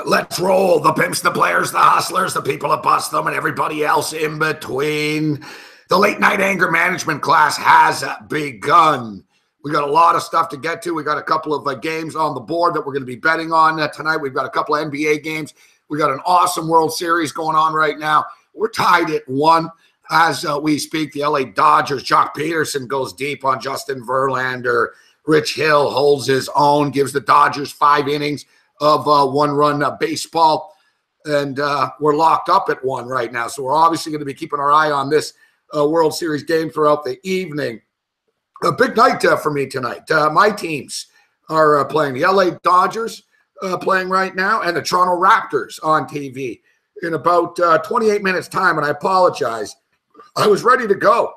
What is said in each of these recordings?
Let's roll. The pimps, the players, the hustlers, the people that bust them, and everybody else in between. The late night anger management class has begun. We got a lot of stuff to get to. We got a couple of games on the board that we're going to be betting on tonight. We've got a couple of NBA games. We got an awesome World Series going on right now. We're tied at 1 as we speak. The LA Dodgers, Jock Peterson goes deep on Justin Verlander. Rich Hill holds his own, gives the Dodgers 5 innings of one-run baseball, and we're locked up at 1 right now. So we're obviously going to be keeping our eye on this World Series game throughout the evening. A big night for me tonight. My teams are playing. The LA Dodgers playing right now, and the Toronto Raptors on TV in about 28 minutes time, and I apologize. I was ready to go.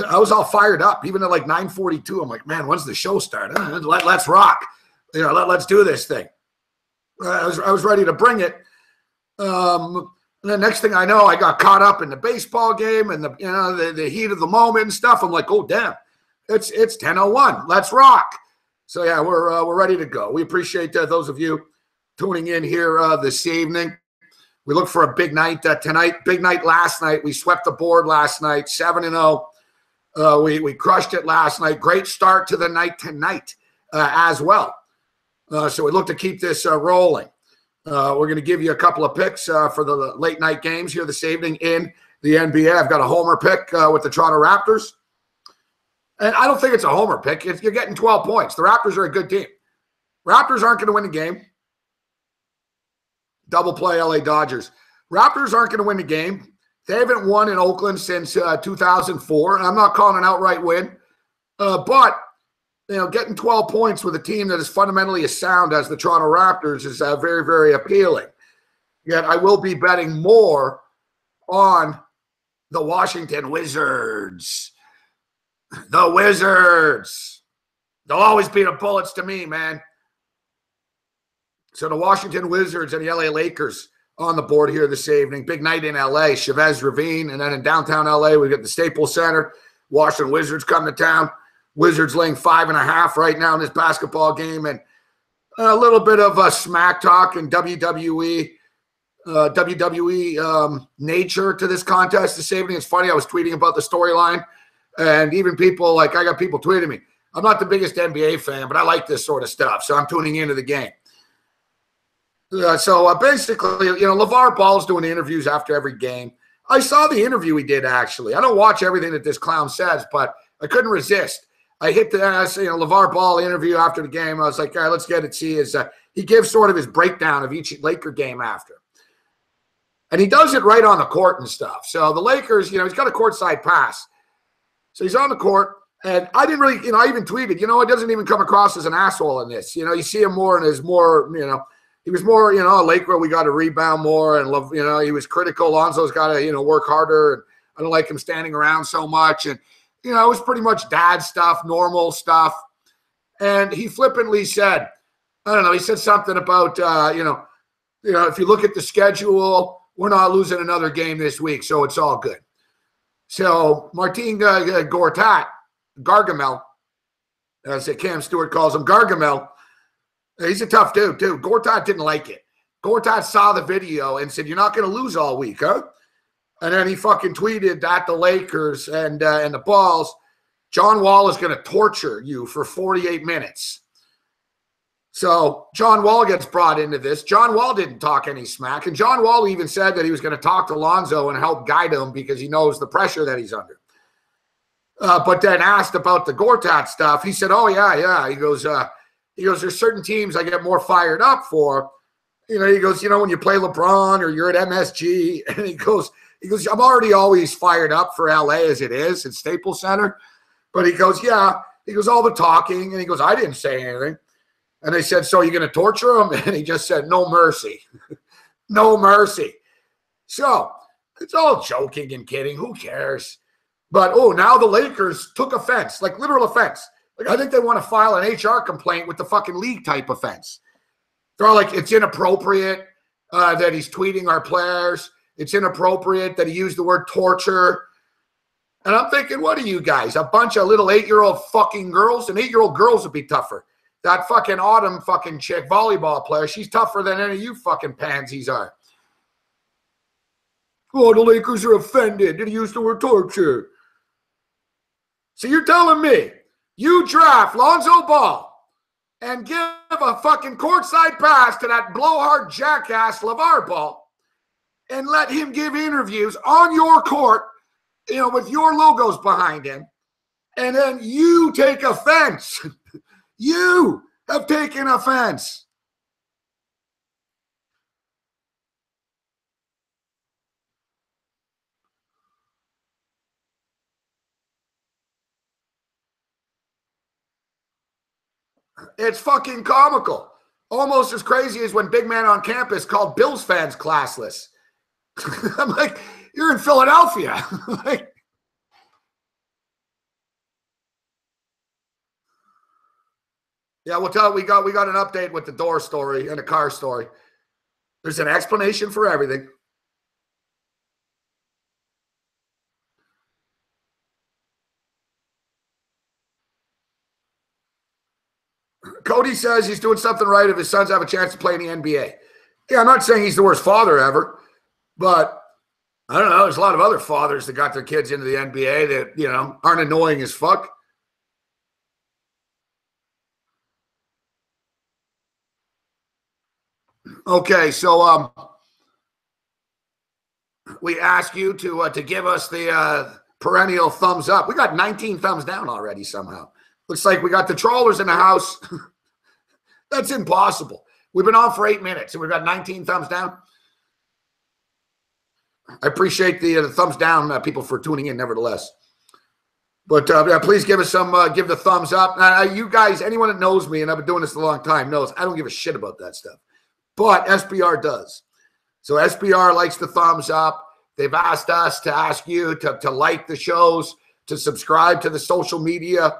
I was all fired up, even at like 9:42. I'm like, man, when's the show start? Let's rock. Let's do this thing. I was ready to bring it. And the next thing I know, I got caught up in the baseball game and the heat of the moment and stuff. I'm like, oh damn, it's 10:01. Let's rock. So yeah, we're ready to go. We appreciate those of you tuning in here this evening. We look for a big night tonight. Big night last night. We swept the board last night, 7-0. We crushed it last night. Great start to the night tonight as well. So we look to keep this rolling. We're going to give you a couple of picks for the late night games here this evening in the NBA. I've got a homer pick with the Toronto Raptors. And I don't think it's a homer pick. You're getting 12 points. The Raptors are a good team. Raptors aren't going to win the game. Double play LA Dodgers. Raptors aren't going to win the game. They haven't won in Oakland since 2004. And I'm not calling an outright win. But getting 12 points with a team that is fundamentally as sound as the Toronto Raptors is very, very appealing. Yet I will be betting more on the Washington Wizards. The Wizards. They'll always be the Bullets to me, man. So the Washington Wizards and the LA Lakers on the board here this evening. Big night in LA, Chavez Ravine. And then in downtown LA, we got the Staples Center. Washington Wizards come to town. Wizards laying 5.5 right now in this basketball game, and a little bit of smack talk and WWE nature to this contest this evening. It's funny, I was tweeting about the storyline, and even people I got people tweeting me. I'm not the biggest NBA fan, but I like this sort of stuff, so I'm tuning into the game. So basically, LeVar Ball's doing interviews after every game. I saw the interview he did, actually. I don't watch everything that this clown says, but I couldn't resist. I hit the LeVar Ball interview after the game. I was like, all right, let's get it. See, he gives sort of his breakdown of each Laker game after. And he does it right on the court and stuff. So the Lakers, he's got a courtside pass. So he's on the court. And I didn't really, I even tweeted, it doesn't even come across as an asshole in this. You see him more and is more, he was more, a Laker, we got to rebound more. And, he was critical. Lonzo's got to, work harder. And I don't like him standing around so much. And, it was pretty much dad stuff, normal stuff. And he flippantly said, I don't know, he said something about, if you look at the schedule, we're not losing another game this week, so it's all good. So Martin Gortat, Gargamel, as Cam Stewart calls him, Gargamel, he's a tough dude, too. Gortat didn't like it. Gortat saw the video and said, you're not going to lose all week, huh? And then he fucking tweeted at the Lakers and the Balls, John Wall is going to torture you for 48 minutes. So John Wall gets brought into this. John Wall didn't talk any smack. And John Wall even said that he was going to talk to Lonzo and help guide him because he knows the pressure that he's under. But then asked about the Gortat stuff, he said, oh, yeah. He goes, there's certain teams I get more fired up for. He goes, when you play LeBron or you're at MSG. And he goes, I'm already always fired up for LA as it is at Staples Center. But he goes, yeah. He goes, all the talking. And he goes, I didn't say anything. And they said, so you're going to torture him? And he just said, no mercy. No mercy. So it's all joking and kidding. Who cares? But, now the Lakers took offense, like literal offense. Like I think they want to file an HR complaint with the fucking league type offense. They're all like, it's inappropriate that he's tweeting our players. It's inappropriate that he used the word torture. And I'm thinking, what are you guys? A bunch of little 8-year-old fucking girls? And 8-year-old girls would be tougher. That fucking Autumn fucking chick, volleyball player, she's tougher than any of you fucking pansies are. Oh, the Lakers are offended that he used the word torture. So you're telling me you draft Lonzo Ball and give a fucking courtside pass to that blowhard jackass LeVar Ball and let him give interviews on your court, with your logos behind him, and then you take offense. You have taken offense. It's fucking comical. Almost as crazy as when Big Man on Campus called Bills fans classless. I'm like, you're in Philadelphia. Like, yeah, we'll tell. We got an update with the door story and the car story. There's an explanation for everything. Cody says he's doing something right if his sons have a chance to play in the NBA. Yeah, I'm not saying he's the worst father ever, but I don't know. There's a lot of other fathers that got their kids into the NBA that, aren't annoying as fuck. Okay, so we ask you to give us the perennial thumbs up. We got 19 thumbs down already somehow. Looks like we got the trollers in the house. That's impossible. We've been on for 8 minutes and we've got 19 thumbs down. I appreciate the thumbs down, people, for tuning in nevertheless. But please give us give the thumbs up. You guys, anyone that knows me, and I've been doing this a long time, knows I don't give a shit about that stuff. But SBR does. So SBR likes the thumbs up. They've asked us to ask you to like the shows, to subscribe to the social media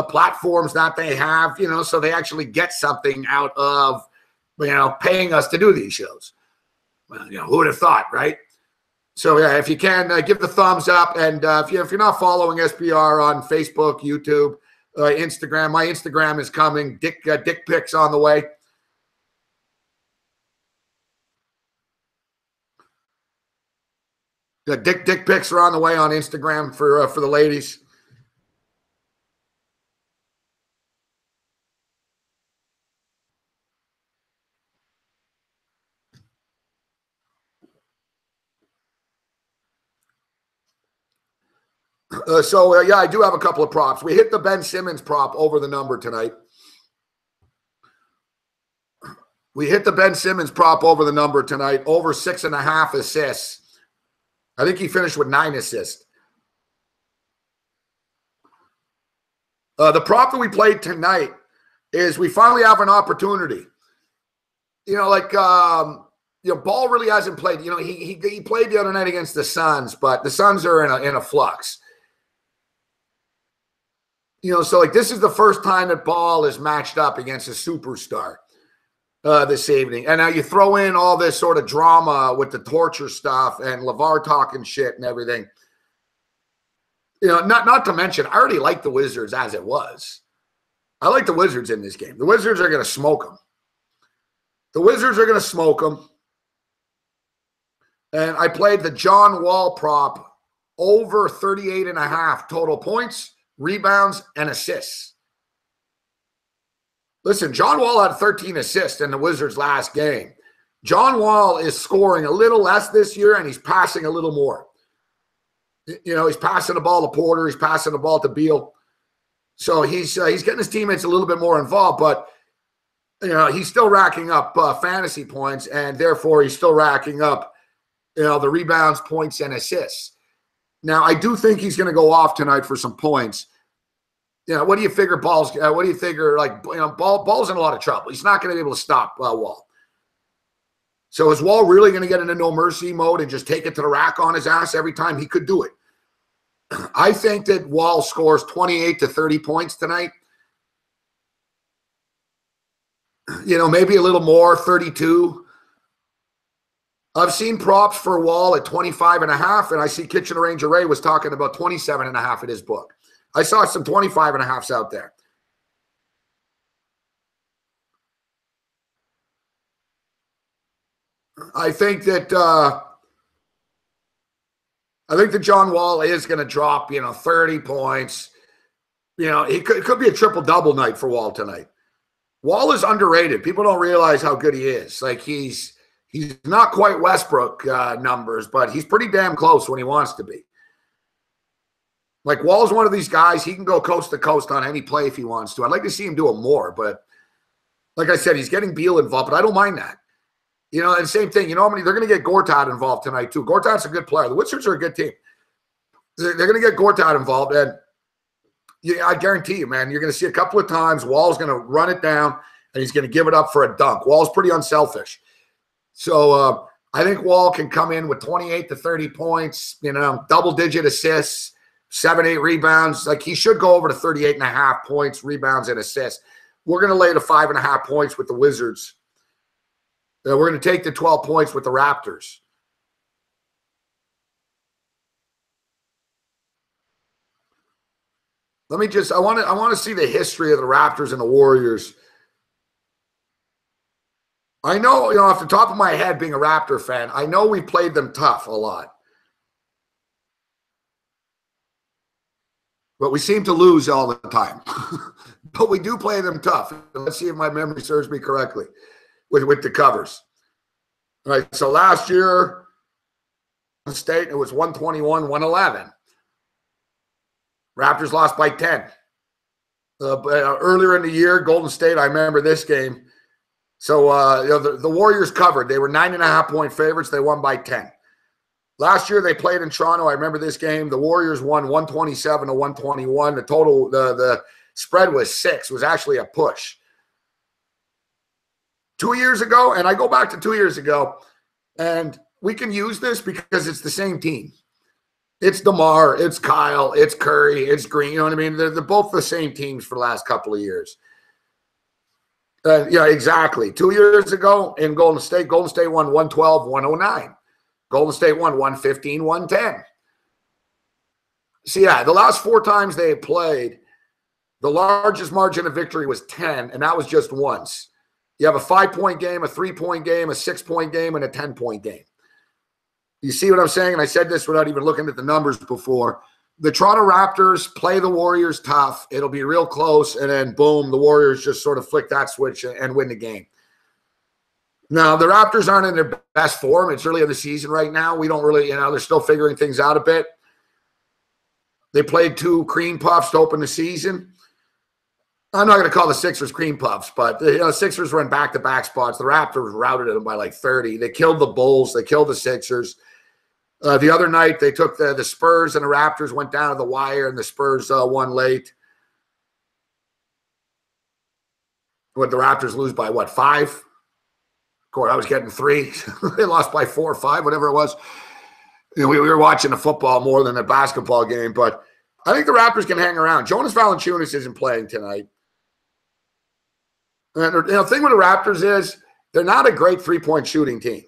platforms that they have, so they actually get something out of, paying us to do these shows. Well, who would have thought, right? So yeah, if you can give the thumbs up, and if you're not following SBR on Facebook, YouTube, Instagram, my Instagram is coming. Dick pics on the way. Dick pics are on the way on Instagram for the ladies. Yeah, I do have a couple of props. We hit the Ben Simmons prop over the number tonight. We hit the Ben Simmons prop over the number tonight, over 6.5 assists. I think he finished with 9 assists. The prop that we played tonight is we finally have an opportunity. Ball really hasn't played. He played the other night against the Suns, but the Suns are in a flux. So this is the first time that Ball is matched up against a superstar this evening. And now you throw in all this sort of drama with the torture stuff and LeVar talking shit and everything. Not to mention, I already like the Wizards as it was. I like the Wizards in this game. The Wizards are going to smoke them. The Wizards are going to smoke them. And I played the John Wall prop over 38.5 total points, rebounds, and assists. Listen, John Wall had 13 assists in the Wizards' last game. John Wall is scoring a little less this year, and he's passing a little more. He's passing the ball to Porter. He's passing the ball to Beal. So he's getting his teammates a little bit more involved, but he's still racking up fantasy points, and therefore he's still racking up the rebounds, points, and assists. Now, I do think he's going to go off tonight for some points. What do you figure Ball's what do you figure, Ball's in a lot of trouble. He's not going to be able to stop Wall. So is Wall really going to get into no mercy mode and just take it to the rack on his ass every time? He could do it. I think that Wall scores 28 to 30 points tonight. Maybe a little more, 32. I've seen props for Wall at 25.5, and I see Kitchen Ranger Ray was talking about 27.5 in his book. I saw some 25.5s out there. I think that John Wall is going to drop, 30 points. It could be a triple-double night for Wall tonight. Wall is underrated. People don't realize how good he is. Like, he's not quite Westbrook numbers, but he's pretty damn close when he wants to be. Like, Wall's one of these guys, he can go coast to coast on any play if he wants to. I'd like to see him do it more, but like I said, he's getting Beal involved, but I don't mind that. And same thing, they're going to get Gortat involved tonight too. Gortat's a good player. The Wizards are a good team. They're going to get Gortat involved, and I guarantee you, man, you're going to see a couple of times Wall's going to run it down, and he's going to give it up for a dunk. Wall's pretty unselfish. So I think Wall can come in with 28 to 30 points, double-digit assists, 7-8 rebounds. Like, he should go over to 38.5 points, rebounds, and assists. We're going to lay the 5.5 points with the Wizards. We're going to take the 12 points with the Raptors. I want to see the history of the Raptors and the Warriors. I know, off the top of my head, being a Raptor fan, I know we played them tough a lot. But we seem to lose all the time. But we do play them tough. Let's see if my memory serves me correctly with the covers. All right, so last year, State, it was 121-111. Raptors lost by 10. Earlier in the year, Golden State, I remember this game. So the Warriors covered. They were 9.5-point favorites. They won by 10. Last year, they played in Toronto. I remember this game. The Warriors won 127-121. The total, the spread was 6. It was actually a push. 2 years ago, and I go back to 2 years ago, and we can use this because it's the same team. It's DeMar, it's Kyle, it's Curry, it's Green. You know what I mean? They're both the same teams for the last couple of years. Yeah, exactly. 2 years ago in Golden State won 112-109. Golden State won 115-110. So, yeah, the last 4 times they played, the largest margin of victory was 10, and that was just once. You have a 5-point game, a 3-point game, a 6-point game, and a 10-point game. You see what I'm saying? And I said this without even looking at the numbers before. The Toronto Raptors play the Warriors tough. It'll be real close, and then, boom, the Warriors just sort of flick that switch and win the game. Now, the Raptors aren't in their best form. It's early in the season right now. We don't really, they're still figuring things out a bit. They played 2 cream puffs to open the season. I'm not going to call the Sixers cream puffs, but the Sixers were in back-to-back spots. The Raptors routed them by like 30. They killed the Bulls. They killed the Sixers. The other night, they took the Spurs, and the Raptors went down to the wire, and the Spurs won late. Would the Raptors lose by, 5? Of course, I was getting 3. They lost by 4 or 5, whatever it was. We were watching the football more than the basketball game, but I think the Raptors can hang around. Jonas Valanciunas isn't playing tonight. And the thing with the Raptors is they're not a great three-point shooting team.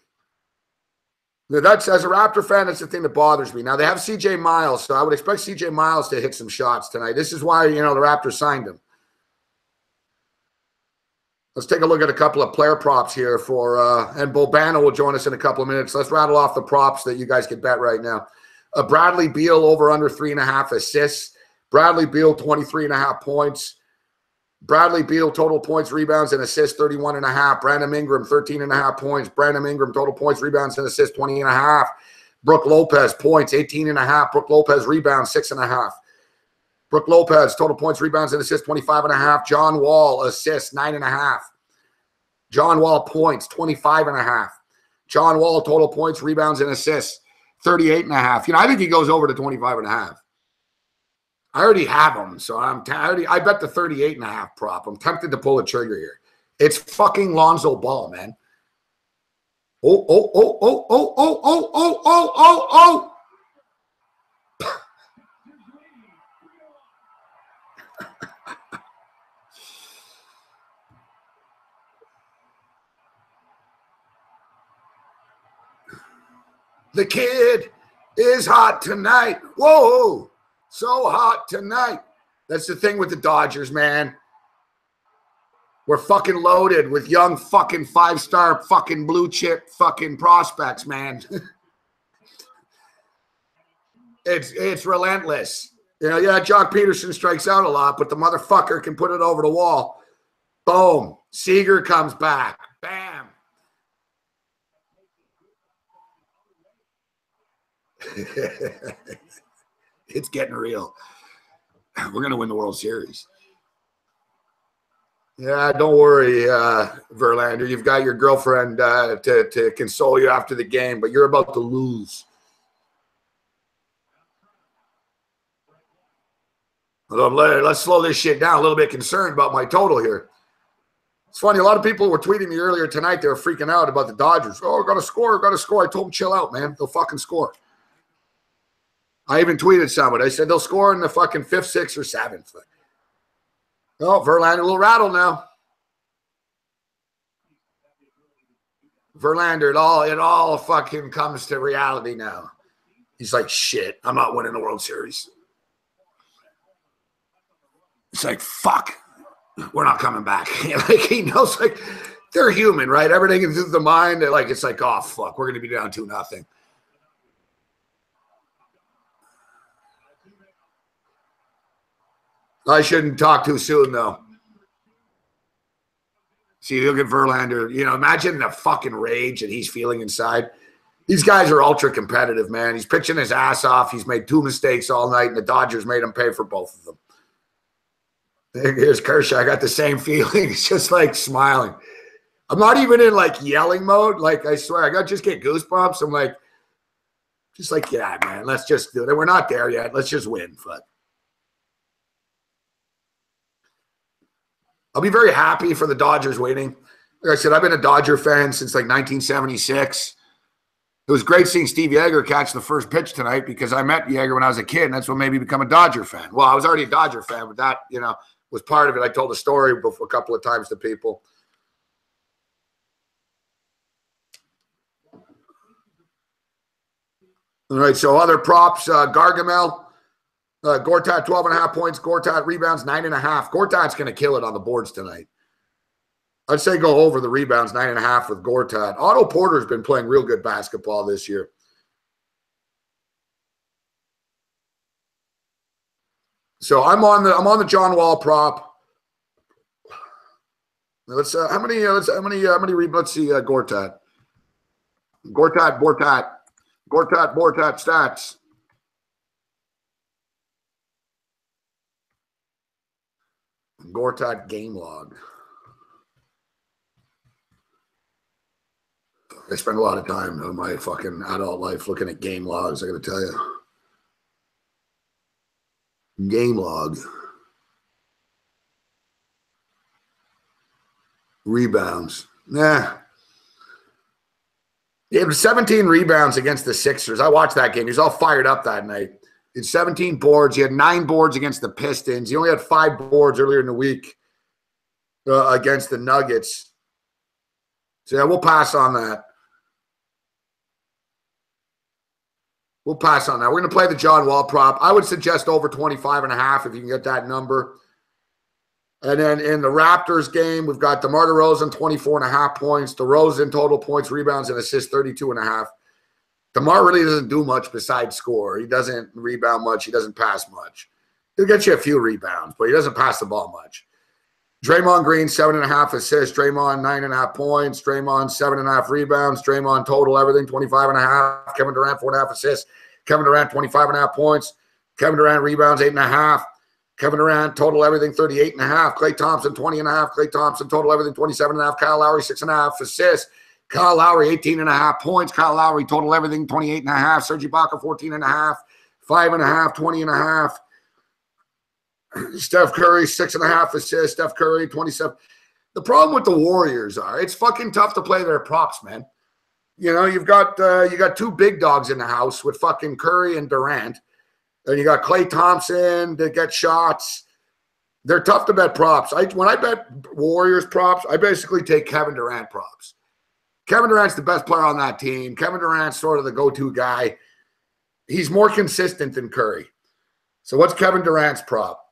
That's, as a Raptor fan, that's the thing that bothers me. Now, they have C.J. Miles, so I would expect C.J. Miles to hit some shots tonight. This is why, the Raptors signed him. Let's take a look at a couple of player props here and Bobano will join us in a couple of minutes. Let's rattle off the props that you guys can bet right now. Bradley Beal over under 3.5 assists. Bradley Beal 23.5 points. Bradley Beal total points, rebounds, and assists 31.5. Brandon Ingram 13.5 points. Brandon Ingram total points, rebounds, and assists 20.5. Brook Lopez points 18.5. Brook Lopez rebounds 6.5. Brook Lopez total points, rebounds, and assists 25.5. John Wall assists 9.5. John Wall points 25.5. John Wall total points, rebounds, and assists 38.5. I think he goes over to 25.5. I already have him, so I bet the 38.5 prop. I'm tempted to pull the trigger here. It's fucking Lonzo Ball, man. Oh. The kid is hot tonight. Whoa, so hot tonight. That's the thing with the Dodgers, man. We're fucking loaded with young fucking 5-star fucking blue chip fucking prospects, man. It's relentless. You know, yeah, Jock Peterson strikes out a lot, but the motherfucker can put it over the wall. Boom. Seager comes back. Bam. It's getting real. We're going to win the World Series. Yeah, don't worry, Verlander. You've got your girlfriend to console you after the game, but you're about to lose. Let's slow this shit down. A little bit concerned about my total here. It's funny. A lot of people were tweeting me earlier tonight. They were freaking out about the Dodgers. Oh, got to score. Got to score. I told them, chill out, man. They'll fucking score. I even tweeted someone. I said they'll score in the fucking 5th, 6th, or 7th. Oh, Verlander a little rattled now. Verlander, it all fucking comes to reality now. He's like, shit, I'm not winning the World Series. It's like, fuck, we're not coming back. Like, he knows, like, they're human, right? Everything is through the mind. Like, it's like, oh, fuck, we're going to be down 2-0. I shouldn't talk too soon, though. See, look at Verlander. You know, imagine the fucking rage that he's feeling inside. These guys are ultra competitive, man. He's pitching his ass off. He's made 2 mistakes all night, and the Dodgers made him pay for both of them. Here's Kershaw. I got the same feeling. It's just like smiling. I'm not even in like yelling mode. Like, I swear, I got to just get goosebumps. I'm like, just like, yeah, man, let's just do it. We're not there yet. Let's just win. But I'll be very happy for the Dodgers winning. Like I said, I've been a Dodger fan since like 1976. It was great seeing Steve Yeager catch the first pitch tonight because I met Yeager when I was a kid, and that's what made me become a Dodger fan. Well, I was already a Dodger fan, but that, you know, was part of it. I told the story before a couple of times to people. All right, so other props, Gargamel, Gortat 12.5 points, Gortat rebounds 9.5. Gortat's going to kill it on the boards tonight. I'd say go over the rebounds 9.5 with Gortat. Otto Porter's been playing real good basketball this year. So I'm on the John Wall prop. Let's how many let's see Gortat. Gortat stats. Gortat game log. I spend a lot of time in my fucking adult life looking at game logs, I gotta tell you. Game log. Rebounds. Nah. He had 17 rebounds against the Sixers. I watched that game. He was all fired up that night. He had 17 boards. He had 9 boards against the Pistons. He only had 5 boards earlier in the week against the Nuggets. So, yeah, we'll pass on that. We'll pass on that. We're going to play the John Wall prop. I would suggest over 25.5 if you can get that number. And then in the Raptors game, we've got DeMar DeRozan, 24.5 points. DeRozan total points, rebounds, and assists, 32.5. DeMar really doesn't do much besides score. He doesn't rebound much. He doesn't pass much. He'll get you a few rebounds, but he doesn't pass the ball much. Draymond Green, 7.5 assists. Draymond, 9.5 points. Draymond, 7.5 rebounds. Draymond, total everything, 25.5. Kevin Durant, 4.5 assists. Kevin Durant, 25.5 points. Kevin Durant, rebounds, 8.5. Kevin Durant, total everything, 38.5. Klay Thompson, 20.5. Klay Thompson, total everything, 27.5. Kyle Lowry, 6.5 assists. Kyle Lowry, 18.5 points. Kyle Lowry, total everything, 28.5. Serge Ibaka, 14.5. 5.5, 20.5. Steph Curry, 6.5 assists. Steph Curry, 27. The problem with the Warriors are it's fucking tough to play their props, man. You know, you got 2 big dogs in the house with fucking Curry and Durant. And you got Klay Thompson to get shots. They're tough to bet props. When I bet Warriors props, I basically take Kevin Durant props. Kevin Durant's the best player on that team. Kevin Durant's sort of the go-to guy. He's more consistent than Curry. So what's Kevin Durant's prop?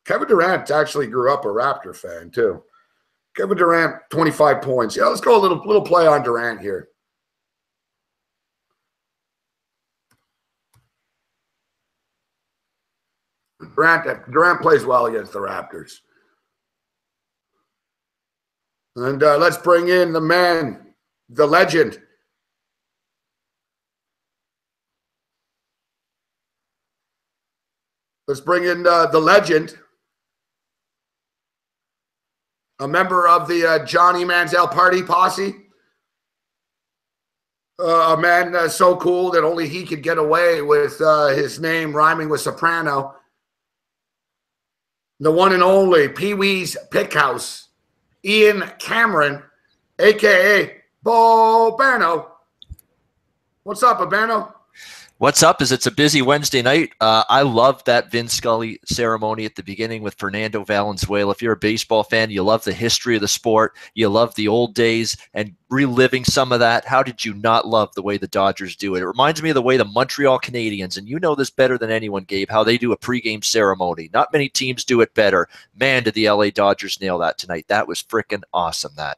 Kevin Durant actually grew up a Raptor fan, too. Kevin Durant, 25 points. Yeah, let's go a little play on Durant here. Durant plays well against the Raptors. And let's bring in the man, the legend. Let's bring in the legend, a member of the Johnny Manziel Party Posse. A man so cool that only he could get away with his name rhyming with soprano. The one and only Pee-wee's Pickhouse, Ian Cameron, a.k.a. Bo Bano. What's up, Abano? What's up? It's a busy Wednesday night. I love that Vin Scully ceremony at the beginning with Fernando Valenzuela. If you're a baseball fan, you love the history of the sport. You love the old days and reliving some of that. How did you not love the way the Dodgers do it? It reminds me of the way the Montreal Canadiens, and you know this better than anyone, Gabe, how they do a pregame ceremony. Not many teams do it better. Man, did the LA Dodgers nail that tonight. That was freaking awesome, that.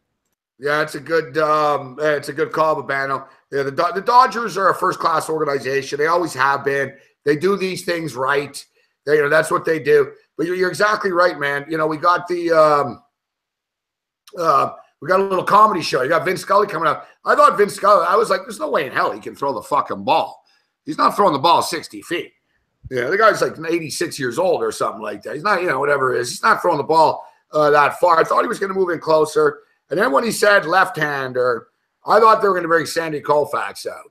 Yeah, it's a good call, Babano. Yeah, the Dodgers are a first-class organization. They always have been. They do these things right. That's what they do. But you're exactly right, man. We got we got a little comedy show. You got Vince Scully coming up. I thought Vince Scully, I was like, there's no way in hell he can throw the fucking ball. He's not throwing the ball 60 feet. Yeah, the guy's like 86 years old or something like that. He's not, whatever it is. He's not throwing the ball that far. I thought he was going to move in closer. And then when he said left-hander, I thought they were going to bring Sandy Koufax out,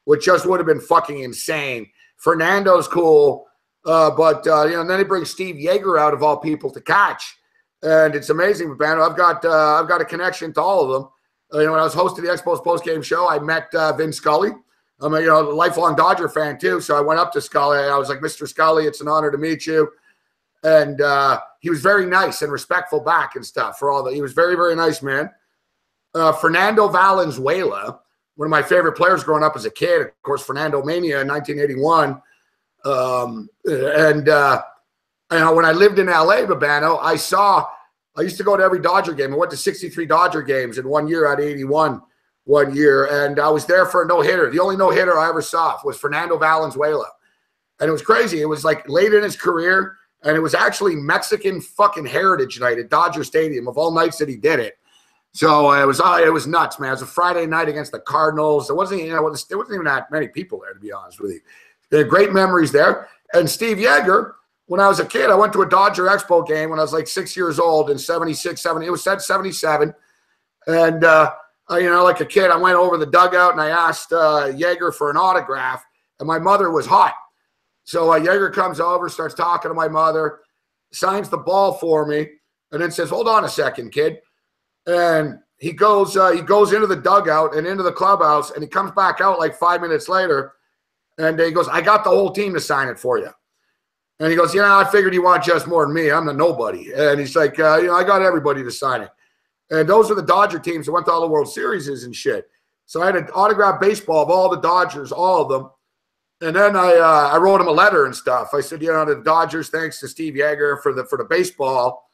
which just would have been fucking insane. Fernando's cool, but and then they bring Steve Yeager out of all people to catch, and it's amazing. But I've got a connection to all of them. When I was hosting the Expos postgame show, I met Vin Scully. I'm a lifelong Dodger fan too, so I went up to Scully. I was like, Mr. Scully, it's an honor to meet you. And he was very nice and respectful back and stuff for all that. He was very, very nice, man. Fernando Valenzuela, one of my favorite players growing up as a kid, of course, Fernando Mania in 1981. When I lived in LA, Babano, I used to go to every Dodger game. I went to 63 Dodger games in 1 year. I had 81 1 year, and I was there for a no-hitter. The only no-hitter I ever saw was Fernando Valenzuela. And it was crazy. It was like late in his career, and it was actually Mexican fucking Heritage Night at Dodger Stadium of all nights that he did it. So it was nuts, man. It was a Friday night against the Cardinals. There wasn't even that many people there, to be honest with you. There were great memories there. And Steve Yeager, when I was a kid, I went to a Dodger Expo game when I was like 6 years old in 76, 70. It was said 77. And, like a kid, I went over the dugout and I asked Yeager for an autograph, and my mother was hot. So Yeager comes over, starts talking to my mother, signs the ball for me, and then says, "Hold on a second, kid." And he goes into the dugout and into the clubhouse, and he comes back out like 5 minutes later, and he goes, "I got the whole team to sign it for you." And he goes, "I figured you want just more than me. I'm the nobody." And he's like, "I got everybody to sign it." And those are the Dodger teams that went to all the World Series and shit. So I had an autographed baseball of all the Dodgers, all of them. And then I wrote him a letter and stuff. I said, the Dodgers, thanks to Steve Yeager for the baseball.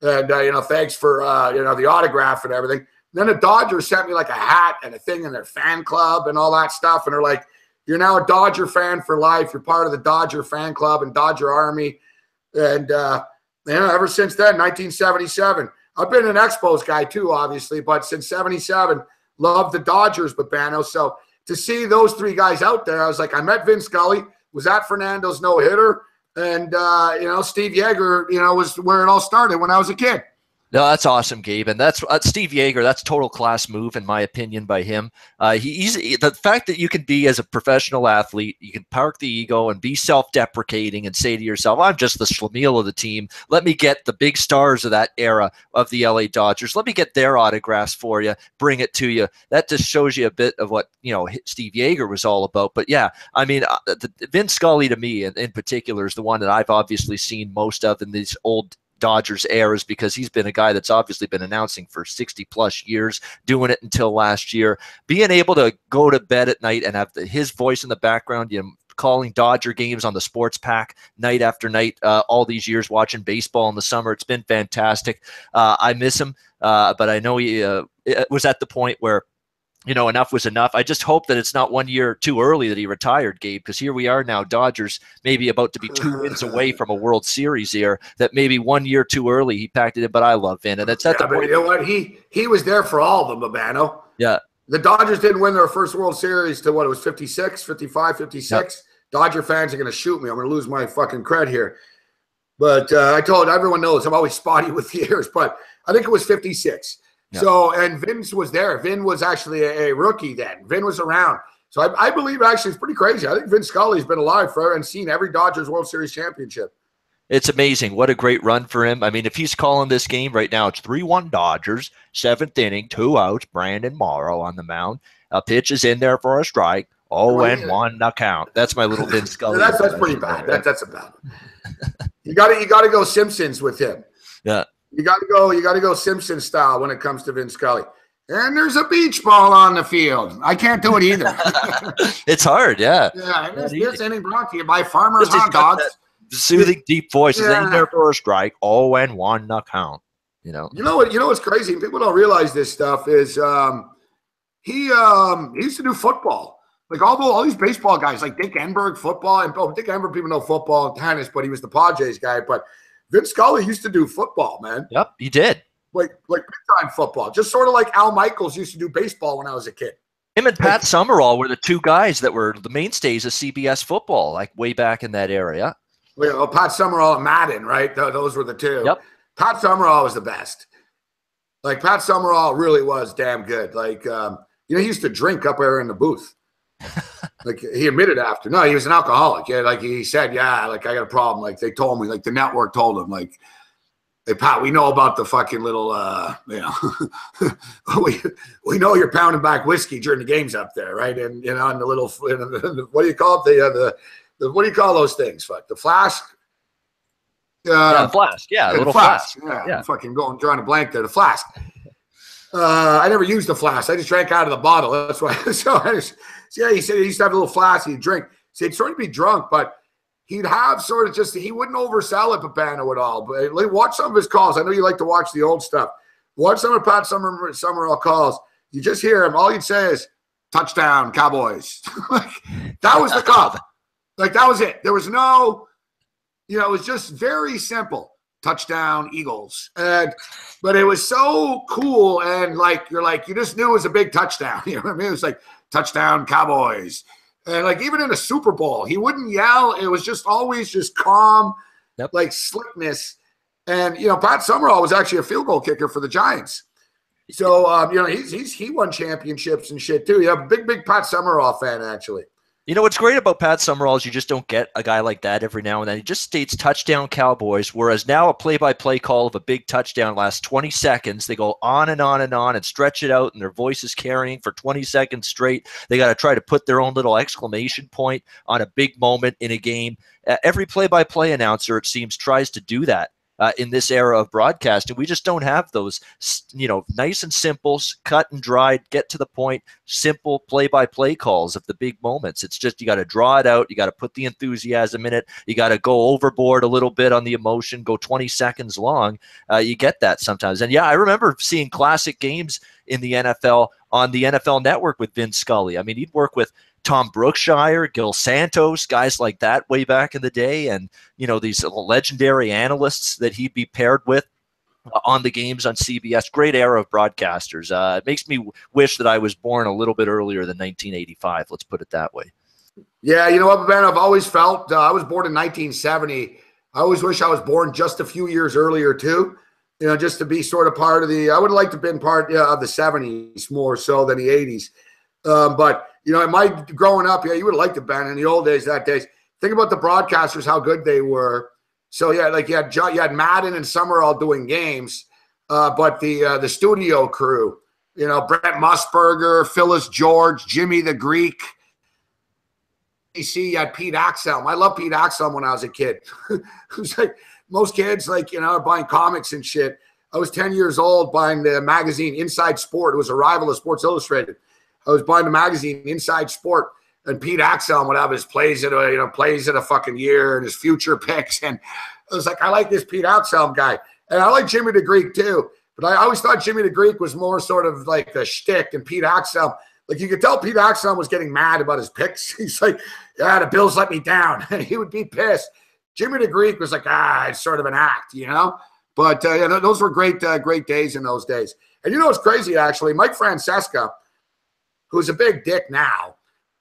And, thanks for, the autograph and everything. And then the Dodgers sent me like a hat and a thing in their fan club and all that stuff. And they're like, "You're now a Dodger fan for life. You're part of the Dodger fan club and Dodger Army." And, ever since then, 1977, I've been an Expos guy too, obviously. But since 77, loved the Dodgers, Babano. So to see those three guys out there, I was like, I met Vin Scully, was at Fernando's no-hitter. And, Steve Yeager, was where it all started when I was a kid. No, that's awesome, Gabe. And that's Steve Yeager. That's total class move, in my opinion, by him. He's the fact that you can be, as a professional athlete, you can park the ego and be self-deprecating and say to yourself, "I'm just the schlemiel of the team. Let me get the big stars of that era of the LA Dodgers. Let me get their autographs for you, bring it to you." That just shows you a bit of what, Steve Yeager was all about. But yeah, I mean, Vin Scully to me in particular is the one that I've obviously seen most of in these old Dodgers eras, because he's been a guy that's obviously been announcing for 60 plus years, doing it until last year. Being able to go to bed at night and have his voice in the background, calling Dodger games on the sports pack night after night, all these years watching baseball in the summer. It's been fantastic. I miss him, but I know he was at the point where, enough was enough. I just hope that it's not 1 year too early that he retired, Gabe, because here we are now, Dodgers maybe about to be 2 wins away from a World Series here, that maybe 1 year too early he packed it in, but I love Vin. And it's at the point. You know what? He was there for all of them, Babano. Yeah. The Dodgers didn't win their first World Series to what? It was 56, 55, 56. Yep. Dodger fans are going to shoot me. I'm going to lose my fucking cred here. But I told everyone knows I'm always spotty with years, but I think it was 56. Yep. So, and Vince was there. Vin was actually a rookie then. Vin was around. So I believe actually it's pretty crazy. I think Vin Scully's been alive forever and seen every Dodgers World Series championship. It's amazing. What a great run for him. I mean, if he's calling this game right now, it's 3-1 Dodgers, 7th inning, 2 outs, Brandon Morrow on the mound. A pitch is in there for a strike. 0-1 the count. That's my little Vin Scully. That's pretty bad. That's about it. You got to go Simpsons with him. Yeah. You got to go Simpson style when it comes to Vin Scully. And there's a beach ball on the field. I can't do it either. It's hard, yeah. Yeah, and this inning brought to you by Farmer's Hot Dogs. Soothing, deep voice. Yeah. In there for a strike. 0-1 the count. You know what's crazy? People don't realize this stuff is he used to do football. Like all these baseball guys, like Dick Enberg, football, and Dick Enberg, people know football and tennis, but he was the Padres guy. But Vince Scully used to do football, man. Yep, he did. Like big time football, just sort of like Al Michaels used to do baseball when I was a kid. Him and Pat Summerall were the two guys that were the mainstays of CBS football, like way back in that era. Well, Pat Summerall and Madden, right? Those were the two. Yep. Pat Summerall was the best. Like Pat Summerall really was damn good. Like he used to drink up there in the booth. Like he admitted after. No, he was an alcoholic. Yeah, like he said, like I got a problem. Like they told me, like the network told him, like, hey Pat, we know about the fucking little we know you're pounding back whiskey during the games up there, right? And and the little what do you call it? The what do you call those things? Fuck, the flask. Flask. Yeah, a little flask. Yeah. Fucking drawing a blank there. The flask. I never used the flask. I just drank out of the bottle. That's why. He said he used to have a little flask. He'd drink. So he'd sort of be drunk, but he'd have sort of he wouldn't oversell it, Babano, at all. But watch some of his calls. I know you like to watch the old stuff. Watch some of Pat Summerall calls. You just hear him. All he'd say is, touchdown, Cowboys. Like, that was the call. Like, that was it. There was no, it was just very simple. Touchdown, Eagles. But it was so cool. And you just knew it was a big touchdown. You know what I mean? It was like, touchdown, Cowboys. And like even in a Super Bowl, he wouldn't yell. It was just always just calm, like slickness. And Pat Summerall was actually a field goal kicker for the Giants. So he won championships and shit too. Yeah, big Pat Summerall fan actually. What's great about Pat Summerall is you just don't get a guy like that every now and then. He just states touchdown Cowboys, whereas now a play-by-play call of a big touchdown lasts 20 seconds. They go on and on and on and stretch it out, and their voice is carrying for 20 seconds straight. They got to try to put their own little exclamation point on a big moment in a game. Every play-by-play announcer, it seems, tries to do that. In this era of broadcasting, we just don't have those, nice and simple, cut and dried, get to the point, simple play-by-play calls of the big moments. It's just you got to draw it out. You got to put the enthusiasm in it. You got to go overboard a little bit on the emotion, go 20 seconds long. You get that sometimes. And, I remember seeing classic games in the NFL on the NFL Network with Vin Scully. I mean, he'd work with Tom Brookshire, Gil Santos, guys like that way back in the day. And, these legendary analysts that he'd be paired with on the games on CBS. Great era of broadcasters. It makes me wish that I was born a little bit earlier than 1985. Let's put it that way. Yeah, you know what, Ben? I've always felt I was born in 1970. I always wish I was born just a few years earlier too. Just to be sort of part of I would have liked to have been part of the 70s more so than the 80s. But in my growing up, you would have liked it, Ben, in the old days, Think about the broadcasters, how good they were. So, you had Madden and Summerall doing games, but the studio crew, Brett Musburger, Phyllis George, Jimmy the Greek. You had Pete Axelm. I love Pete Axelm when I was a kid. It was like most kids, are buying comics and shit. I was 10 years old buying the magazine Inside Sport. It was a rival of Sports Illustrated. I was buying the magazine Inside Sport, and Pete Axel would have his plays in a fucking year and his future picks. And I was like, I like this Pete Axel guy. And I like Jimmy the Greek too. But I always thought Jimmy the Greek was more sort of like a shtick, and Pete Axel, like you could tell Pete Axel was getting mad about his picks. He's like, yeah, the Bills let me down. And he would be pissed. Jimmy the Greek was like, it's sort of an act, you know? But yeah, those were great days in those days. And you know what's crazy, actually? Mike Francesca, who's a big dick now,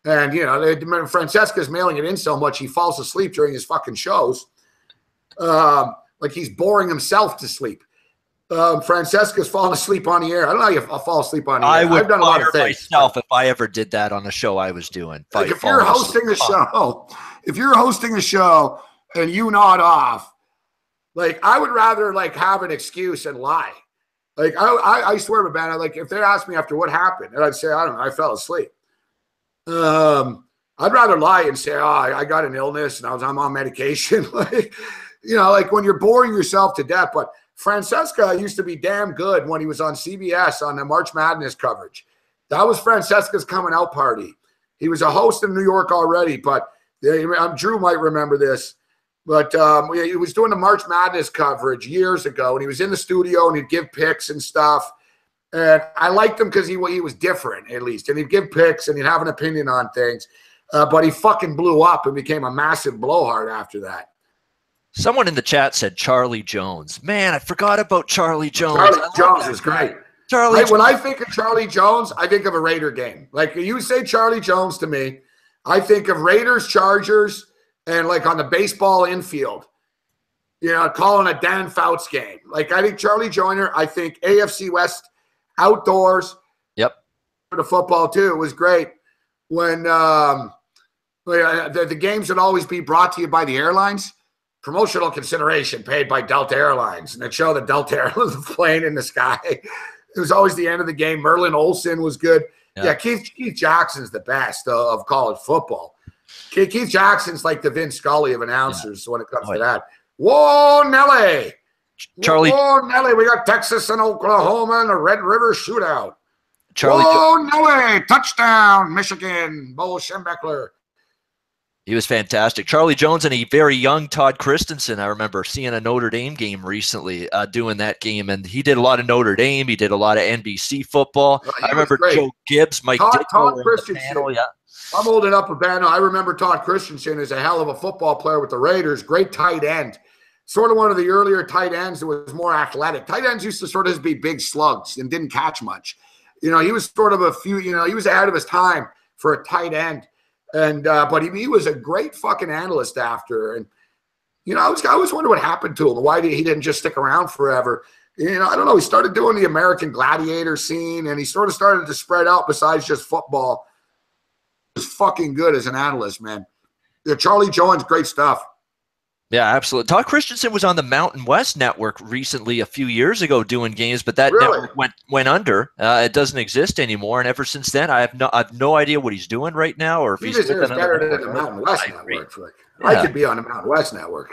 and, you know, Francesca's mailing it in so much he falls asleep during his fucking shows. Like he's boring himself to sleep. Francesca's falling asleep on the air. I don't know how you fall asleep on the air. I've done a lot of things myself if I ever did that on a show I was doing. Like if you're hosting a show and you nod off, like I would rather like have an excuse and lie. Like I swear to God, like if they asked me after what happened, and I'd say, I don't know, I fell asleep. I'd rather lie and say, I got an illness and I'm on medication. Like, you know, like when you're boring yourself to death. But Francesca used to be damn good when he was on CBS on the March Madness coverage. That was Francesca's coming out party. He was a host in New York already, but Drew might remember this. But he was doing the March Madness coverage years ago, and he was in the studio, and he'd give picks and stuff. And I liked him because he was different, at least. And he'd give picks, and he'd have an opinion on things. But he fucking blew up and became a massive blowhard after that. Someone in the chat said Charlie Jones. Man, I forgot about Charlie Jones. Charlie Jones is great. When I think of Charlie Jones, I think of a Raider game. Like you say Charlie Jones to me, I think of Raiders, Chargers, and like on the baseball infield, you know, calling a Dan Fouts game. Like I think Charlie Joyner, I think AFC West outdoors. Yep. For the football too, it was great. When the games would always be brought to you by the airlines. Promotional consideration paid by Delta Airlines. And it showed the Delta Airlines plane in the sky. It was always the end of the game. Merlin Olsen was good. Yeah, Keith Jackson's the best of college football. Keith Jackson's like the Vince Scully of announcers when it comes to that. Whoa, Nelly. Whoa, Nelly. We got Texas and Oklahoma and the Red River shootout. Whoa, Nelly. Touchdown, Michigan. Bo Schembechler. He was fantastic. Charlie Jones and a very young Todd Christensen. I remember seeing a Notre Dame game recently doing that game, and he did a lot of Notre Dame. He did a lot of NBC football. I remember Joe Gibbs, Mike Todd Christensen. I'm old enough, Urbano. I remember Todd Christensen as a hell of a football player with the Raiders. Great tight end. Sort of one of the earlier tight ends that was more athletic. Tight ends used to sort of be big slugs and didn't catch much. You know, he was sort of he was ahead of his time for a tight end. And but he was a great fucking analyst after. And, you know, I always wonder what happened to him. Why he didn't just stick around forever. You know, I don't know. He started doing the American Gladiator scene, and he sort of started to spread out besides just football. He was fucking good as an analyst, man. Yeah, Charlie Jones, great stuff. Yeah, absolutely. Todd Christensen was on the Mountain West Network recently a few years ago doing games, but that network went under. It doesn't exist anymore, and ever since then, I have no idea what he's doing right now, or if he's better than the Mountain West Network. I could be on the Mountain West Network.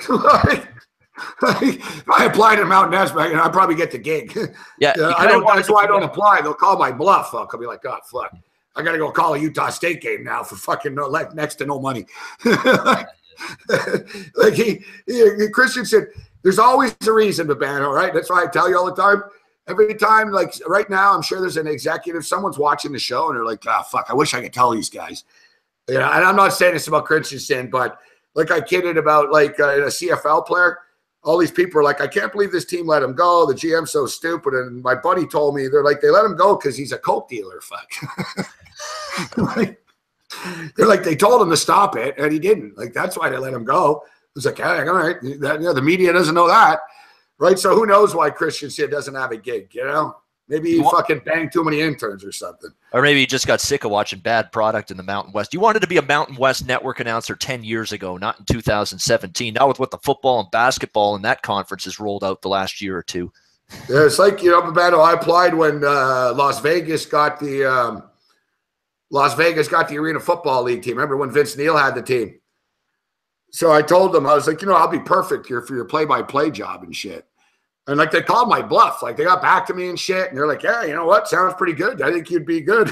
If I apply to the Mountain West, I'd probably get the gig. Yeah, that's why I don't apply. They'll call my bluff. I'll be like, oh fuck, I got to go call a Utah State game now for fucking next to no money. Like Christensen, there's always a reason, Babano, right? That's why I tell you all the time. Every time, like right now, I'm sure there's an executive, someone's watching the show, and they're like, fuck, I wish I could tell these guys. You know, and I'm not saying this about Christensen, but like I kidded about like a CFL player. All these people are like, I can't believe this team let him go. The GM's so stupid. And my buddy told me, they're like, they let him go because he's a coke dealer. Fuck. They're like, they told him to stop it, and he didn't. Like, that's why they let him go. It's like, hey, all right, the media doesn't know that, right? So who knows why Christensen doesn't have a gig, you know? Maybe he fucking banged too many interns or something. Or maybe he just got sick of watching bad product in the Mountain West. You wanted to be a Mountain West Network announcer 10 years ago, not in 2017. Now with what the football and basketball and that conference has rolled out the last year or two. Yeah, it's like, you know, Babano, I applied when Las Vegas got the Arena Football League team. Remember when Vince Neil had the team? So I told them, I was like, you know, I'll be perfect here for your play-by-play job and shit. And like they called my bluff. Like they got back to me and shit. And they're like, yeah, you know what? Sounds pretty good. I think you'd be good.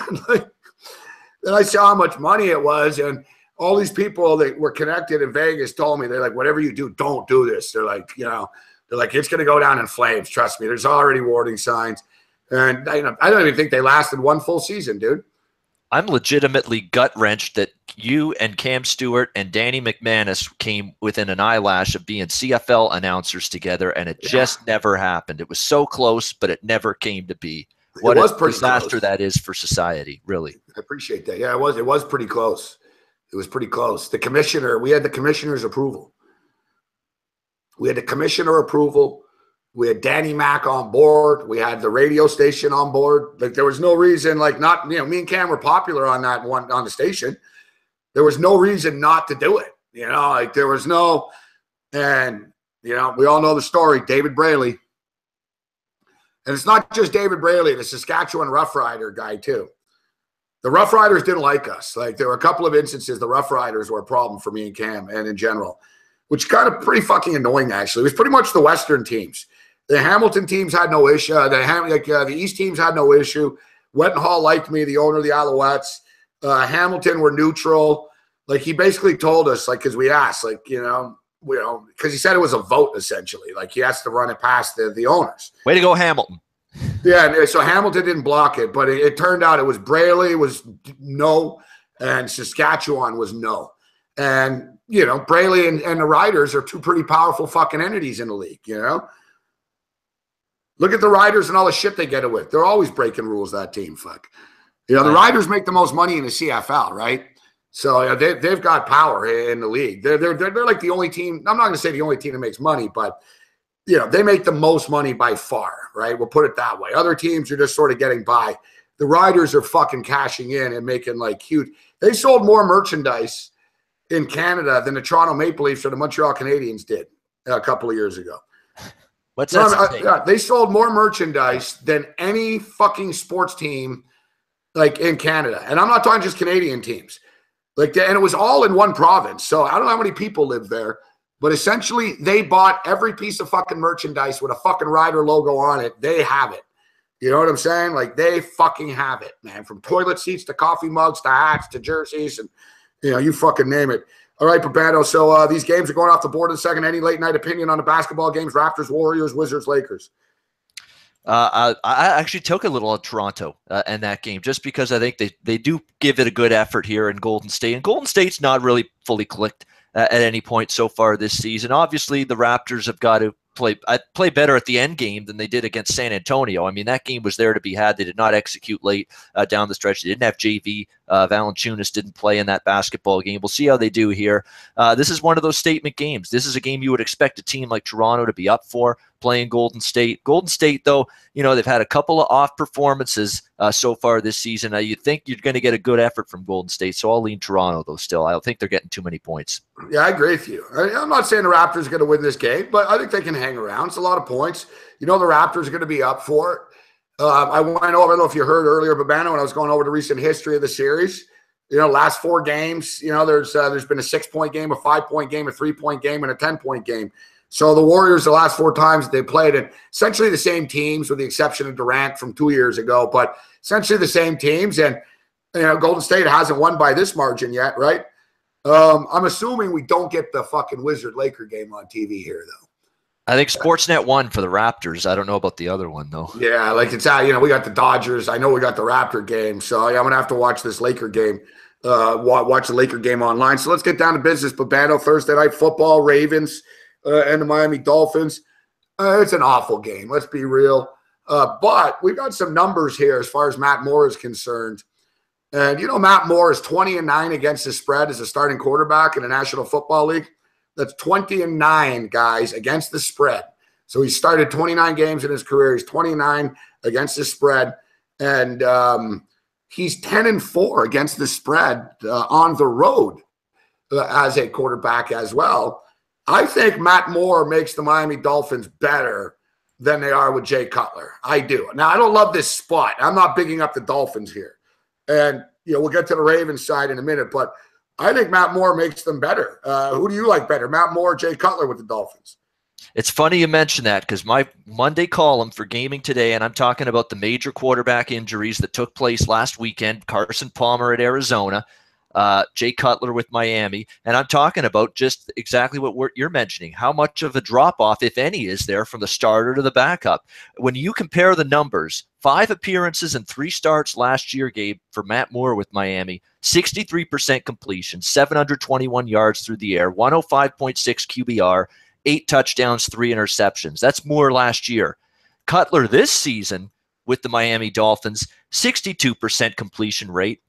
Then I saw how much money it was, and all these people that were connected in Vegas told me, they're like, whatever you do, don't do this. They're like, it's going to go down in flames. Trust me. There's already warning signs. And I don't even think they lasted one full season, dude. I'm legitimately gut-wrenched that you and Cam Stewart and Danny McManus came within an eyelash of being CFL announcers together, and it just never happened. It was so close, but it never came to be. What a disaster that is for society, really. I appreciate that. Yeah, it was. It was pretty close. It was pretty close. The commissioner, we had the commissioner's approval. We had the commissioner approval. We had Danny Mac on board. We had the radio station on board. Like, there was no reason, like, not, me and Cam were popular on that one, on the station. There was no reason not to do it. Like, there was no, and, we all know the story, David Braley. And it's not just David Braley, the Saskatchewan Rough Rider guy, too. The Rough Riders didn't like us. Like, there were a couple of instances the Rough Riders were a problem for me and Cam and in general, which kind of pretty fucking annoying, actually. It was pretty much the Western teams. The Hamilton teams had no issue. The East teams had no issue. Wetton Hall liked me, the owner of the Alouettes. Hamilton were neutral. Like, he basically told us, like, because we asked, like, because he said it was a vote, essentially. Like, he has to run it past the owners. Way to go, Hamilton. Yeah, so Hamilton didn't block it, but it turned out it was Braley was no, and Saskatchewan was no. And, Braley and the Riders are two pretty powerful fucking entities in the league, Look at the Riders and all the shit they get it with. They're always breaking rules, that team, fuck. The Riders make the most money in the CFL, right? So they've got power in the league. They're like the only team. I'm not going to say the only team that makes money, but they make the most money by far, right? We'll put it that way. Other teams are just sort of getting by. The Riders are fucking cashing in and making like huge. They sold more merchandise in Canada than the Toronto Maple Leafs or the Montreal Canadiens did a couple of years ago. What's that? They sold more merchandise than any fucking sports team, like, in Canada. And I'm not talking just Canadian teams. And it was all in one province. So I don't know how many people live there, but essentially they bought every piece of fucking merchandise with a fucking Rider logo on it. They have it. You know what I'm saying? Like, they fucking have it, man. From toilet seats to coffee mugs to hats to jerseys and, you fucking name it. All right, Babano. So these games are going off the board in a second. Any late night opinion on the basketball games? Raptors, Warriors, Wizards, Lakers. I actually took a little on Toronto in that game just because I think they do give it a good effort here in Golden State. And Golden State's not really fully clicked at any point so far this season. Obviously, the Raptors have got to play better at the end game than they did against San Antonio. I mean, that game was there to be had. They did not execute late down the stretch. They didn't have JV. Valanciunas didn't play in that basketball game. We'll see how they do here. This is one of those statement games. This is a game you would expect a team like Toronto to be up for, playing Golden State. Golden State, though, they've had a couple of off performances so far this season. You think you're going to get a good effort from Golden State, so I'll lean Toronto, though, still. I don't think they're getting too many points. Yeah, I agree with you. I'm not saying the Raptors are going to win this game, but I think they can hang around. It's a lot of points. The Raptors are going to be up for it. I went over, I don't know if you heard earlier, Babano, when I was going over the recent history of the series. Last 4 games, there's been a 6-point game, a 5-point game, a 3-point game, and a 10-point game. So the Warriors, the last 4 times they played it, essentially the same teams with the exception of Durant from 2 years ago, but essentially the same teams. And, Golden State hasn't won by this margin yet, right? I'm assuming we don't get the fucking Wizard-Laker game on TV here, though. I think Sportsnet won for the Raptors. I don't know about the other one, though. Yeah, like it's we got the Dodgers. I know we got the Raptor game. So I'm going to have to watch this Laker game, watch the Laker game online. So let's get down to business. Babano, Thursday Night Football, Ravens, and the Miami Dolphins. It's an awful game. Let's be real. But we've got some numbers here as far as Matt Moore is concerned. And, Matt Moore is 20-9 against the spread as a starting quarterback in the National Football League. That's 20-9, guys, against the spread. So he started 29 games in his career. He's 29 against the spread. And he's 10-4 against the spread on the road as a quarterback as well. I think Matt Moore makes the Miami Dolphins better than they are with Jay Cutler. I do. Now, I don't love this spot. I'm not bigging up the Dolphins here. And, we'll get to the Ravens side in a minute, but I think Matt Moore makes them better. Who do you like better, Matt Moore or Jay Cutler with the Dolphins? It's funny you mention that because my Monday column for Gaming Today, and I'm talking about the major quarterback injuries that took place last weekend, Carson Palmer at Arizona, Jay Cutler with Miami, and I'm talking about just exactly what you're mentioning. How much of a drop-off, if any, is there from the starter to the backup? When you compare the numbers, 5 appearances and 3 starts last year, Gabe, for Matt Moore with Miami, 63% completion, 721 yards through the air, 105.6 QBR, 8 touchdowns, 3 interceptions. That's Moore last year. Cutler this season with the Miami Dolphins, 62% completion rate.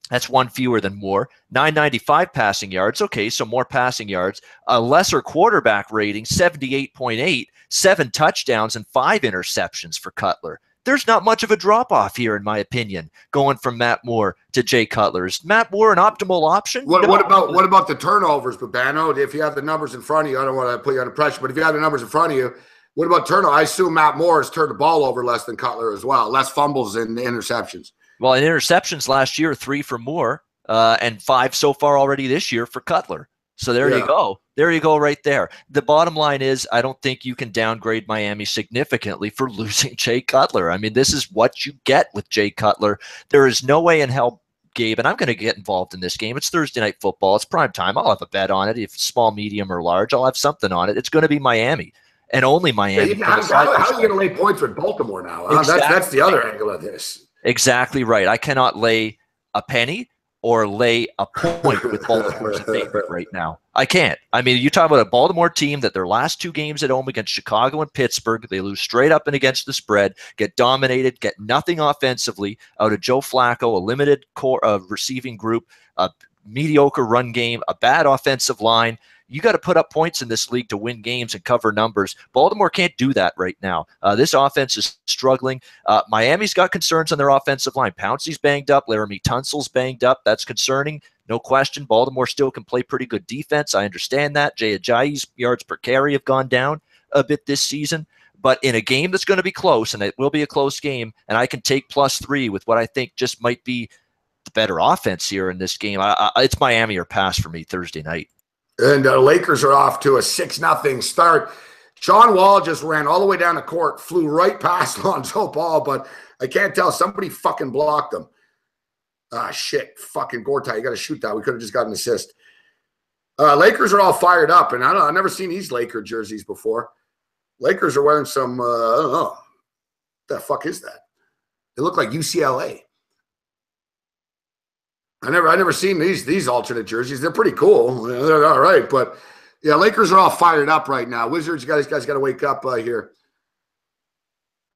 That's 1 fewer than Moore. 995 passing yards. Okay, so more passing yards. A lesser quarterback rating, 78.8, 7 touchdowns and 5 interceptions for Cutler. There's not much of a drop-off here, in my opinion, going from Matt Moore to Jay Cutler. Is Matt Moore an optimal option? What about the turnovers, Babano? If you have the numbers in front of you, I don't want to put you under pressure, but if you have the numbers in front of you, what about turnover? I assume Matt Moore has turned the ball over less than Cutler as well, less fumbles and interceptions. Well, in interceptions last year, 3 for Moore, and 5 so far already this year for Cutler. So there you go. There you go right there. The bottom line is I don't think you can downgrade Miami significantly for losing Jay Cutler. I mean, this is what you get with Jay Cutler. There is no way in hell, Gabe, and I'm going to get involved in this game. It's Thursday Night Football. It's prime time. I'll have a bet on it. If it's small, medium, or large, I'll have something on it. It's going to be Miami. And only Miami. How are you going to lay points with Baltimore now? Exactly. That's the other angle of this. Exactly right. I cannot lay a penny or lay a point with Baltimore's favorite right now. I can't. I mean, you talk about a Baltimore team that their last 2 games at home against Chicago and Pittsburgh, they lose straight up and against the spread, get dominated, get nothing offensively out of Joe Flacco, a limited core receiving group, a mediocre run game, a bad offensive line. You got to put up points in this league to win games and cover numbers. Baltimore can't do that right now. This offense is struggling. Miami's got concerns on their offensive line. Pouncey's banged up. Laramie Tunsil's banged up. That's concerning. No question. Baltimore still can play pretty good defense. I understand that. Jay Ajayi's yards per carry have gone down a bit this season. But in a game that's going to be close, and it will be a close game, and I can take +3 with what I think just might be the better offense here in this game, it's Miami or pass for me Thursday night. And Lakers are off to a 6-0 start. Sean Wall just ran all the way down the court, flew right past Lonzo Ball, but I can't tell. Somebody fucking blocked him. Ah, shit. Fucking Gortat. You got to shoot that. We could have just got an assist. Lakers are all fired up, and I've never seen these Laker jerseys before. Lakers are wearing some, I don't know. What the fuck is that? They look like UCLA. I never seen these alternate jerseys. They're pretty cool. They're all right, but yeah, Lakers are all fired up right now. Wizards guys got to wake up here.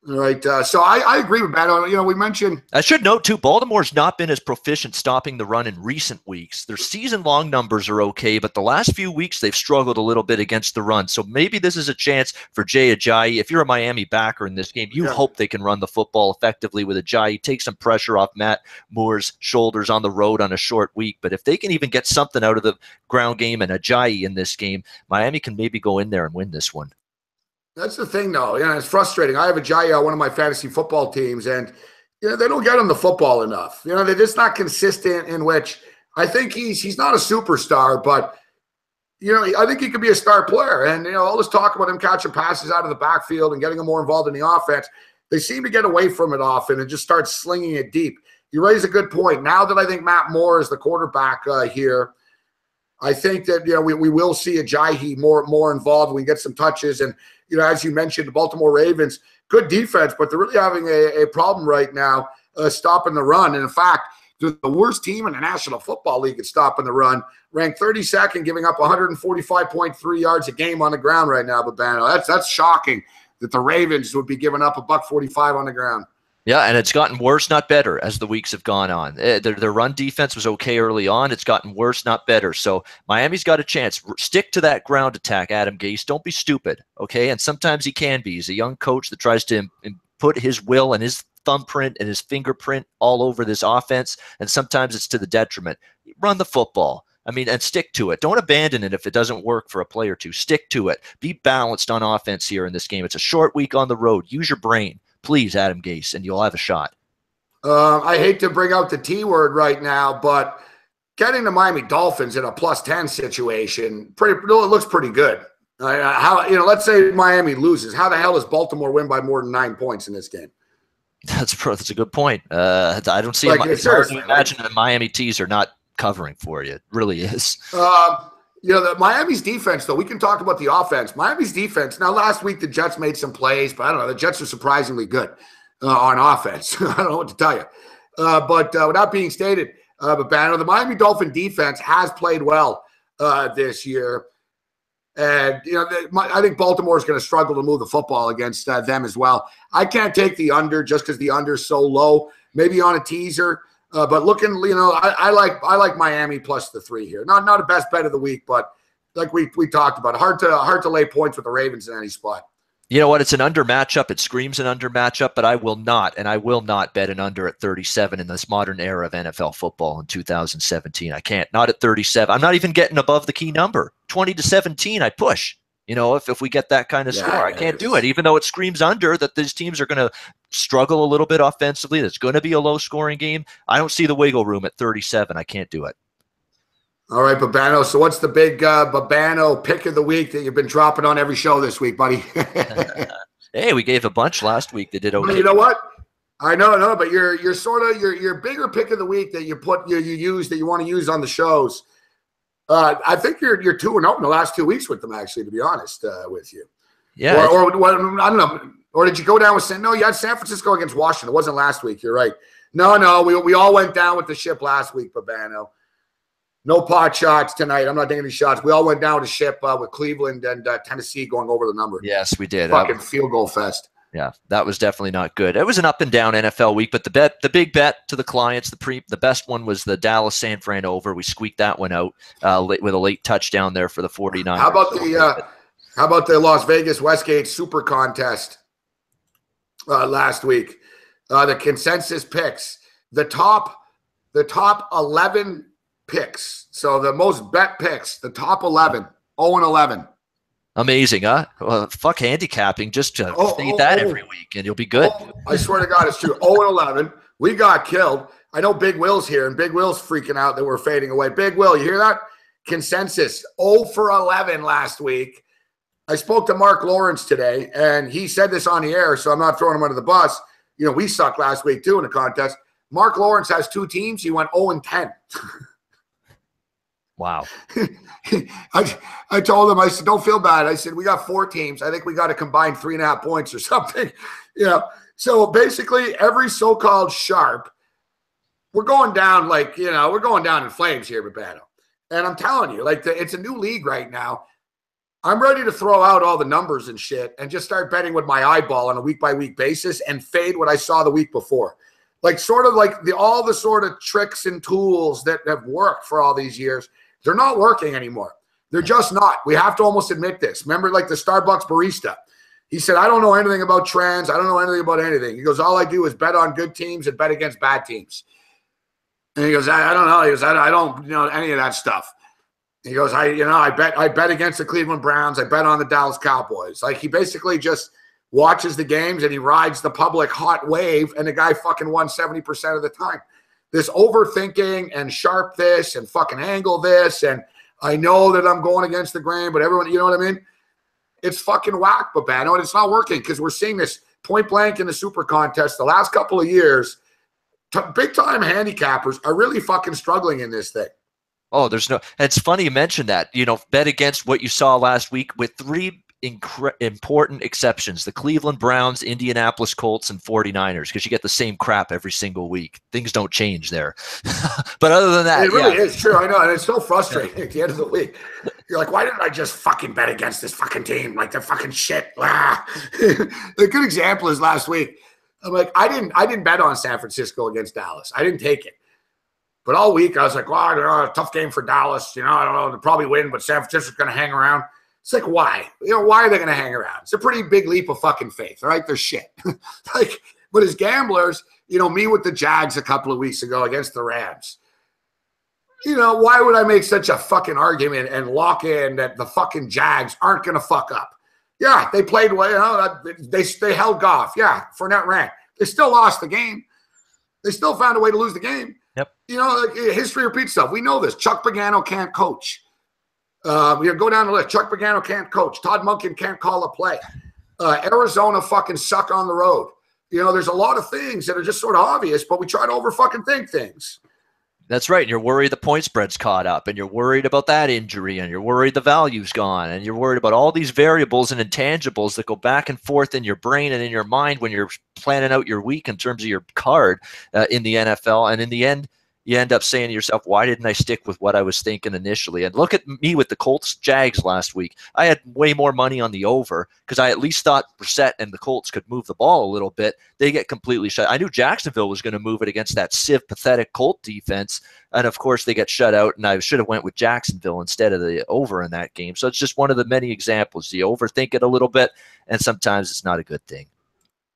All right, so I agree with Beto. You know, we mentioned. I should note too, Baltimore's not been as proficient stopping the run in recent weeks. Their season-long numbers are okay, but the last few weeks they've struggled a little bit against the run. So maybe this is a chance for Jay Ajayi. If you're a Miami backer in this game, you hope they can run the football effectively with Ajayi, take some pressure off Matt Moore's shoulders on the road on a short week. But if they can even get something out of the ground game and Ajayi in this game, Miami can maybe go in there and win this one. That's the thing, though. You know, it's frustrating. I have Ajayi on one of my fantasy football teams, and you know they don't get him the football enough. You know, they're just not consistent. In which I think he's not a superstar, but you know, I think he could be a star player. And you know, all this talk about him catching passes out of the backfield and getting him more involved in the offense, they seem to get away from it often and just start slinging it deep. You raise a good point. Now that I think Matt Moore is the quarterback here, I think that you know we will see Ajayi more involved. We can get some touches and. You know, as you mentioned, the Baltimore Ravens, good defense, but they're really having a problem right now stopping the run. And in fact, they're the worst team in the National Football League at stopping the run, ranked 32nd, giving up 145.3 yards a game on the ground right now, Babano. That's shocking that the Ravens would be giving up $145 on the ground. Yeah, and it's gotten worse, not better, as the weeks have gone on. Their run defense was okay early on. It's gotten worse, not better. So Miami's got a chance. Stick to that ground attack, Adam Gase. Don't be stupid, okay? And sometimes he can be. He's a young coach that tries to put his will and his thumbprint and his fingerprint all over this offense, and sometimes it's to the detriment. Run the football. I mean, and stick to it. Don't abandon it if it doesn't work for a play or two. Stick to it. Be balanced on offense here in this game. It's a short week on the road. Use your brain. Please, Adam Gase, and you'll have a shot. I hate to bring out the T word right now, but getting the Miami Dolphins in a +10 situation, it looks pretty good. Let's say Miami loses. How the hell does Baltimore win by more than 9 points in this game? That's a good point. I don't see it's hard to imagine a Miami teaser not covering for you. It really is. The Miami's defense, though, we can talk about the offense. Miami's defense. Now, last week the Jets made some plays, but I don't know. The Jets are surprisingly good on offense. I don't know what to tell you. But without being stated, Babano, the Miami Dolphin defense has played well this year. And, I think Baltimore is going to struggle to move the football against them as well. I can't take the under just because the under is so low. Maybe on a teaser. But looking, I like Miami plus the 3 here. Not a best bet of the week, but like we talked about, hard to lay points with the Ravens in any spot. You know what? It's an under matchup. It screams an under matchup, but I will not bet an under at 37 in this modern era of NFL football in 2017. I can't. Not at 37. I'm not even getting above the key number. 20-17, I push. If we get that kind of score, I can't do it. Even though it screams under that these teams are going to struggle a little bit offensively. It's going to be a low-scoring game. I don't see the wiggle room at 37. I can't do it. All right, Babano. So what's the big Babano pick of the week that you've been dropping on every show this week, buddy? Hey, we gave a bunch last week that did okay. You know what? I know, but you're sort of your bigger pick of the week that you use that you want to use on the shows. I think you're 2-0 in the last 2 weeks with them, actually, to be honest with you. Yeah. Or I don't know. Or did you go down with No, you had San Francisco against Washington. It wasn't last week. You're right. No, we all went down with the ship last week, Babano. No pot shots tonight. I'm not taking any shots. We all went down with the ship with Cleveland and Tennessee going over the number. Yes, we did. Fucking field goal fest. Yeah, that was definitely not good. It was an up and down NFL week, but the big bet to the clients, the best one was the Dallas San Fran over. We squeaked that one out with a late touchdown there for the 49ers. How about the Las Vegas Westgate Super Contest last week? The consensus picks, the top 11 picks. So the most bet picks, the top 11, 0-11. Amazing, huh? Well, fuck handicapping. Just fade that every week, and you'll be good. I swear to God, it's true. 0-11. We got killed. I know Big Will's here, and Big Will's freaking out that we're fading away. Big Will, you hear that? Consensus, 0-11 last week. I spoke to Mark Lawrence today, and he said this on the air, so I'm not throwing him under the bus. We sucked last week, too, in the contest. Mark Lawrence has 2 teams. He went 0-10. Wow. I told him, I said, don't feel bad. I said, we got 4 teams. I think we got to combine 3.5 points or something. So basically every so-called sharp, we're going down we're going down in flames here, Babano. And I'm telling you, it's a new league right now. I'm ready to throw out all the numbers and shit and just start betting with my eyeball on a week-by-week basis and fade what I saw the week before. All the sort of tricks and tools that have worked for all these years, they're not working anymore. They're just not. We have to almost admit this. Remember, the Starbucks barista. He said, I don't know anything about trends. I don't know anything about anything. He goes, all I do is bet on good teams and bet against bad teams. And he goes, I don't know. He goes, I don't know any of that stuff. He goes, I bet against the Cleveland Browns. I bet on the Dallas Cowboys. He basically just watches the games and he rides the public hot wave, and the guy fucking won 70% of the time. This overthinking and sharp this and fucking angle this, and I know that I'm going against the grain, but everyone, you know what I mean? It's fucking whack, Babano, and it's not working because we're seeing this point blank in the Super Contest the last couple of years. Big-time handicappers are really fucking struggling in this thing. Oh, it's funny you mentioned that. Bet against what you saw last week with 3 important exceptions: the Cleveland Browns, Indianapolis Colts, and 49ers, because you get the same crap every single week. Things don't change there. But other than that, it really is true. I know, and it's so frustrating at the end of the week. You're like, why didn't I just fucking bet against this fucking team? They're fucking shit. The good example is last week. I'm like, I didn't bet on San Francisco against Dallas. I didn't take it. But all week I was like, well, tough game for Dallas. I don't know, they'll probably win, but San Francisco's going to hang around. It's like, why? Why are they going to hang around? It's a pretty big leap of fucking faith, all right? They're shit. But as gamblers, me with the Jags a couple of weeks ago against the Rams, why would I make such a fucking argument and lock in that the fucking Jags aren't going to fuck up? Yeah, they played well. They held Goff. Yeah, Fournette ran. They still lost the game. They still found a way to lose the game. Yep. History repeats itself. We know this. Chuck Pagano can't coach. Go down the list. Chuck Pagano can't coach. Todd Monken can't call a play. Arizona fucking suck on the road. There's a lot of things that are just sort of obvious, but we try to over fucking think things. That's right. And you're worried the point spread's caught up, and you're worried about that injury, and you're worried the value's gone, and you're worried about all these variables and intangibles that go back and forth in your brain and in your mind when you're planning out your week in terms of your card in the NFL. And in the end, you end up saying to yourself, why didn't I stick with what I was thinking initially? And look at me with the Colts Jags last week. I had way more money on the over because I at least thought Brissett and the Colts could move the ball a little bit. They get completely shut. I knew Jacksonville was going to move it against that pathetic Colt defense. And of course they get shut out, and I should have went with Jacksonville instead of the over in that game. So it's just one of the many examples. You overthink it a little bit, and sometimes it's not a good thing.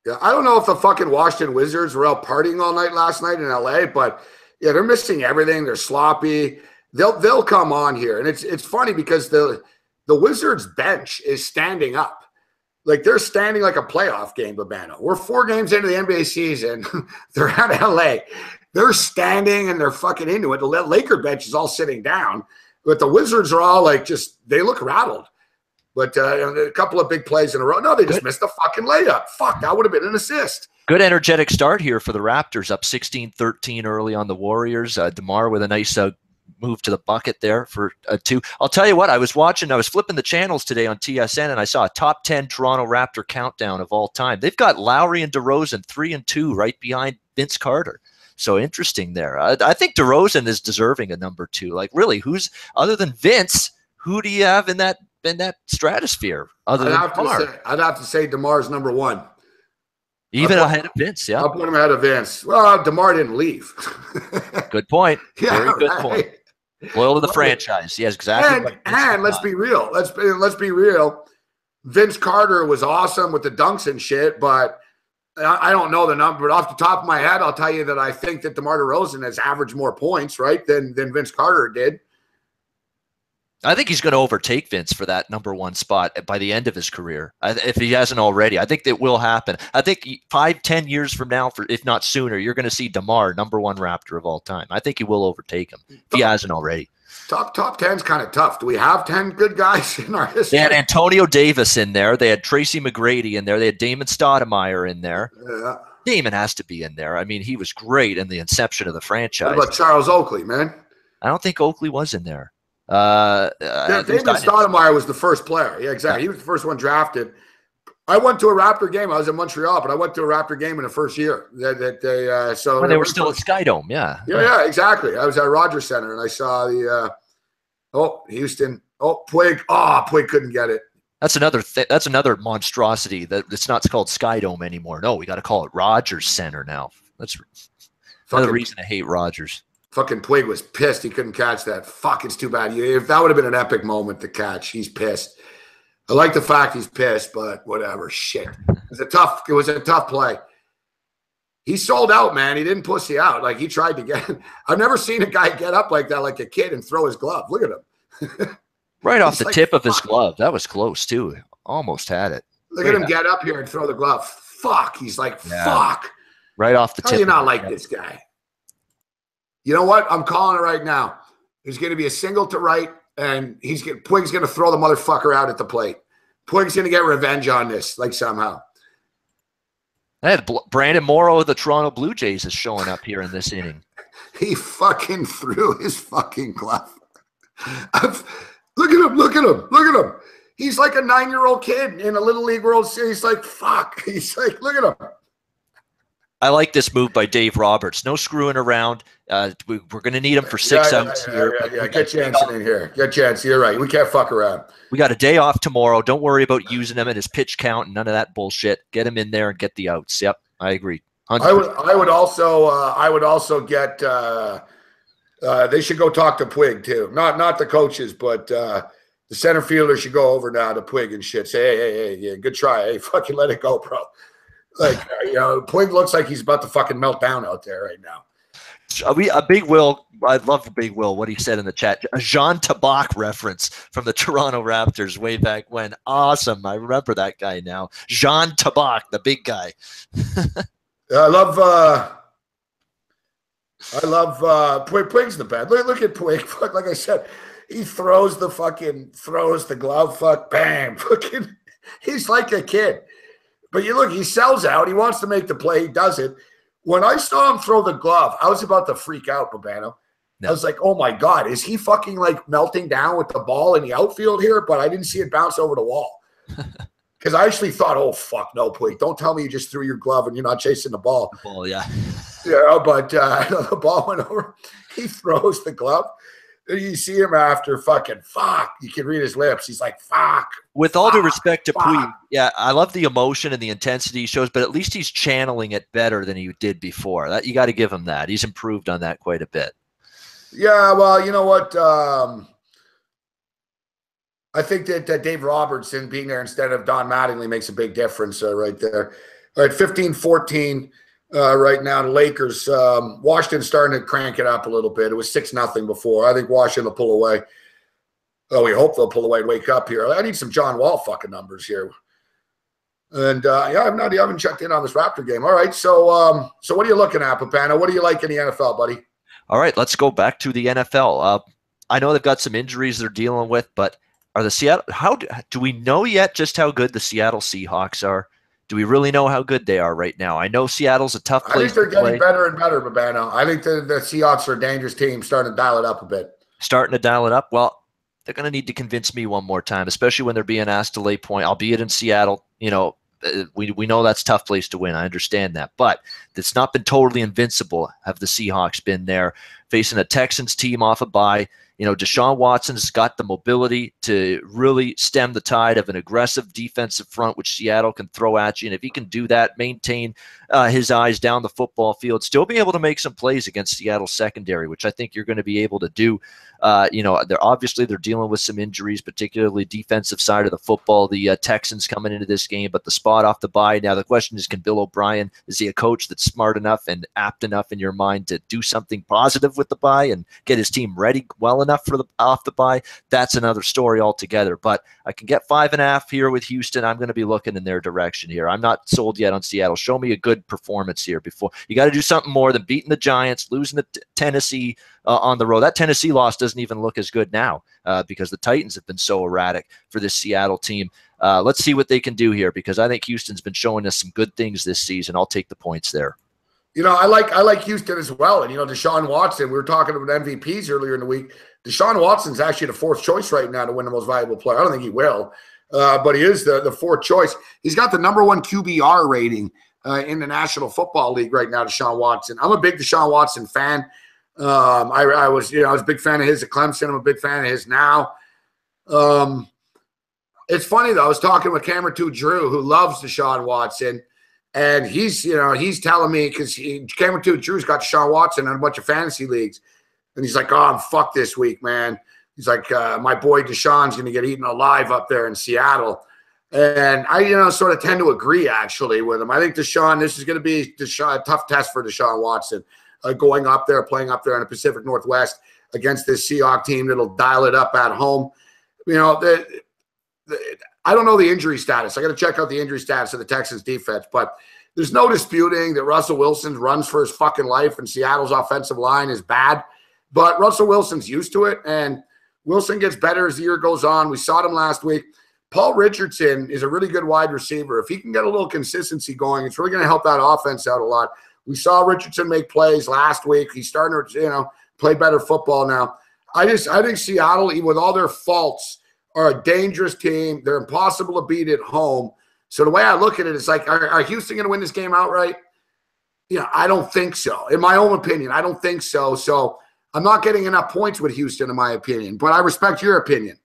Yeah, I don't know if the fucking Washington Wizards were out partying all night last night in LA, but yeah, they're missing everything. They're sloppy. They'll come on here, and it's funny because the Wizards bench is standing up, like they're standing like a playoff game. Babano, we're 4 games into the NBA season. They're at LA. They're standing and they're fucking into it. The Laker bench is all sitting down, but the Wizards are all like they look rattled. But a couple of big plays in a row. No, they just missed the fucking layup. Fuck, that would have been an assist. Good energetic start here for the Raptors, up 16-13 early on the Warriors. DeMar with a nice move to the bucket there for 2. I'll tell you what, I was flipping the channels today on TSN, and I saw a top 10 Toronto Raptor countdown of all time. They've got Lowry and DeRozan 3 and 2 right behind Vince Carter. So interesting there. I think DeRozan is deserving a number 2. Like, really, who's other than Vince? Who do you have in that stratosphere? I'd have to say DeMar's number 1. Even ahead of Vince, yeah. I'll put him ahead of Vince. Well, DeMar didn't leave. Good point. Yeah, very good point. Loyal to the franchise. Yes, exactly. And let's be real. Let's be real. Vince Carter was awesome with the dunks and shit, but I don't know the number. But off the top of my head, I'll tell you that I think that DeMar DeRozan has averaged more points, right, than Vince Carter did. I think he's going to overtake Vince for that number 1 spot by the end of his career, if he hasn't already. I think that will happen. I think 5-10 years from now, if not sooner, you're going to see DeMar number 1 Raptor of all time. I think he will overtake him if he hasn't already. Top 10's kind of tough. Do we have 10 good guys in our history? They had Antonio Davis in there. They had Tracy McGrady in there. They had Damon Stoudemire in there. Yeah. Damon has to be in there. I mean, he was great in the inception of the franchise. What about Charles Oakley, man? I don't think Oakley was in there. Damon Stoudemire was the first player. Yeah, exactly. He was the first one drafted. I went to a Raptor game. I was in Montreal, but I went to a Raptor game in the first year. When they were still at Skydome, yeah. Yeah, exactly. I was at Rogers Center, and I saw the Houston. Puig. Puig couldn't get it. That's another monstrosity. That it's not called Skydome anymore. No, we got to call it Rogers Center now. That's another reason I hate Rogers. Fucking Puig was pissed he couldn't catch that. Fuck, it's too bad. If that would have been an epic moment to catch, he's pissed. I like the fact he's pissed, but whatever. Shit. It was a tough play. He sold out, man. He didn't pussy out. Like, he tried to get – I've never seen a guy get up like that, like a kid, and throw his glove. Look at him. Right off the tip of his glove. That was close, too. Almost had it. Look at him get up here and throw the glove. Fuck. He's like, fuck. Right off the tip. How do you not like this guy? You know what? I'm calling it right now. There's going to be a single to right, and Puig's going to throw the motherfucker out at the plate. Puig's going to get revenge on this, like somehow. I had Brandon Morrow of the Toronto Blue Jays is showing up here in this inning. He fucking threw his fucking glove. Look at him. He's like a 9-year-old kid in a Little League World Series. Like, fuck. He's like, look at him. I like this move by Dave Roberts. No screwing around. We're going to need him for 6 outs here. Yeah. Get Jansen in here. Get Jansen. You're right. We can't fuck around. We got a day off tomorrow. Don't worry about using him in his pitch count and none of that bullshit. Get him in there and get the outs. Yep, I agree. 100%. I would also get. They should go talk to Puig too. Not the coaches, but the center fielder should go over now to Puig and shit. Say, hey, yeah, good try. Hey, fucking let it go, bro. Like, Puig looks like he's about to fucking melt down out there right now. A Big Will, I love Big Will, what he said in the chat. A Jean Tabak reference from the Toronto Raptors way back when. Awesome. I remember that guy now. Jean Tabak, the big guy. I love Puig. Puig's the best. Look at Puig. Like I said, he throws the glove, bam, fucking. He's like a kid. But you look, he sells out. He wants to make the play. He does it. When I saw him throw the glove, I was about to freak out, Babano. No. I was like, oh my God, is he fucking like melting down with the ball in the outfield here? But I didn't see it bounce over the wall. Because I actually thought, oh, fuck, no, please. Don't tell me you just threw your glove and you're not chasing the ball. Yeah. Yeah, but the ball went over. He throws the glove. And you see him after fucking fuck. You can read his lips. He's like, fuck. With all due respect to Puig, yeah, I love the emotion and the intensity he shows, but at least he's channeling it better than he did before. That you got to give him that. He's improved on that quite a bit. Yeah, well, you know what? I think that Dave Robertson being there instead of Don Mattingly makes a big difference right there. All right, 15-14 right now. The Lakers, Washington's starting to crank it up a little bit. It was 6-0 before. I think Washington will pull away. Oh, we hope they'll pull away and wake up here. I need some John Wall fucking numbers here. And, yeah, I haven't checked in on this Raptor game. All right, so what are you looking at, Papano? What do you like in the NFL, buddy? All right, let's go back to the NFL. I know they've got some injuries they're dealing with, but are the Seattle? Do we know yet just how good the Seattle Seahawks are? Do we really know how good they are right now? I know Seattle's a tough place. I think they're getting better and better, Babano. I think the Seahawks are a dangerous team, starting to dial it up a bit. Starting to dial it up? Well, they're going to need to convince me one more time, especially when they're being asked to lay point, albeit in Seattle. You know, we know that's a tough place to win. I understand that. But it's not been totally invincible, have the Seahawks been there, facing a Texans team off a bye. You know, Deshaun Watson's got the mobility to really stem the tide of an aggressive defensive front, which Seattle can throw at you. And if he can do that, maintain his eyes down the football field, still be able to make some plays against Seattle's secondary, which I think you're going to be able to do. You know, they're dealing with some injuries, particularly defensive side of the football. The Texans coming into this game, but the spot off the bye. Now the question is, can Bill O'Brien, is he a coach that's smart enough and apt enough in your mind to do something positive with the bye and get his team ready well enough for the off the bye? That's another story altogether. But I can get 5.5 here with Houston. I'm going to be looking in their direction here. I'm not sold yet on Seattle. Show me a good performance here before you got to do something more than beating the Giants, losing to Tennessee on the road. That Tennessee loss doesn't even look as good now because the Titans have been so erratic for this Seattle team. Let's see what they can do here, because I think Houston's been showing us some good things this season. I'll take the points there. You know, I like Houston as well. And, you know, Deshaun Watson, we were talking about MVPs earlier in the week. Deshaun Watson's actually the fourth choice right now to win the most valuable player. I don't think he will, but he is the fourth choice. He's got the #1 QBR rating in the National Football League right now, Deshaun Watson. I'm a big Deshaun Watson fan. I was a big fan of his at Clemson. I'm a big fan of his now. It's funny, though. I was talking with Cameron 2 Drew, who loves Deshaun Watson. And he's telling me, because Cameron 2 Drew's got Deshaun Watson in a bunch of fantasy leagues. And he's like, oh, I'm fucked this week, man. He's like, my boy Deshaun's going to get eaten alive up there in Seattle. And I, sort of tend to agree, actually, with him. I think this is going to be a tough test for Deshaun Watson, going up there, playing up there in the Pacific Northwest against this Seahawks team that'll dial it up at home. You know, I don't know the injury status. I got to check out the injury status of the Texans defense, but there's no disputing that Russell Wilson runs for his fucking life and Seattle's offensive line is bad, but Russell Wilson's used to it, and Wilson gets better as the year goes on. We saw him last week. Paul Richardson is a really good wide receiver. If he can get a little consistency going, it's really going to help that offense out a lot. We saw Richardson make plays last week. He's starting to, play better football now. I think Seattle, even with all their faults, are a dangerous team. They're impossible to beat at home. So the way I look at it is like, are Houston going to win this game outright? I don't think so. In my own opinion, I don't think so. So I'm not getting enough points with Houston, in my opinion. But I respect your opinion.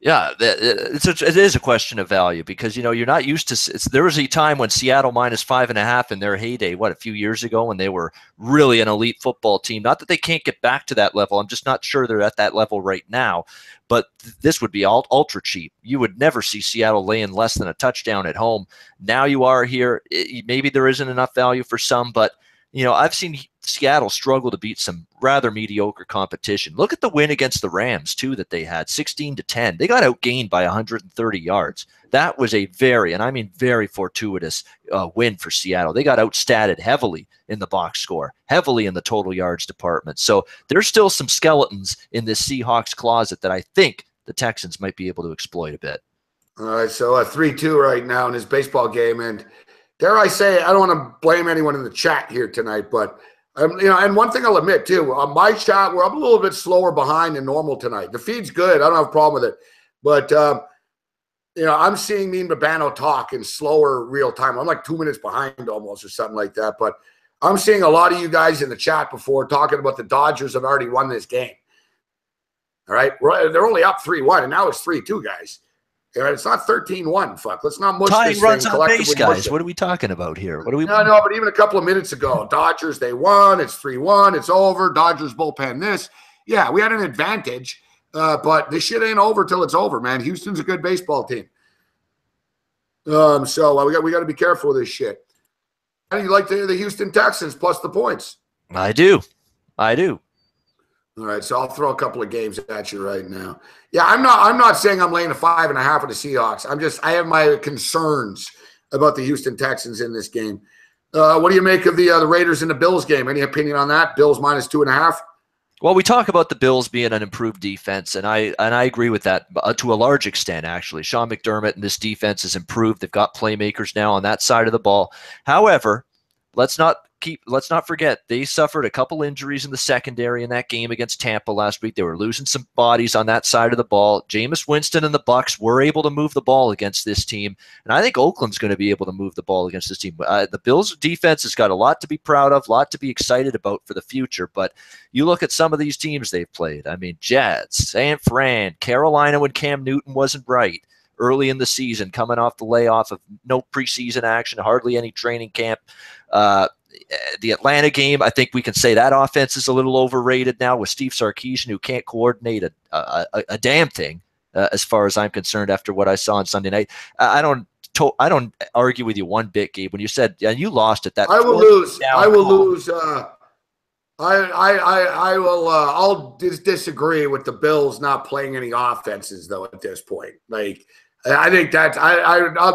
Yeah, it is a question of value, because, you're not used to – there was a time when Seattle -5.5 in their heyday, a few years ago, when they were really an elite football team. Not that they can't get back to that level. I'm just not sure they're at that level right now. But this would be ultra cheap. You would never see Seattle laying less than a touchdown at home. Now you are here. Maybe there isn't enough value for some, but – I've seen Seattle struggled to beat some rather mediocre competition. Look at the win against the Rams, too, that they had, 16-10. They got outgained by 130 yards. That was a very, and I mean very fortuitous win for Seattle. They got outstatted heavily in the box score, heavily in the total yards department. So there's still some skeletons in this Seahawks closet that I think the Texans might be able to exploit a bit. All right, so 3-2 right now in this baseball game. And dare I say, I don't want to blame anyone in the chat here tonight, but and one thing I'll admit too, on my chat, we're up a little bit slower behind than normal tonight. The feed's good. I don't have a problem with it. But, I'm seeing me and Babano talk in slower real time. I'm like 2 minutes behind almost or something like that. But I'm seeing a lot of you guys in the chat before talking about the Dodgers have already won this game. All right? They're only up 3-1, and now it's 3-2, guys. It's not 13-1. Fuck. Let's not mush tying this runs thing on base, guys. mush what are we talking about here? What are we? No, but even a couple of minutes ago, Dodgers, they won. It's 3-1. It's over. Dodgers bullpen this. Yeah, we had an advantage, but this shit ain't over till it's over, man. Houston's a good baseball team. So we got to be careful with this shit. How do you like the Houston Texans plus the points? I do. All right, so I'll throw a couple of games at you right now. Yeah, I'm not saying I'm laying a 5.5 with the Seahawks. I have my concerns about the Houston Texans in this game. What do you make of the Raiders and the Bills game? Any opinion on that? Bills minus 2.5. Well, we talk about the Bills being an improved defense, and I agree with that to a large extent, actually. Sean McDermott and this defense has improved. They've got playmakers now on that side of the ball. However, let's not forget they suffered a couple injuries in the secondary in that game against Tampa last week. They were losing some bodies on that side of the ball. Jameis Winston and the Bucs were able to move the ball against this team, and I think Oakland's going to be able to move the ball against this team. The Bills' defense has got a lot to be proud of, a lot to be excited about for the future, but you look at some of these teams they've played. I mean, Jets, San Fran, Carolina when Cam Newton wasn't right early in the season, coming off the layoff of no preseason action, hardly any training camp. The Atlanta game, I think we can say that offense is a little overrated now with Steve Sarkisian, who can't coordinate a damn thing as far as I'm concerned after what I saw on Sunday night. I don't argue with you one bit, Gabe, when you said you lost at that. I will lose. I'll disagree with the Bills not playing any offenses though at this point. Like I think that's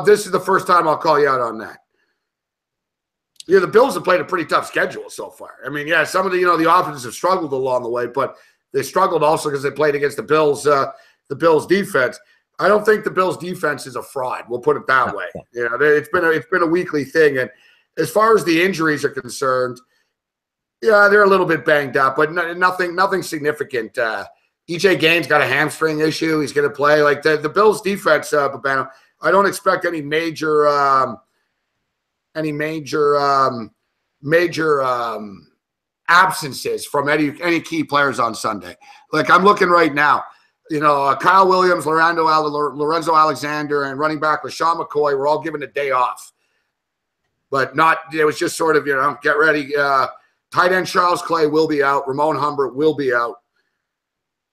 this is the first time I'll call you out on that. Yeah, the Bills have played a pretty tough schedule so far. I mean, yeah, some of the offenses have struggled along the way, but they struggled also because they played against the Bills defense. I don't think the Bills defense is a fraud. We'll put it that way. It's been a weekly thing, and as far as the injuries are concerned, yeah, they're a little bit banged up, but nothing significant. EJ Gaines got a hamstring issue. He's going to play. Like the Bills defense, Babano, I don't expect any major absences from any key players on Sunday. Like I'm looking right now, Kyle Williams, Lorenzo Alexander, and running back LaShawn McCoy were all given a day off. But it was just sort of, get ready. Tight end Charles Clay will be out. Ramon Humbert will be out.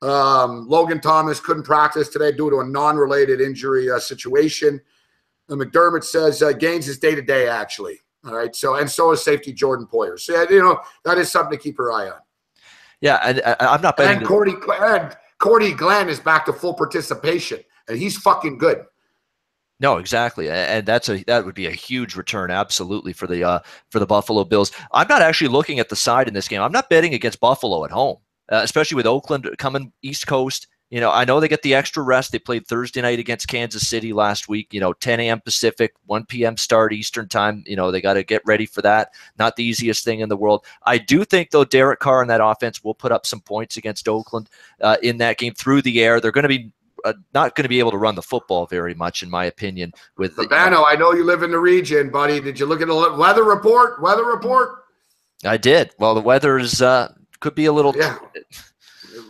Logan Thomas couldn't practice today due to a non-related injury situation. McDermott says Gaines is day-to-day, actually. All right. So is safety Jordan Poyer. So, that is something to keep your eye on. Yeah, and I'm not betting. And Cordy Glenn is back to full participation, and he's fucking good. No, exactly, and that would be a huge return, absolutely, for the Buffalo Bills. I'm not actually looking at the side in this game. I'm not betting against Buffalo at home, especially with Oakland coming East Coast. I know they get the extra rest. They played Thursday night against Kansas City last week, 10 a.m. Pacific, 1 p.m. start Eastern time. They got to get ready for that. Not the easiest thing in the world. I do think, though, Derek Carr and that offense will put up some points against Oakland in that game through the air. They're going to be not going to be able to run the football very much, in my opinion. With Babano, I know you live in the region, buddy. Did you look at the weather report? I did. Well, the weather is could be a little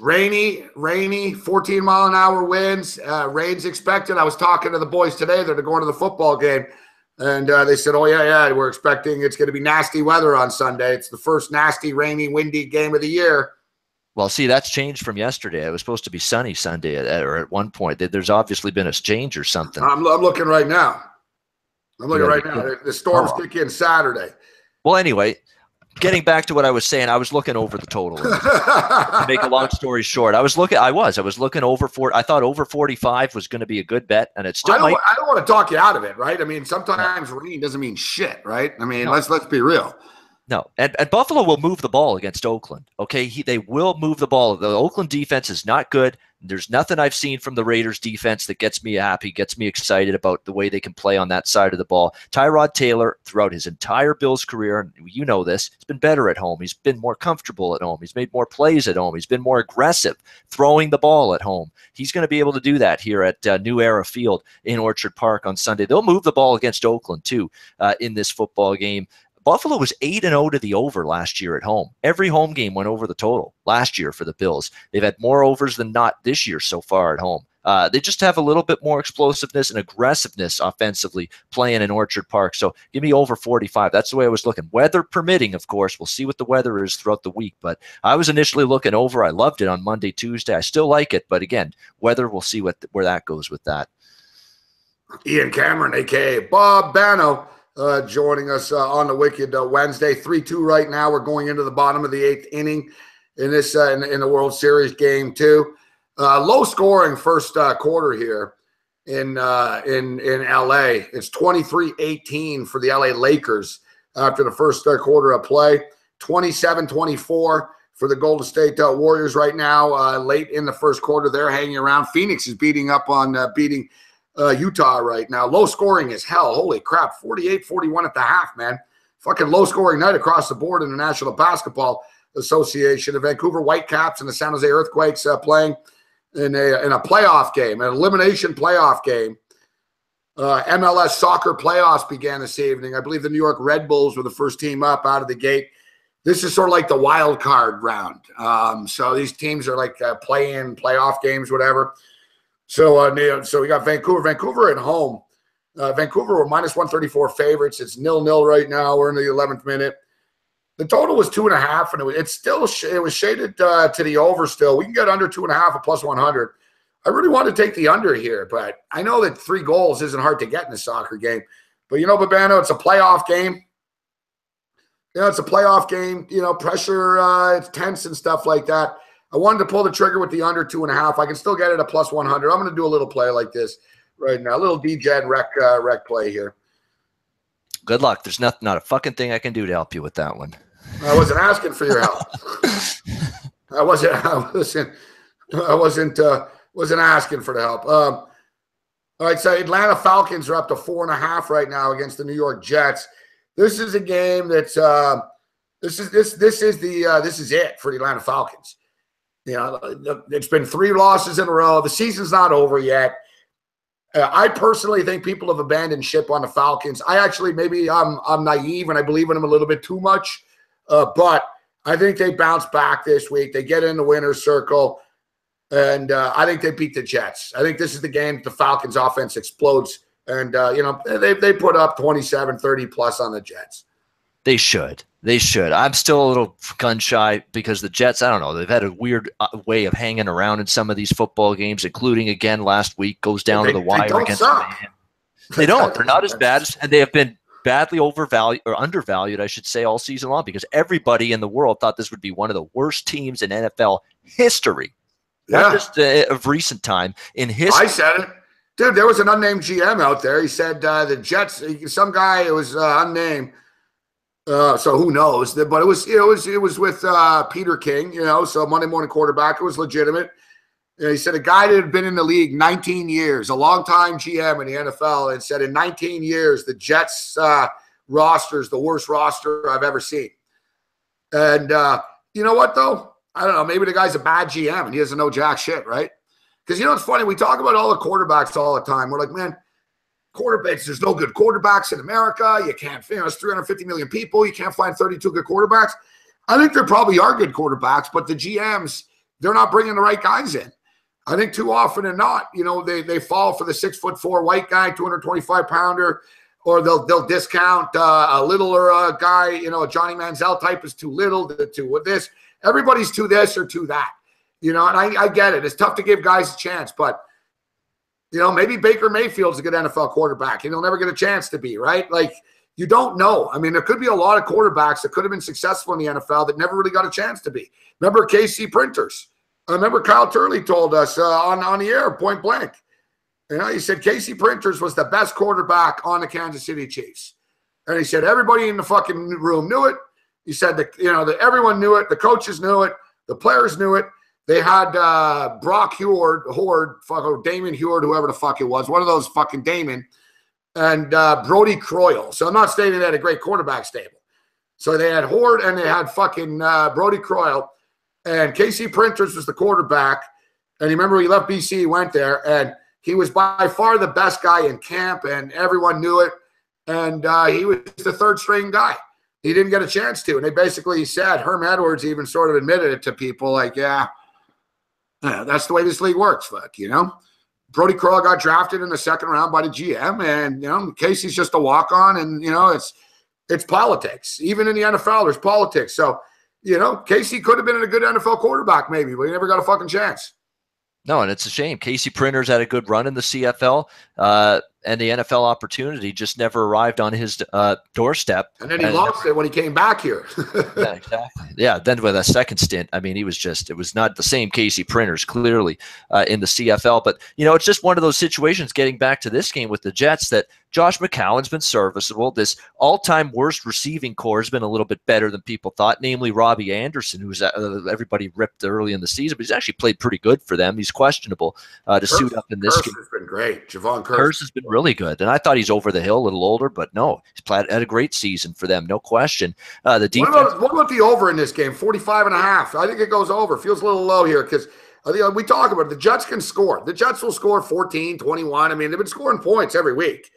rainy, 14-mile-an-hour winds. Rain's expected. I was talking to the boys today. They're going to the football game, and they said, "Oh yeah, we're expecting it's going to be nasty weather on Sunday. It's the first nasty, rainy, windy game of the year." Well, see, that's changed from yesterday. It was supposed to be sunny Sunday, or at one point. There's obviously been a change or something. I'm looking right now. The storms kick in Saturday. Well, anyway, getting back to what I was saying, I was looking over the total. To make a long story short, I was looking over I thought over 45 was going to be a good bet, and it's still. I don't want to talk you out of it, right? I mean, sometimes rain doesn't mean shit, right? I mean, let's be real. No, and Buffalo will move the ball against Oakland. Okay, they will move the ball. The Oakland defense is not good. There's nothing I've seen from the Raiders defense that gets me happy, gets me excited about the way they can play on that side of the ball. Tyrod Taylor, throughout his entire Bills career, and you know this, he's been better at home. He's been more comfortable at home. He's made more plays at home. He's been more aggressive throwing the ball at home. He's going to be able to do that here at New Era Field in Orchard Park on Sunday. They'll move the ball against Oakland, too, in this football game. Buffalo was 8-0 to the over last year at home. Every home game went over the total last year for the Bills. They've had more overs than not this year so far at home. They just have a little bit more explosiveness and aggressiveness offensively playing in Orchard Park. So give me over 45. That's the way I was looking. Weather permitting, of course. We'll see what the weather is throughout the week. But I was initially looking over. I loved it on Monday, Tuesday. I still like it. But again, weather, we'll see where that goes with that. Ian Cameron, a.k.a. Bob Bano, joining us on the Wicked Wednesday. 3-2 right now. We're going into the bottom of the 8th inning in this in the World Series game 2. Low scoring first quarter here in LA. It's 23-18 for the LA Lakers after the first quarter of play. 27-24 for the Golden State Warriors right now. Late in the first quarter, they're hanging around. Phoenix is beating Utah right now. Low scoring as hell. Holy crap. 48-41 at the half, man. Fucking low scoring night across the board in the National Basketball Association. The Vancouver Whitecaps and the San Jose Earthquakes playing in a playoff game, an elimination playoff game. MLS soccer playoffs began this evening. I believe the New York Red Bulls were the first team up out of the gate. This is sort of like the wild card round. So these teams are like play-in playoff games, whatever. So we got Vancouver. Vancouver at home. Vancouver were minus 134 favorites. It's 0-0 right now. We're in the 11th minute. The total was 2.5, and it was shaded to the over still. We can get under 2.5 at plus 100. I really want to take the under here, but I know that 3 goals isn't hard to get in a soccer game. But, Babano, it's a playoff game. It's a playoff game. Pressure, it's tense and stuff like that. I wanted to pull the trigger with the under 2.5. I can still get it at plus 100. I'm going to do a little play like this right now. A little DJ rec play here. Good luck. There's not a fucking thing I can do to help you with that one. I wasn't asking for your help. I wasn't asking for the help. All right, so Atlanta Falcons are up to 4.5 right now against the New York Jets. This is a game that's this is it for the Atlanta Falcons. It's been 3 losses in a row. The season's not over yet. I personally think people have abandoned ship on the Falcons. I'm naive and I believe in them a little bit too much, but I think they bounce back this week. They get in the winner's circle, and I think they beat the Jets. I think this is the game that the Falcons' offense explodes, and they put up 27, 30 plus on the Jets. They should. I'm still a little gun shy because the Jets, I don't know, they've had a weird way of hanging around in some of these football games, including again last week, goes down to the wire against Miami. They don't. They're not as bad, and they have been badly overvalued or undervalued, I should say, all season long because everybody in the world thought this would be one of the worst teams in NFL history. Yeah. Not just of recent time, in history. I said it. Dude, there was an unnamed GM out there. He said the Jets, some guy, it was unnamed. So who knows? But it was with Peter King, so Monday morning quarterback. It was legitimate. He said a guy that had been in the league 19 years, a long-time GM in the NFL, and said in 19 years, the Jets roster is the worst roster I've ever seen. And you know what, though? I don't know. Maybe the guy's a bad GM and he doesn't know jack shit, right? Because it's funny. We talk about all the quarterbacks all the time. We're like, man, quarterbacks, there's no good quarterbacks in America. You can't, it's 350 million people. You can't find 32 good quarterbacks. I think there probably are good quarterbacks, but the GMs, they're not bringing the right guys in. I think too often than not, they fall for the 6'4" white guy, 225-pounder, or they'll discount a littler guy. A Johnny Manziel type is too little, too this. Everybody's too this or too that. And I get it. It's tough to give guys a chance, but maybe Baker Mayfield's a good NFL quarterback. He'll never get a chance to be, right? Like, you don't know. I mean, there could be a lot of quarterbacks that could have been successful in the NFL that never really got a chance to be. Remember KC Printers? I remember Kyle Turley told us on the air, point blank. You know, he said Casey Printers was the best quarterback on the Kansas City Chiefs. And he said everybody in the fucking room knew it. He said that, you know, that everyone knew it. The coaches knew it. The players knew it. They had Brock Horde, Damon Horde, whoever the fuck it was, one of those fucking Damon, and Brody Croyle. So I'm not stating they had a great quarterback stable. So they had Horde and they had fucking Brody Croyle. And Casey Printers was the quarterback. And you remember he left BC, he went there, and he was by far the best guy in camp, and everyone knew it. And he was the third string guy. He didn't get a chance to. And they basically said, Herm Edwards even sort of admitted it to people, like, yeah, that's the way this league works, fuck, you know? Brody Croyle got drafted in the second round by the GM, and, you know, Casey's just a walk-on, and, you know, it's politics. Even in the NFL, there's politics. So, you know, Casey could have been a good NFL quarterback maybe, but he never got a fucking chance. No, and it's a shame. Casey Printers had a good run in the CFL, and the NFL opportunity just never arrived on his doorstep. And then he lost it when he came back here. Yeah, exactly. Yeah, then with a second stint, I mean, it was not the same Casey Printers, clearly, in the CFL. But, you know, it's just one of those situations, getting back to this game with the Jets, that Josh McCown's been serviceable. This all-time worst receiving core has been a little bit better than people thought, namely Robbie Anderson, who's everybody ripped early in the season, but he's actually played pretty good for them. He's questionable to suit up in this game. Has been great. Javon Curse has been really good, and I thought he's over the hill, a little older, but no, he's had a great season for them, no question. The defense. What about the over in this game? 45.5. I think it goes over. Feels a little low here because we talk about it. The Jets can score. The Jets will score 14, 21. I mean, they've been scoring points every week.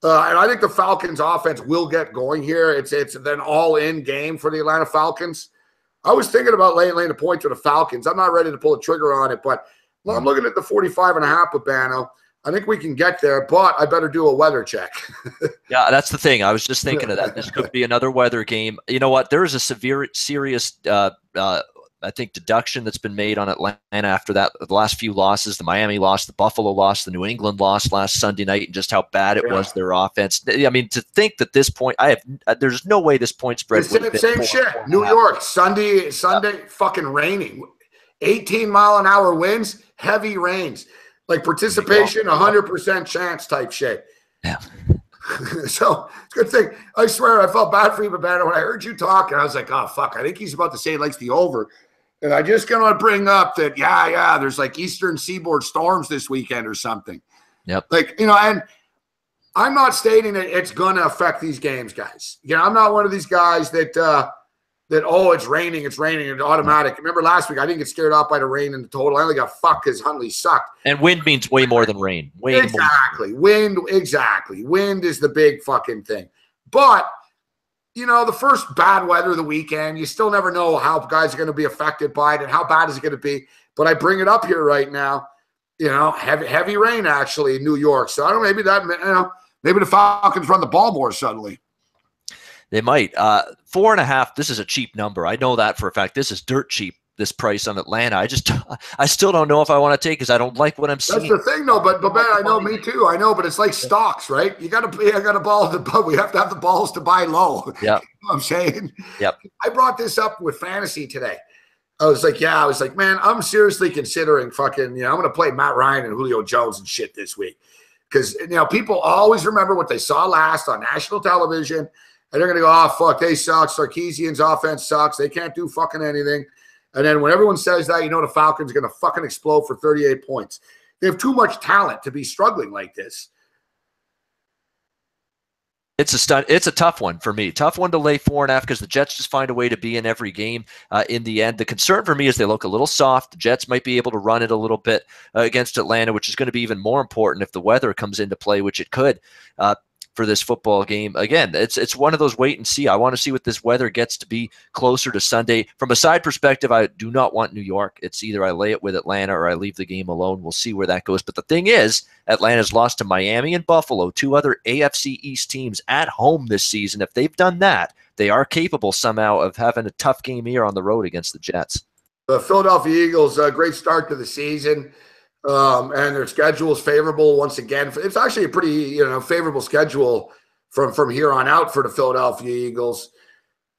And I think the Falcons offense will get going here. It's an all-in game for the Atlanta Falcons. I was thinking about laying the points with the Falcons. I'm not ready to pull a trigger on it, but I'm looking at the 45.5 with Bano. I think we can get there, but I better do a weather check. Yeah, that's the thing. I was just thinking of that. This could be another weather serious I think deduction that's been made on Atlanta after that. The last few losses, the Miami loss, the Buffalo loss, the New England loss last Sunday night, and just how bad it was, their offense. I mean, to think that this point, there's no way this point spread. Same shit. New York, Sunday, fucking raining, 18-mile-an-hour winds, heavy rains, like participation, 100% chance type shit. Yeah. So it's a good thing. I swear, I felt bad for you, Babano, when I heard you talk, and I was like, oh, fuck, I think he's about to say he likes the over. And I just going to bring up that, there's like Eastern Seaboard storms this weekend or something. Yep. Like, you know, and I'm not stating that it's going to affect these games, guys. You know, I'm not one of these guys that it's raining, it's automatic. Remember last week, I didn't get scared off by the rain in the total. I only got fucked because Huntley sucked. And wind means way more than rain. Exactly. Wind is the big fucking thing. But, you know, the first bad weather of the weekend, you still never know how guys are going to be affected by it and how bad is it going to be. But I bring it up here right now, you know, heavy rain actually in New York. So I don't know, maybe the Falcons run the ball more suddenly. They might. 4.5. This is a cheap number. I know that for a fact. This is dirt cheap. This price on Atlanta. I still don't know if I want to take because I don't like what I'm seeing. That's the thing, though. But man, I know, me too. I know, but it's like stocks, right? I got a ball to buy. We have to have the balls to buy low. Yeah, you know what I'm saying. Yep. I brought this up with fantasy today. I was like, man, I'm seriously considering fucking. You know, I'm going to play Matt Ryan and Julio Jones and shit this week because you know people always remember what they saw last on national television. And they're going to go, oh, fuck, they suck. Sarkisian's offense sucks. They can't do fucking anything. And then when everyone says that, you know the Falcons are going to fucking explode for 38 points. They have too much talent to be struggling like this. It's a tough one for me. Tough one to lay 4.5 because the Jets just find a way to be in every game in the end. The concern for me is they look a little soft. The Jets might be able to run it a little bit against Atlanta, which is going to be even more important if the weather comes into play, which it could. For this football game. Again, it's one of those wait and see. I want to see what this weather gets to be closer to Sunday. From a side perspective, I do not want New York. It's either I lay it with Atlanta or I leave the game alone. We'll see where that goes. But the thing is, Atlanta's lost to Miami and Buffalo, two other AFC East teams at home this season. If they've done that, they are capable somehow of having a tough game here on the road against the Jets. The Philadelphia Eagles, a great start to the season. And their schedule is favorable once again. It's actually a pretty, favorable schedule from here on out for the Philadelphia Eagles.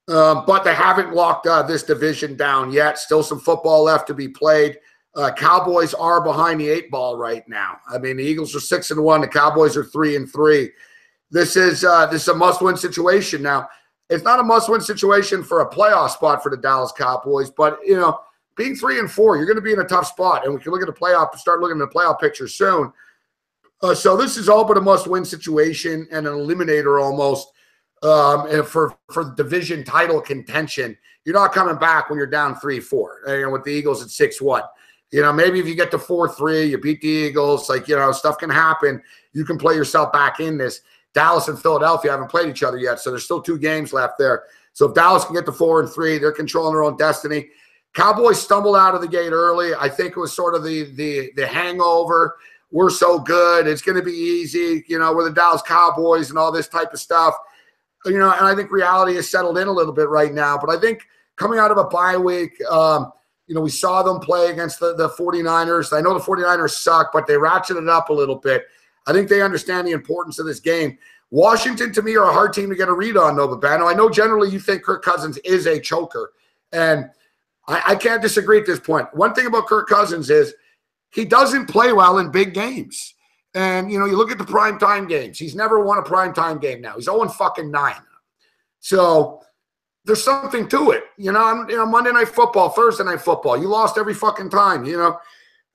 But they haven't locked this division down yet. Still some football left to be played. Cowboys are behind the 8 ball right now. I mean, the Eagles are 6-1. The Cowboys are 3-3. This is a must-win situation. Now, it's not a must-win situation for a playoff spot for the Dallas Cowboys, but being 3-4, you're going to be in a tough spot, and we can look at the playoff, start looking at the playoff picture soon. So this is all but a must-win situation and an eliminator almost for division title contention. You're not coming back when you're down 3-4. With the Eagles at 6-1. Maybe if you get to 4-3, you beat the Eagles. Stuff can happen. You can play yourself back in this. Dallas and Philadelphia haven't played each other yet, so there's still 2 games left there. So if Dallas can get to 4-3, they're controlling their own destiny. Cowboys stumbled out of the gate early. I think it was sort of the hangover. We're so good. It's going to be easy. We're the Dallas Cowboys and all this type of stuff. And I think reality has settled in a little bit right now. But I think coming out of a bye week, we saw them play against the 49ers. I know the 49ers suck, but they ratcheted it up a little bit. I think they understand the importance of this game. Washington, to me, are a hard team to get a read on, though, Babano. I know generally you think Kirk Cousins is a choker, and I can't disagree at this point. One thing about Kirk Cousins is he doesn't play well in big games. And, you look at the primetime games. He's never won a primetime game now. He's 0-9. So there's something to it. Monday Night Football, Thursday Night Football, you lost every fucking time, you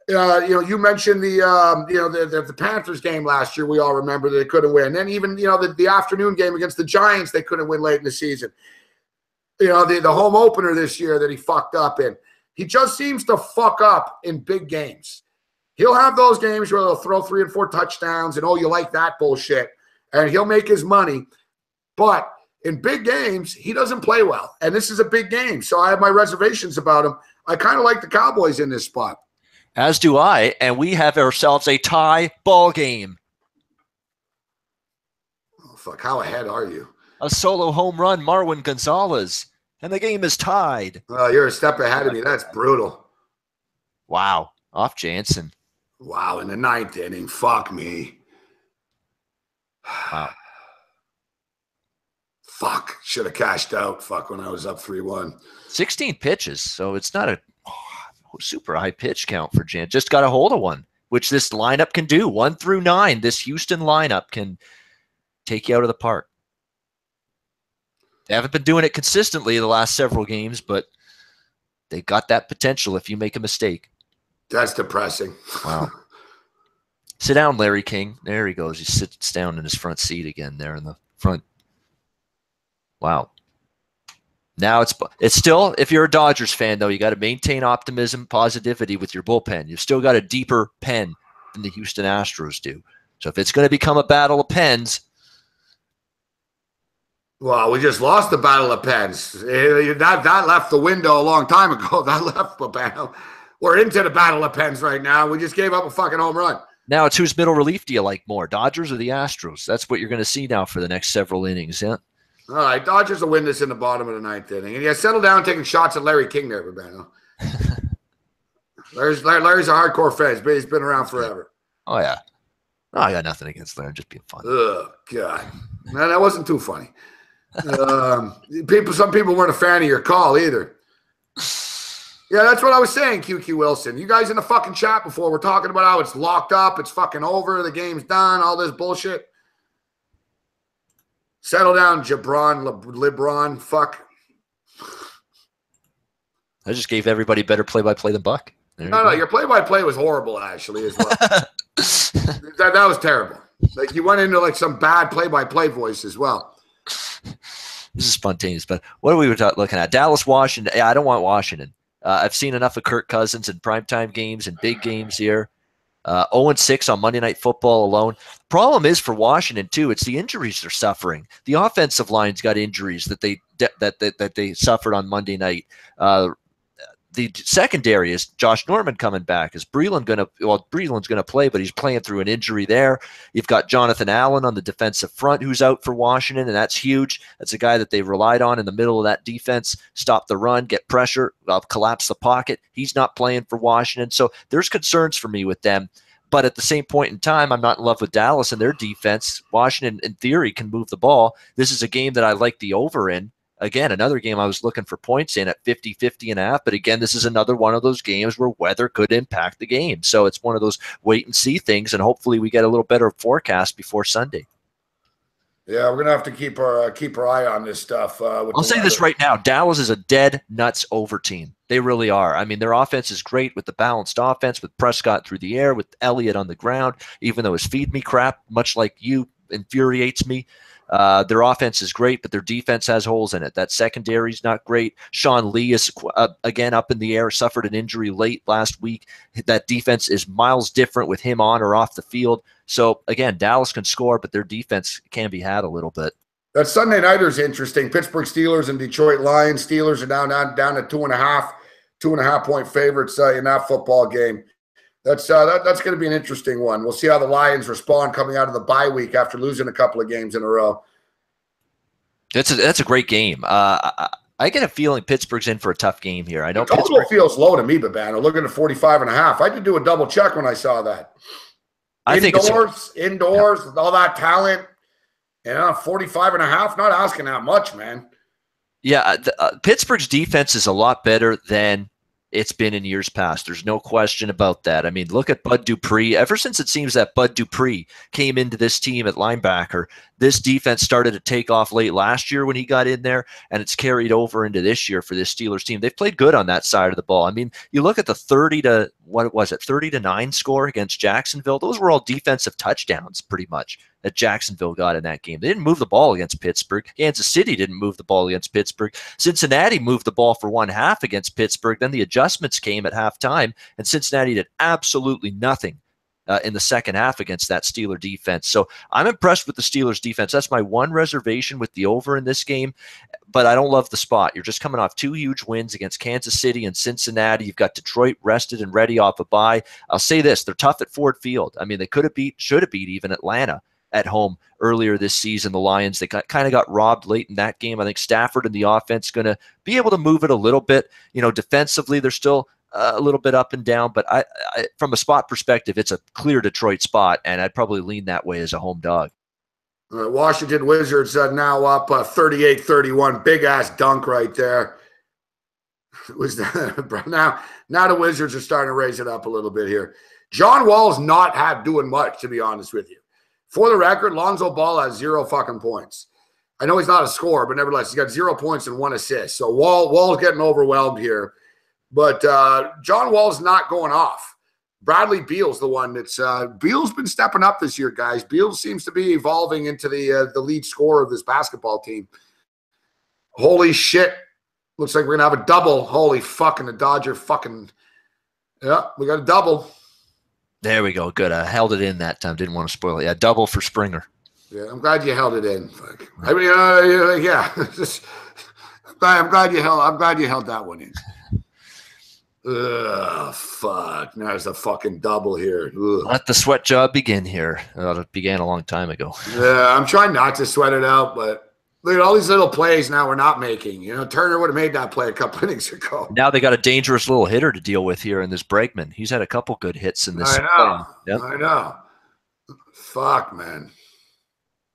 mentioned the Panthers game last year. We all remember that they couldn't win. And then even, the afternoon game against the Giants, they couldn't win late in the season. The home opener this year that he fucked up in. He just seems to fuck up in big games. He'll have those games where he'll throw 3 and 4 touchdowns and, you like that bullshit. And he'll make his money. But in big games, he doesn't play well. And this is a big game. So I have my reservations about him. I kind of like the Cowboys in this spot. As do I, and we have ourselves a tie ball game. Oh, fuck. How ahead are you? A solo home run, Marwin Gonzalez, and the game is tied. Oh, you're a step ahead of me. That's brutal. Wow. Off Jansen. Wow, in the 9th inning. Fuck me. Wow. Fuck. Should have cashed out. Fuck, when I was up 3-1. 16 pitches, so it's not a super high pitch count for Jan. Just got a hold of one, which this lineup can do. 1 through 9, this Houston lineup can take you out of the park. They haven't been doing it consistently the last several games, but they got that potential if you make a mistake. That's depressing. Wow. Sit down, Larry King. There he goes. He sits down in his front seat again there in the front. Wow. Now it's still, if you're a Dodgers fan, though, you got to maintain optimism, positivity with your bullpen. You've still got a deeper pen than the Houston Astros do. So if it's going to become a battle of pens. Well, we just lost the battle of pens. That left the window a long time ago. That left the battle. We're into the battle of pens right now. We just gave up a fucking home run. Now it's whose middle relief do you like more, Dodgers or the Astros? That's what you're going to see now for the next several innings, yeah? All right, Dodgers will win this in the bottom of the 9th inning. And settle down taking shots at Larry King there, Babano. Larry's a hardcore fan. He's been around forever. Oh, yeah. No, I got nothing against Larry. Just being funny. Oh, God. No, that wasn't too funny. Some people weren't a fan of your call either. Yeah, that's what I was saying, QQ Wilson. You guys in the fucking chat before were talking about how it's locked up, it's fucking over, the game's done, all this bullshit. Settle down, LeBron, fuck. I just gave everybody better play-by-play than Buck. No, your play-by-play was horrible, actually, as well. that was terrible. Like, you went into, like, some bad play-by-play voice as well. This is spontaneous, but what are we looking at? Dallas, Washington. Yeah, I don't want Washington. I've seen enough of Kirk Cousins in primetime games and big games here. 0-6 on Monday Night Football alone. Problem is for Washington too. It's the injuries they're suffering. The offensive line's got injuries that they suffered on Monday night. The secondary is Josh Norman coming back. Is Breeland going to? Well, Breeland's going to play, but he's playing through an injury there. You've got Jonathan Allen on the defensive front who's out for Washington, and that's huge. That's a guy that they relied on in the middle of that defense. Stop the run, get pressure, collapse the pocket. He's not playing for Washington, so there's concerns for me with them. But at the same point in time, I'm not in love with Dallas and their defense. Washington, in theory, can move the ball. This is a game that I like the over in. Again, another game I was looking for points in at 50-50.5. But again, this is another one of those games where weather could impact the game. So it's one of those wait and see things, and hopefully we get a little better forecast before Sunday. Yeah, we're gonna have to keep our eye on this stuff. I'll say this right now: Dallas is a dead nuts over team. They really are. I mean, their offense is great with the balanced offense, with Prescott through the air, with Elliott on the ground. Even though his feed me crap, much like you, infuriates me. Their offense is great, but their defense has holes in it. That secondary is not great. Sean Lee is, again, up in the air, suffered an injury late last week. That defense is miles different with him on or off the field. So, again, Dallas can score, but their defense can be had a little bit. That Sunday nighter is interesting. Pittsburgh Steelers and Detroit Lions. Steelers are down to 2.5 point favorites in that football game. That's going to be an interesting one. We'll see how the Lions respond coming out of the bye week after losing a couple of games in a row. That's a great game. I get a feeling Pittsburgh's in for a tough game here. I know the total feels low to me, Babano. Looking at 45.5. I did do a double check when I saw that. I think indoors with all that talent, 45.5. Not asking that much, man. Yeah, Pittsburgh's defense is a lot better than it's been in years past. There's no question about that. I mean, look at Bud Dupree. Ever since it seems that Bud Dupree came into this team at linebacker, this defense started to take off late last year when he got in there, and it's carried over into this year for this Steelers team. They've played good on that side of the ball. I mean, you look at the 30-9 score against Jacksonville. Those were all defensive touchdowns pretty much that Jacksonville got in that game. They didn't move the ball against Pittsburgh. Kansas City didn't move the ball against Pittsburgh. Cincinnati moved the ball for one half against Pittsburgh. Then the adjustments came at halftime, and Cincinnati did absolutely nothing in the second half against that Steeler defense. So I'm impressed with the Steelers defense. That's my one reservation with the over in this game, but I don't love the spot. You're just coming off two huge wins against Kansas City and Cincinnati. You've got Detroit rested and ready off a bye. I'll say this, they're tough at Ford Field. I mean, they should have beat even Atlanta at home earlier this season. The Lions, they kind of got robbed late in that game. I think Stafford and the offense going to be able to move it a little bit. Defensively, they're still a little bit up and down, but I from a spot perspective, it's a clear Detroit spot, and I'd probably lean that way as a home dog. Washington Wizards now up 38-31. Big-ass dunk right there. Was that, now the Wizards are starting to raise it up a little bit here. John Wall's not doing much, to be honest with you. For the record, Lonzo Ball has 0 fucking points. I know he's not a scorer, but nevertheless, he's got 0 points and 1 assist. So Wall's getting overwhelmed here. But John Wall's not going off. Bradley Beal's the one that's Beal's been stepping up this year, guys. Beal seems to be evolving into the lead scorer of this basketball team. Holy shit. Looks like we're going to have a double. Holy fucking the Dodger fucking. Yeah, we got a double. There we go. Good. I held it in that time. Didn't want to spoil it. Yeah, double for Springer. Yeah, I'm glad you held it in. I mean, yeah. I'm glad you held that one in. Ugh, fuck. Now there's a fucking double here. Ugh. Let the sweat job begin here. It began a long time ago. Yeah, I'm trying not to sweat it out, but look at all these little plays now we're not making. Turner would have made that play a couple innings ago. Now they got a dangerous little hitter to deal with here in this Bregman. He's had a couple good hits in this. I know. Yep. I know. Fuck, man.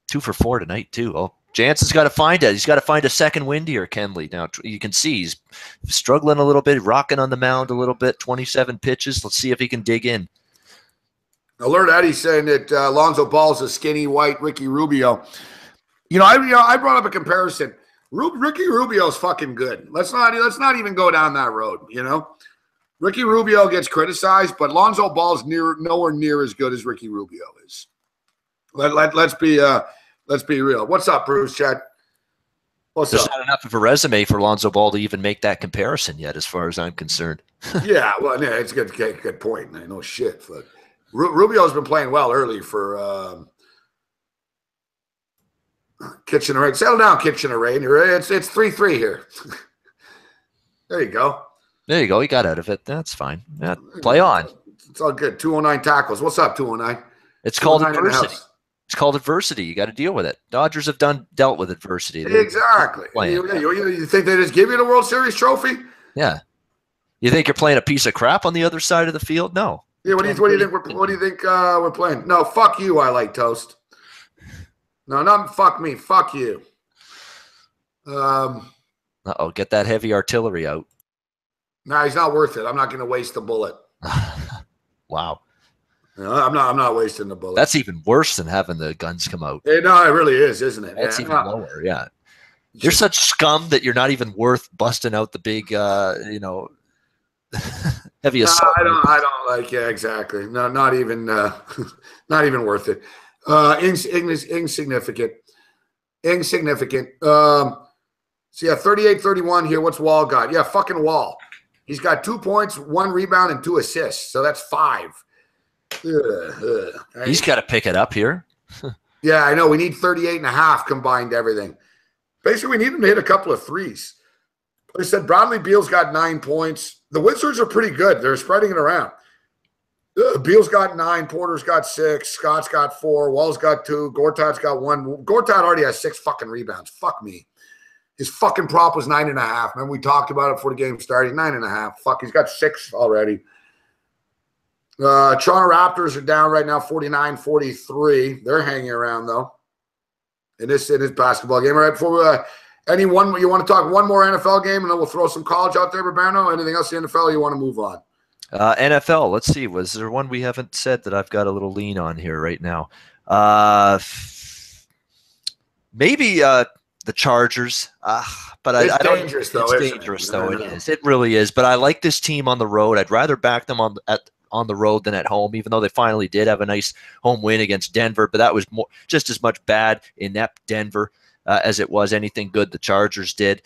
2 for 4 tonight, too. Oh, Jansen's got to find it. He's got to find a second wind here, Kenley. Now, you can see he's struggling a little bit, rocking on the mound a little bit, 27 pitches. Let's see if he can dig in. Alert Eddie's saying that Lonzo Ball's a skinny, white Ricky Rubio. I brought up a comparison. Ricky Rubio's fucking good. Let's not even go down that road, Ricky Rubio gets criticized, but Lonzo Ball's nowhere near as good as Ricky Rubio is. Let's be real. What's up, Bruce? Chad? What's There's up? Not enough of a resume for Lonzo Ball to even make that comparison yet, as far as I'm concerned. Yeah, well, yeah, it's a good point. I know shit, but Rubio's been playing well early for Kitchener Rain. Settle down, Kitchener Rain. It's 3-3 here. There you go. There you go. He got out of it. That's fine. Yeah, play on. It's all good. 209 tackles. What's up, 209? It's called adversity. It's called adversity. You got to deal with it. Dodgers have dealt with adversity. Exactly. You think they just give you the World Series trophy? Yeah. You think you're playing a piece of crap on the other side of the field? No. Yeah, what do you think we're playing? No, fuck you. I like toast. No, not fuck me. Fuck you. Get that heavy artillery out. No, he's not worth it. I'm not going to waste the bullet. Wow. No, I'm not wasting the bullet. That's even worse than having the guns come out. No, it really is, isn't it? That's even lower. Yeah. You're such scum that you're not even worth busting out the big, heavy assault. I don't like. Yeah, exactly. No, not even worth it. Insignificant. So yeah, 38-31 here. What's Wall got? Yeah, fucking Wall. He's got 2 points, 1 rebound, and 2 assists. So that's 5. He's got to pick it up here. Yeah, I know. We need 38.5 combined everything. Basically, we need him to hit a couple of threes. Like I said, Bradley Beal's got 9 points. The Wizards are pretty good. They're spreading it around. Beal's got 9. Porter's got 6. Scott's got 4. Wall's got 2. Gortat's got 1. Gortat already has 6 fucking rebounds. Fuck me. His fucking prop was 9.5. Remember, we talked about it before the game started. 9.5. Fuck, he's got 6 already. Toronto Raptors are down right now, 49-43. They're hanging around, though, in this basketball game. All right, before you want to talk one more NFL game, and then we'll throw some college out there, Urbano? Anything else in the NFL you want to move on? NFL, let's see. Was there one we haven't said that I've got a little lean on here right now? Maybe the Chargers, but it's dangerous, though. It's dangerous, though. It is. It really is. But I like this team on the road. I'd rather back them on the road than at home, even though they finally did have a nice home win against Denver. But that was just as much bad inept Denver as it was anything good the Chargers did.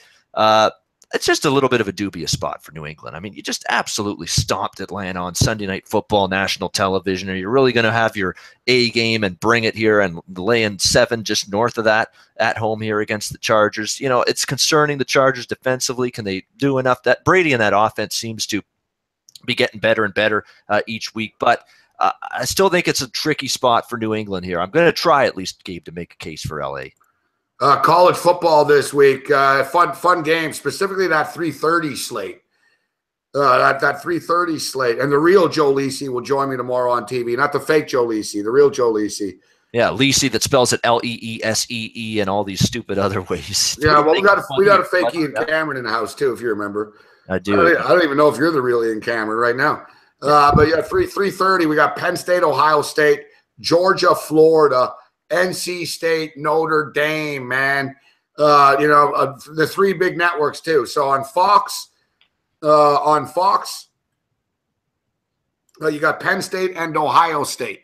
It's just a little bit of a dubious spot for New England. I mean, you just absolutely stomped Atlanta on Sunday Night Football, national television. Are you really going to have your A game and bring it here and lay in 7 just north of that at home here against the Chargers? You know, it's concerning the Chargers defensively. Can they do enough? That Brady and that offense seems to be getting better and better each week. But I still think it's a tricky spot for New England here. I'm going to try at least, Gabe, to make a case for LA. College football this week. Fun game, specifically that 3:30 slate. That 3:30 slate. And the real Joe Lisi will join me tomorrow on TV. Not the fake Joe Lisi, the real Joe Lisi. Yeah, Lisi that spells it Leesee and all these stupid other ways. Yeah, well, we got a fake Ian Cameron in the house too, if you remember. I do. I don't even know if you're the real Ian Cameron right now. But yeah, 3:30. We got Penn State, Ohio State, Georgia, Florida, NC State, Notre Dame, man. The 3 big networks too. So on Fox, you got Penn State and Ohio State.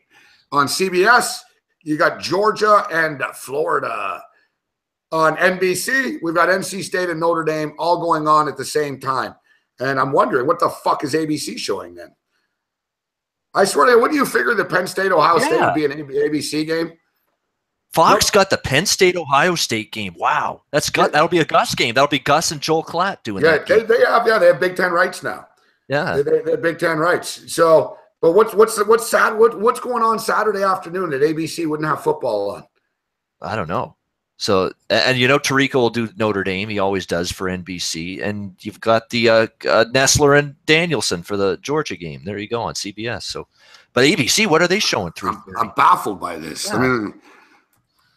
On CBS, you got Georgia and Florida. On NBC, we've got NC State and Notre Dame all going on at the same time. And I'm wondering, what the fuck is ABC showing then? I swear to you, what do you figure the Penn State, Ohio State would be an ABC game? Fox got the Penn State, Ohio State game. Wow. That'll be a Gus game. That'll be Gus and Joel Klatt doing that. Yeah, they have Big Ten rights now. Yeah. They have Big Ten rights. So, but what's going on Saturday afternoon that ABC wouldn't have football on? I don't know. So, and Tarico will do Notre Dame. He always does for NBC. And you've got the Nessler and Danielson for the Georgia game. There you go on CBS. So, but ABC, what are they showing? I'm baffled by this. Yeah. I mean,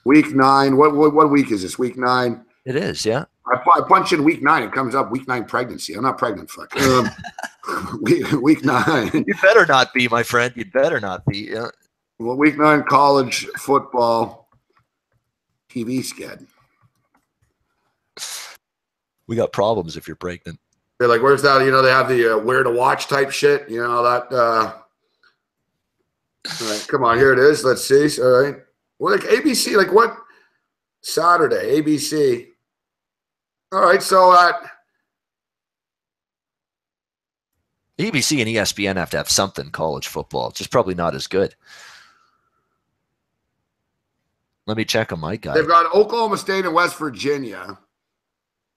week 9. What week is this? Week 9. It is, yeah. I punch in week 9. It comes up week 9 pregnancy. I'm not pregnant. Fuck. Week 9. You better not be, my friend. You better not be. Yeah. Well, week 9 college football. TV sked. We got problems if you're pregnant. They're like, where's that? They have the where to watch type shit. That. All right, come on, here it is. Let's see. All right. Well, like ABC, like what? Saturday, ABC. All right, so ABC and ESPN have to have something college football. It's just probably not as good. Let me check on my guy. They've got Oklahoma State and West Virginia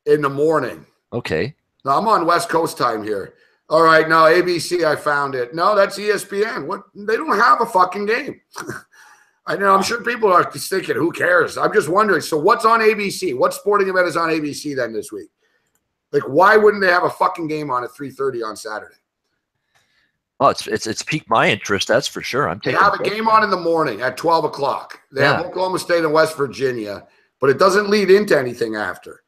in the morning. Okay. Now, I'm on West Coast time here. All right, now ABC, I found it. No, that's ESPN. What? They don't have a fucking game. I know. I'm sure people are thinking, who cares? I'm just wondering. So what's on ABC? What sporting event is on ABC then this week? Like, why wouldn't they have a fucking game on at 3:30 on Saturday? Oh, it's piqued my interest. That's for sure. I'm They taking have a game on in the morning at 12 o'clock. They have Oklahoma State and West Virginia, but it doesn't lead into anything after.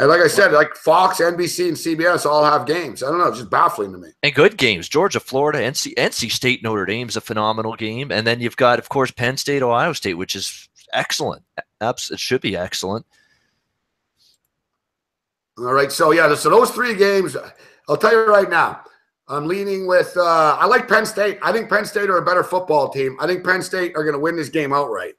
And like I said, like Fox, NBC, and CBS all have games. I don't know. It's just baffling to me. And good games. Georgia, Florida, NC State, Notre Dame is a phenomenal game. And then you've got, of course, Penn State, Ohio State, which is excellent. It should be excellent. All right. So, yeah, so those three games, I'll tell you right now, I'm leaning with I like Penn State. I think Penn State are a better football team. I think Penn State are going to win this game outright.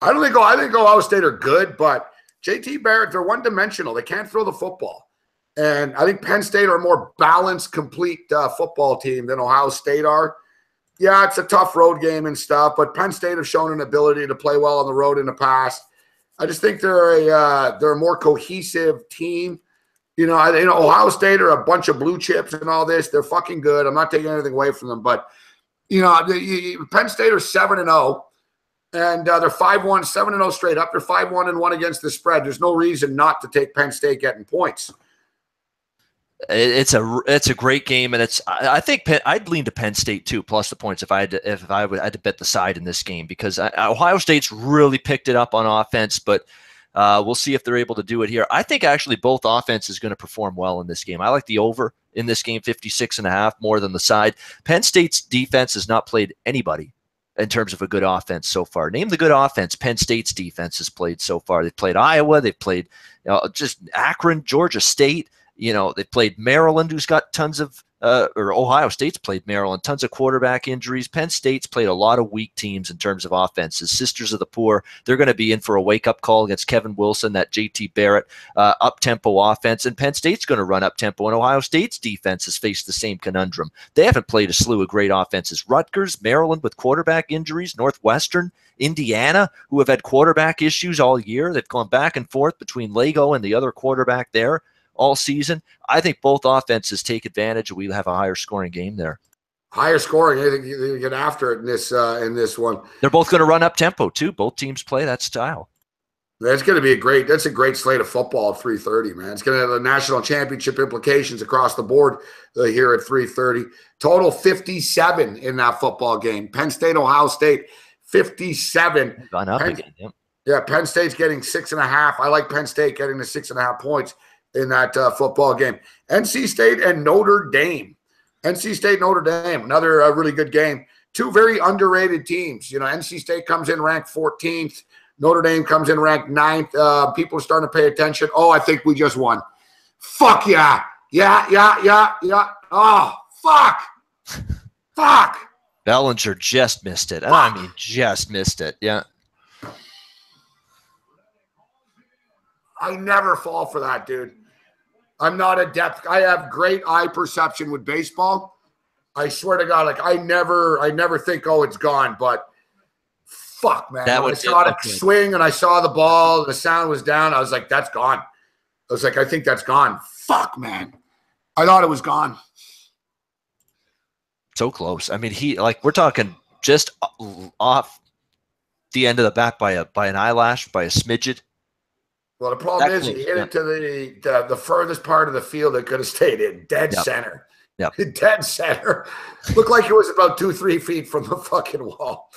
I think Ohio State are good, but JT Barrett, they're one-dimensional. They can't throw the football. And I think Penn State are a more balanced, complete football team than Ohio State are. Yeah, it's a tough road game and stuff, but Penn State have shown an ability to play well on the road in the past. I just think they're a more cohesive team. Ohio State are a bunch of blue chips and all this. They're fucking good. I'm not taking anything away from them, but Penn State are 7-0, and they're 5-1, 7-0 straight up. They're 5-1-1 against the spread. There's no reason not to take Penn State getting points. It's a great game, and I think I'd lean to Penn State too, plus the points if I had to bet the side in this game, because Ohio State's really picked it up on offense, but we'll see if they're able to do it here. I think actually both offenses going to perform well in this game. I like the over in this game, 56.5, more than the side. Penn State's defense has not played anybody in terms of a good offense so far. Name the good offense Penn State's defense has played so far. They've played Iowa. They've played just Akron, Georgia State. They played Maryland, who's got tons of or Ohio State's played Maryland, tons of quarterback injuries. Penn State's played a lot of weak teams in terms of offenses. Sisters of the Poor, they're going to be in for a wake-up call against Kevin Wilson, that JT Barrett up-tempo offense, and Penn State's going to run up-tempo, and Ohio State's defense has faced the same conundrum. They haven't played a slew of great offenses. Rutgers, Maryland with quarterback injuries, Northwestern, Indiana, who have had quarterback issues all year. They've gone back and forth between Lego and the other quarterback there all season. I think both offenses take advantage. We have a higher scoring game there. Higher scoring. I think you get after it in this one. They're both going to run up tempo too. Both teams play that style. That's going to be a great slate of football at 3:30, man. It's going to have the national championship implications across the board here at 3:30. Total 57 in that football game. Penn State, Ohio State, 57. Gone up again. Yep. Yeah, Penn State's getting 6.5. I like Penn State getting the 6.5 points in that football game. NC State and Notre Dame. NC State, Notre Dame, another really good game. Two very underrated teams. NC State comes in ranked 14th. Notre Dame comes in ranked 9th. People are starting to pay attention. Oh, I think we just won. Fuck yeah. Yeah. Oh, fuck. Fuck. Bellinger just missed it. I mean, just missed it. Yeah. I never fall for that, dude. I'm not adept. I have great eye perception with baseball. I swear to God, I never think, oh, it's gone. But fuck, man. When I saw it swing and I saw the ball and the sound was down, I was like, that's gone. I was like, I think that's gone. Fuck, man. I thought it was gone. So close. I mean, we're talking just off the end of the bat by an eyelash, by a smidget. Well, the problem is he hit it to the furthest part of the field that could have stayed in, dead center. Yep. Dead center. Looked like it was about 2-3 feet from the fucking wall.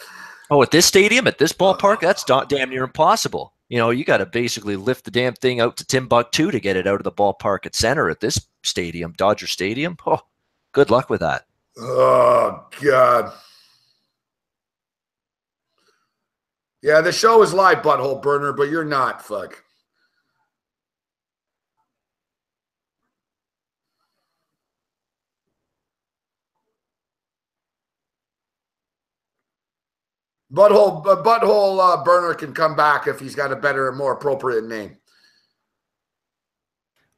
Oh, at this stadium, at this ballpark, that's damn near impossible. You got to basically lift the damn thing out to Timbuktu to get it out of the ballpark at center at this stadium, Dodger Stadium. Oh, good luck with that. Oh, God. Yeah, the show is live, butthole burner, but you're not, fuck. Butthole burner can come back if he's got a better, more appropriate name.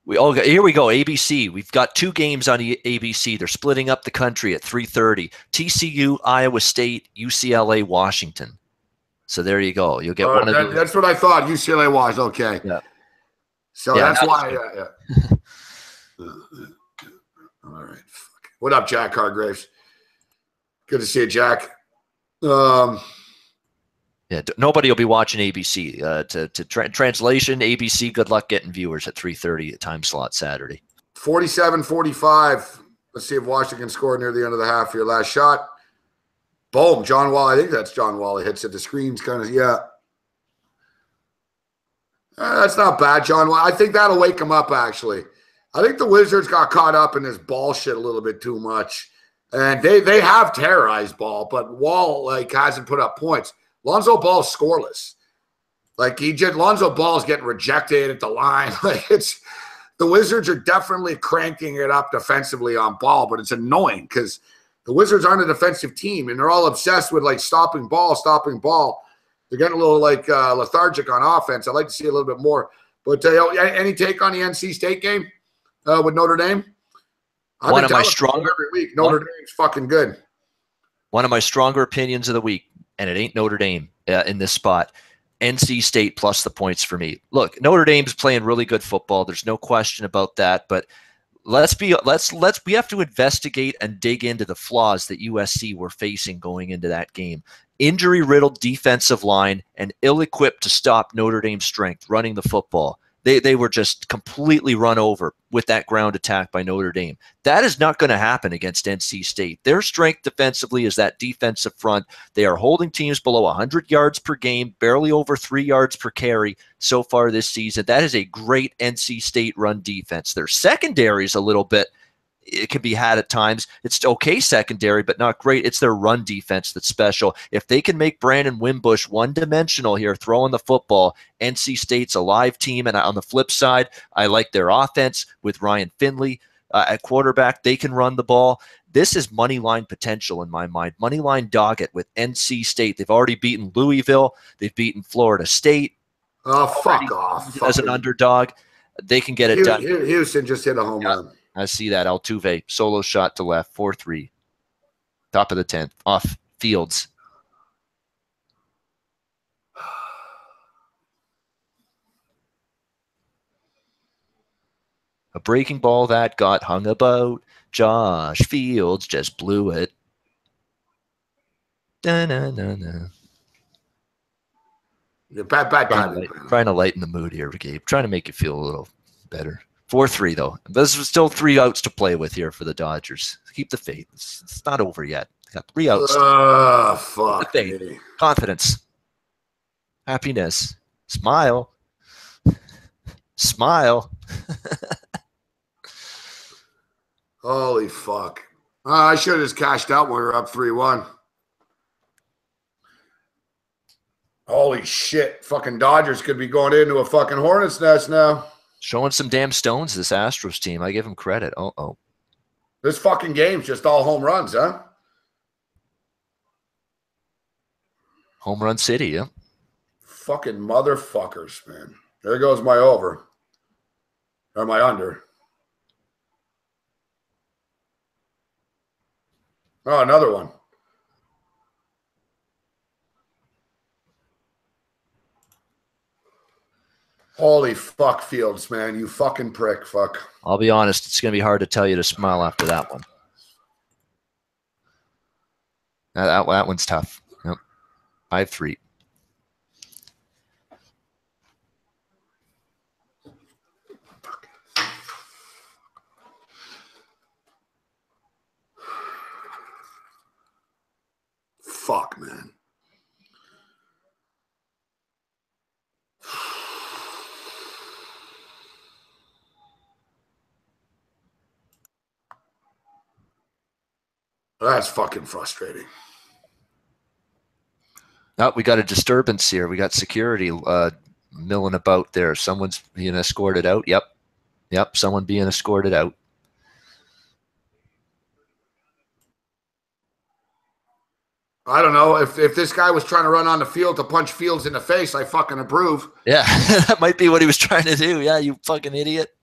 Here we go. ABC. We've got two games on ABC. They're splitting up the country at 3:30. TCU, Iowa State, UCLA, Washington. So there you go. You'll get one of those. That's what I thought. UCLA was okay. Yeah. So that's why. Yeah. All right. Fuck. What up, Jack Hargraves? Good to see you, Jack. Yeah, nobody will be watching ABC. Translation, ABC, good luck getting viewers at 3:30 time slot Saturday. 47-45. Let's see if Washington scored near the end of the half here. Last shot. Boom. John Wall. I think that's John Wall. He hits it. The screen's kind of, yeah. That's not bad, John Wall. I think that'll wake him up, actually. I think the Wizards got caught up in this ball shit a little bit too much. And they have terrorized Ball, but Wall, like, hasn't put up points. Lonzo Ball's scoreless. Like, Lonzo Ball's getting rejected at the line. Like, the Wizards are definitely cranking it up defensively on Ball, but it's annoying because the Wizards aren't a defensive team, and they're all obsessed with, like, stopping Ball. They're getting a little, like, lethargic on offense. I'd like to see a little bit more. But any take on the NC State game with Notre Dame? One of my stronger every week. Notre Dame's fucking good. One of my stronger opinions of the week, and it ain't Notre Dame in this spot. NC State plus the points for me. Look, Notre Dame's playing really good football. There's no question about that. But we have to investigate and dig into the flaws that USC were facing going into that game. Injury-riddled defensive line and ill-equipped to stop Notre Dame's strength running the football. They were just completely run over with that ground attack by Notre Dame. That is not going to happen against NC State. Their strength defensively is that defensive front. They are holding teams below 100 yards per game, barely over 3 yards per carry so far this season. That is a great NC State run defense. Their secondary is a little bit, it can be had at times. It's okay secondary, but not great. It's their run defense that's special. If they can make Brandon Wimbush one-dimensional here, throwing the football, NC State's a live team. And on the flip side, I like their offense with Ryan Finley at quarterback. They can run the ball. This is money line potential in my mind. Money line dog it with NC State. They've already beaten Louisville. They've beaten Florida State. Oh, fuck off. As an underdog, they can get it done. Houston just hit a home run. I see that. Altuve, solo shot to left, 4-3. Top of the 10th. Off Fields. A breaking ball that got hung about. Josh Fields just blew it. Da-na-na-na. Bad timing. Trying to lighten the mood here, Gabe. Trying to make you feel a little better. 4-3, though. There's still 3 outs to play with here for the Dodgers. Keep the faith. It's not over yet. Got 3 outs. Fuck. Faith. Confidence. Happiness. Smile. Smile. Holy fuck. I should have just cashed out when we were up 3-1. Holy shit. Fucking Dodgers could be going into a fucking Hornets nest now. Showing some damn stones, this Astros team. I give them credit. Uh-oh. This fucking game's just all home runs, huh? Home run city, yeah. Fucking motherfuckers, man. There goes my over. Or my under. Oh, another one. Holy fuck, Fields, man. You fucking prick. Fuck. I'll be honest. It's going to be hard to tell you to smile after that one. That one's tough. Yep. 5-3. Fuck, man. That's fucking frustrating. Oh, we got a disturbance here. We got security milling about there. Someone's being escorted out. Yep. Someone being escorted out. I don't know. If this guy was trying to run on the field to punch Fields in the face, I fucking approve. Yeah, that might be what he was trying to do. Yeah, you fucking idiot.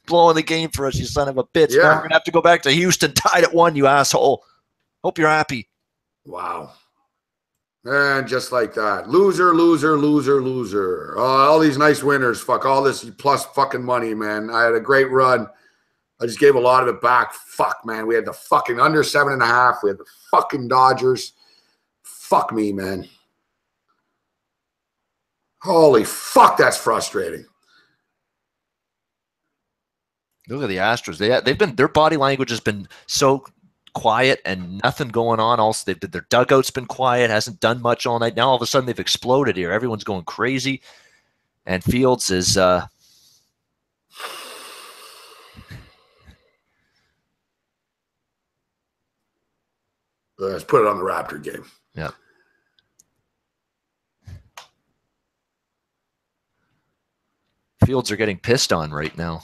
Blowing the game for us, you son of a bitch. Yeah. Now we're going to have to go back to Houston tied at 1, you asshole. Hope you're happy. Wow. And just like that. Loser, loser, loser, loser. All these nice winners. Fuck all this plus fucking money, man. I had a great run. I just gave a lot of it back. Fuck, man. We had the fucking under 7.5. We had the fucking Dodgers. Fuck me, man. Holy fuck, that's frustrating. Look at the Astros. They've been, their body language has been so quiet and nothing going on. Also, their dugout's been quiet, hasn't done much all night. Now all of a sudden they've exploded here. Everyone's going crazy, and Fields is. Let's put it on the Raptor game. Yeah. Fields are getting pissed on right now.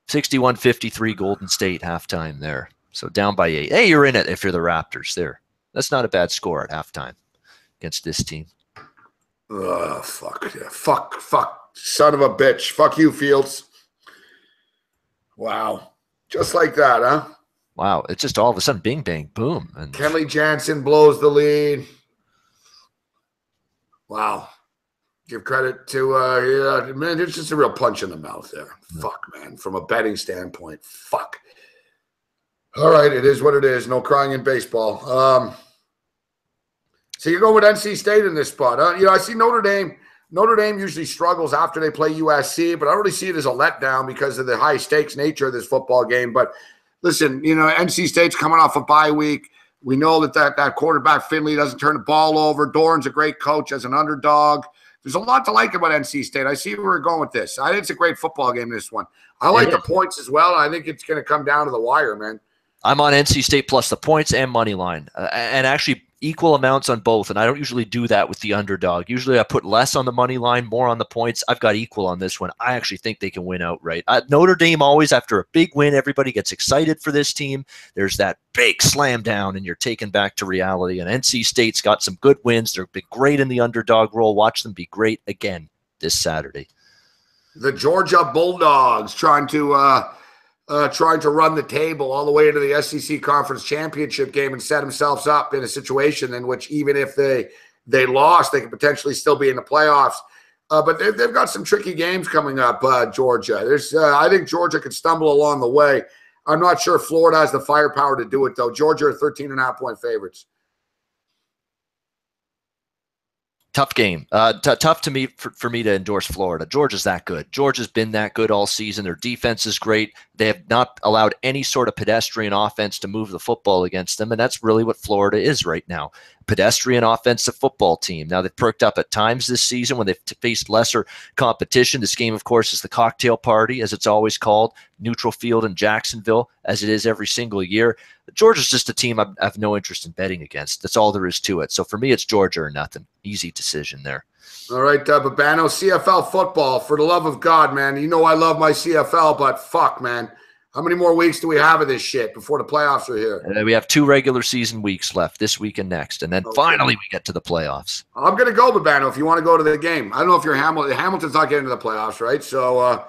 61-53 Golden State halftime there. So down by 8. Hey, you're in it if you're the Raptors there. That's not a bad score at halftime against this team. Fuck. Yeah. Fuck. Son of a bitch. Fuck you, Fields. Wow. Just like that, huh? Wow. It's just all of a sudden bing, bang, boom. And Kenley Jansen blows the lead. Wow. Give credit to, man, it's just a real punch in the mouth there. Yeah. Fuck, man. From a betting standpoint, fuck. All right, it is what it is. No crying in baseball. So you go with NC State in this spot, huh? I see Notre Dame. Notre Dame usually struggles after they play USC, but I don't really see it as a letdown because of the high stakes nature of this football game. But listen, NC State's coming off a bye week. We know that quarterback Finley doesn't turn the ball over. Doran's a great coach as an underdog. There's a lot to like about NC State. I see where we're going with this. I think it's a great football game, this one. I like the points as well. I think it's going to come down to the wire, man. I'm on NC State plus the points and money line, and actually equal amounts on both. And I don't usually do that with the underdog. Usually I put less on the money line, more on the points. I've got equal on this one. I actually think they can win outright. Notre Dame always, after a big win, everybody gets excited for this team. There's that big slam down, and you're taken back to reality. And NC State's got some good wins. They've been great in the underdog role. Watch them be great again this Saturday. The Georgia Bulldogs trying to run the table all the way into the SEC Conference Championship game and set themselves up in a situation in which even if they lost, they could potentially still be in the playoffs. But they've got some tricky games coming up, Georgia. I think Georgia could stumble along the way. I'm not sure Florida has the firepower to do it, though. Georgia are 13.5-point favorites. Tough game. Tough to me for me to endorse Florida. Georgia's that good. Georgia's been that good all season. Their defense is great. They have not allowed any sort of pedestrian offense to move the football against them, and that's really what Florida is right now. Pedestrian offensive football team. Now, they've perked up at times this season when they've faced lesser competition. This game, of course, is the cocktail party, as it's always called, neutral field in Jacksonville, as it is every single year. Georgia's just a team I have no interest in betting against. That's all there is to it. So for me, it's Georgia or nothing. Easy decision there. All right, Babano, CFL football. For the love of God, man. You know I love my CFL, but fuck, man. How many more weeks do we have of this shit before the playoffs are here? We have 2 regular season weeks left, this week and next. And then finally we get to the playoffs. I'm going to go, Babano, if you want to go to the game. I don't know if you're Hamilton. Hamilton's not getting to the playoffs, right? So I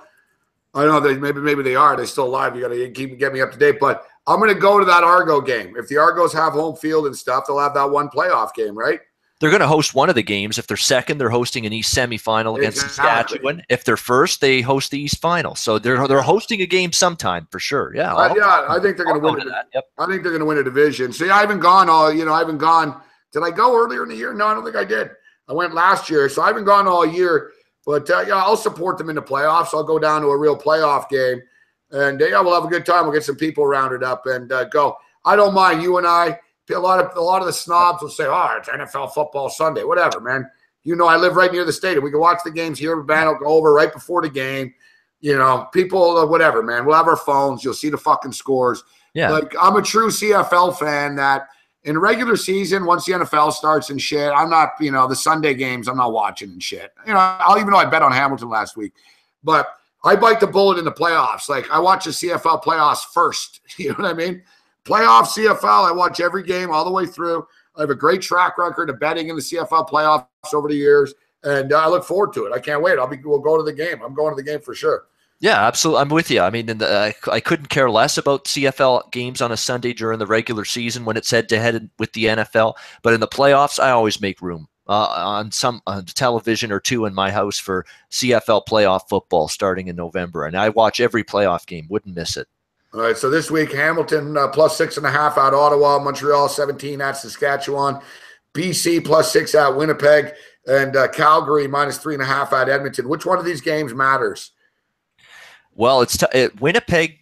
don't know. Maybe they are. They're still alive. You got to get me up to date. But I'm going to go to that Argo game. If the Argos have home field and stuff, they'll have that one playoff game, right? They're going to host one of the games. If they're second, they're hosting an East semifinal against Saskatchewan. If they're first, they host the East final. So they're hosting a game sometime for sure. Yeah, I think they're going to win. I think they're going to win a division. See, I haven't gone all. I haven't gone. Did I go earlier in the year? No, I don't think I did. I went last year, so I haven't gone all year. But I'll support them in the playoffs. I'll go down to a real playoff game, and we'll have a good time. We'll get some people rounded up and go. I don't mind. You and I. A lot of the snobs will say, "Oh, it's NFL football Sunday." Whatever, man. I live right near the stadium. We can watch the games here. Van will go over right before the game. People, whatever, man. We'll have our phones. You'll see the fucking scores. Yeah. Like, I'm a true CFL fan that in regular season, once the NFL starts and shit, I'm not, the Sunday games, I'm not watching and shit. I'll even though I bet on Hamilton last week. But I bite the bullet in the playoffs. Like, I watch the CFL playoffs first. You know what I mean? Playoff CFL, I watch every game all the way through. I have a great track record of betting in the CFL playoffs over the years, and I look forward to it. I can't wait. We'll go to the game. I'm going to the game for sure. Yeah, absolutely. I'm with you. I mean, I couldn't care less about CFL games on a Sunday during the regular season when it's head-to-head with the NFL. But in the playoffs, I always make room on television or two in my house for CFL playoff football starting in November. And I watch every playoff game. Wouldn't miss it. All right, so this week, Hamilton plus 6.5 at Ottawa, Montreal 17 at Saskatchewan, BC plus 6 at Winnipeg, and Calgary minus 3.5 at Edmonton. Which one of these games matters? Well, Winnipeg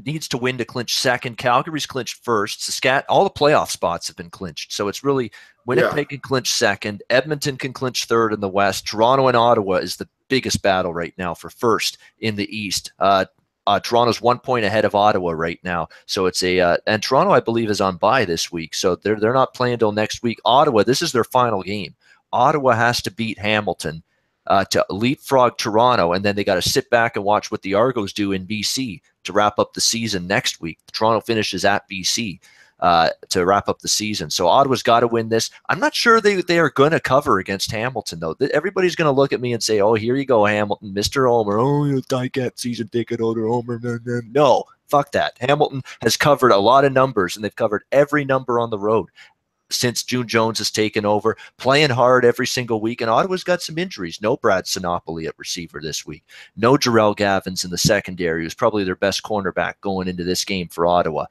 needs to win to clinch second. Calgary's clinched first. All the playoff spots have been clinched. So it's really Winnipeg can clinch second. Edmonton can clinch third in the West. Toronto and Ottawa is the biggest battle right now for first in the East. Toronto's 1 point ahead of Ottawa right now. So it's and Toronto, I believe, is on bye this week. So they're not playing until next week. Ottawa, this is their final game. Ottawa has to beat Hamilton to leapfrog Toronto, and then they got to sit back and watch what the Argos do in BC to wrap up the season next week. Toronto finishes at BC to wrap up the season. So Ottawa's got to win this. I'm not sure they are going to cover against Hamilton, though. Everybody's going to look at me and say, oh, here you go, Hamilton, Mr. Homer. Oh, you Ticat season ticket holder, Homer. No, fuck that. Hamilton has covered a lot of numbers, and they've covered every number on the road since June Jones has taken over, playing hard every single week. And Ottawa's got some injuries. No Brad Sinopoli at receiver this week. No Jarrell Gavins in the secondary, who's probably their best cornerback going into this game for Ottawa.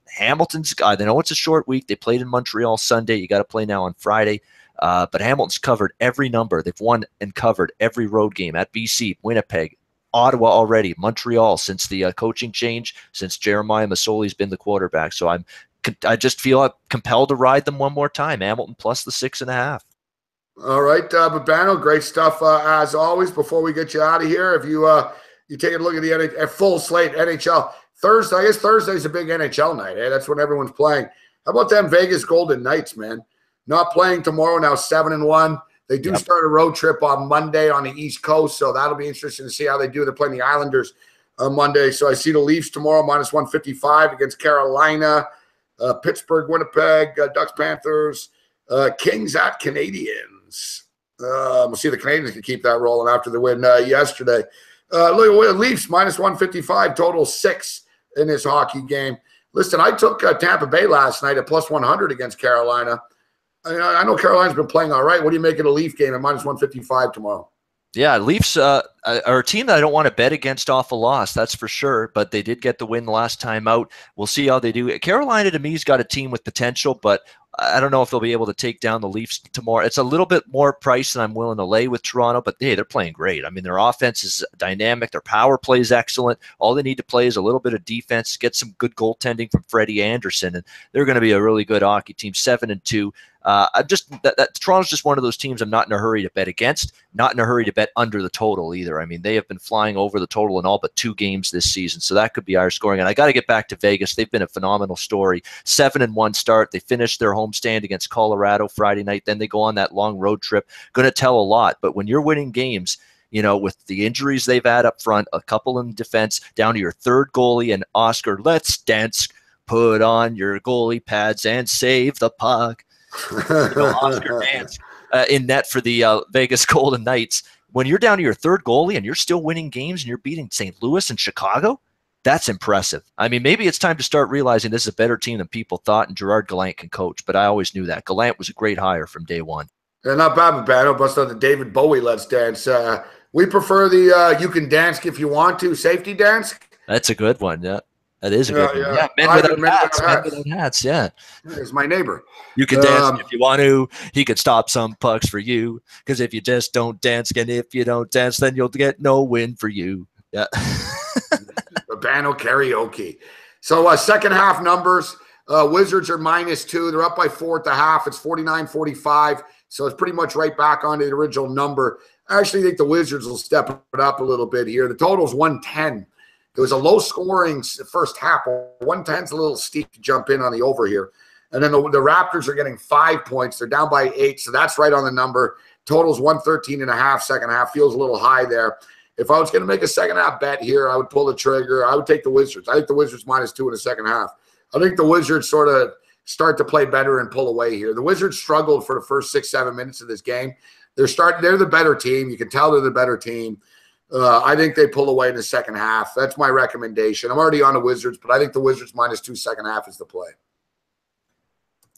Hamilton's, they know it's a short week. They played in Montreal Sunday. You got to play now on Friday. But Hamilton's covered every number. They've won and covered every road game at BC, Winnipeg, Ottawa already, Montreal since the coaching change, since Jeremiah Masoli's been the quarterback. So I just feel compelled to ride them one more time. Hamilton plus the 6.5. All right, Babano, great stuff as always. Before we get you out of here, if you take a look at the full slate NHL Thursday, I guess Thursday's a big NHL night. That's when everyone's playing. How about them Vegas Golden Knights, man? Not playing tomorrow, now 7-1. They do start a road trip on Monday on the East Coast, so that'll be interesting to see how they do. They're playing the Islanders on Monday. So I see the Leafs tomorrow minus 155 against Carolina. Pittsburgh, Winnipeg, Ducks, Panthers, Kings at Canadians. We'll see if the Canadians can keep that rolling after the win yesterday. Look at Leafs minus 155, total 6 in this hockey game. Listen, I took Tampa Bay last night at plus 100 against Carolina. I know Carolina's been playing all right. What do you make of the Leaf game at minus 155 tomorrow? Yeah, Leafs are a team that I don't want to bet against off a loss, that's for sure, but they did get the win last time out. We'll see how they do. Carolina, to me, has got a team with potential, but I don't know if they'll be able to take down the Leafs tomorrow. It's a little bit more price than I'm willing to lay with Toronto, but hey, they're playing great. I mean, their offense is dynamic. Their power play is excellent. All they need to play is a little bit of defense, get some good goaltending from Freddie Anderson, and they're going to be a really good hockey team, 7-2. Toronto's just one of those teams I'm not in a hurry to bet against, not in a hurry to bet under the total either. I mean, they have been flying over the total in all but 2 games this season, so that could be our scoring. And I got to get back to Vegas. They've been a phenomenal story. 7-1 start. They finished their homestand against Colorado Friday night. Then they go on that long road trip. Going to tell a lot. But when you're winning games, with the injuries they've had up front, a couple in defense, down to your third goalie, and Oscar, let's dance, put on your goalie pads and save the puck. Oscar Dance in net for the Vegas Golden Knights. When you're down to your third goalie and you're still winning games and you're beating St. Louis and Chicago, that's impressive. I mean, maybe it's time to start realizing this is a better team than people thought, and Gerard Gallant can coach, but I always knew that. Gallant was a great hire from day one. Yeah, not bad, Babano. Bust on the David Bowie Let's Dance. We prefer the you can dance if you want to safety dance. That's a good one, yeah. That is a good one. Yeah, men without hats, yeah. It's my neighbor. You can dance if you want to. He could stop some pucks for you, because if you just don't dance, and if you don't dance, then you'll get no win for you. Yeah. Babano karaoke. So second half numbers, Wizards are -2. They're up by 4 at the half. It's 49-45. So it's pretty much right back onto the original number. I actually think the Wizards will step it up a little bit here. The total is 110. It was a low-scoring first half. 110's a little steep to jump in on the over here. And then the Raptors are getting 5 points. They're down by 8, so that's right on the number. Total's 113.5 second half. Feels a little high there. If I was going to make a second half bet here, I would pull the trigger. I would take the Wizards. I think the Wizards -2 in the second half. I think the Wizards sort of start to play better and pull away here. The Wizards struggled for the first 6-7 minutes of this game. They're the better team. You can tell they're the better team. I think they pull away in the second half. That's my recommendation. I'm already on the Wizards, but I think the Wizards -2 second half is the play.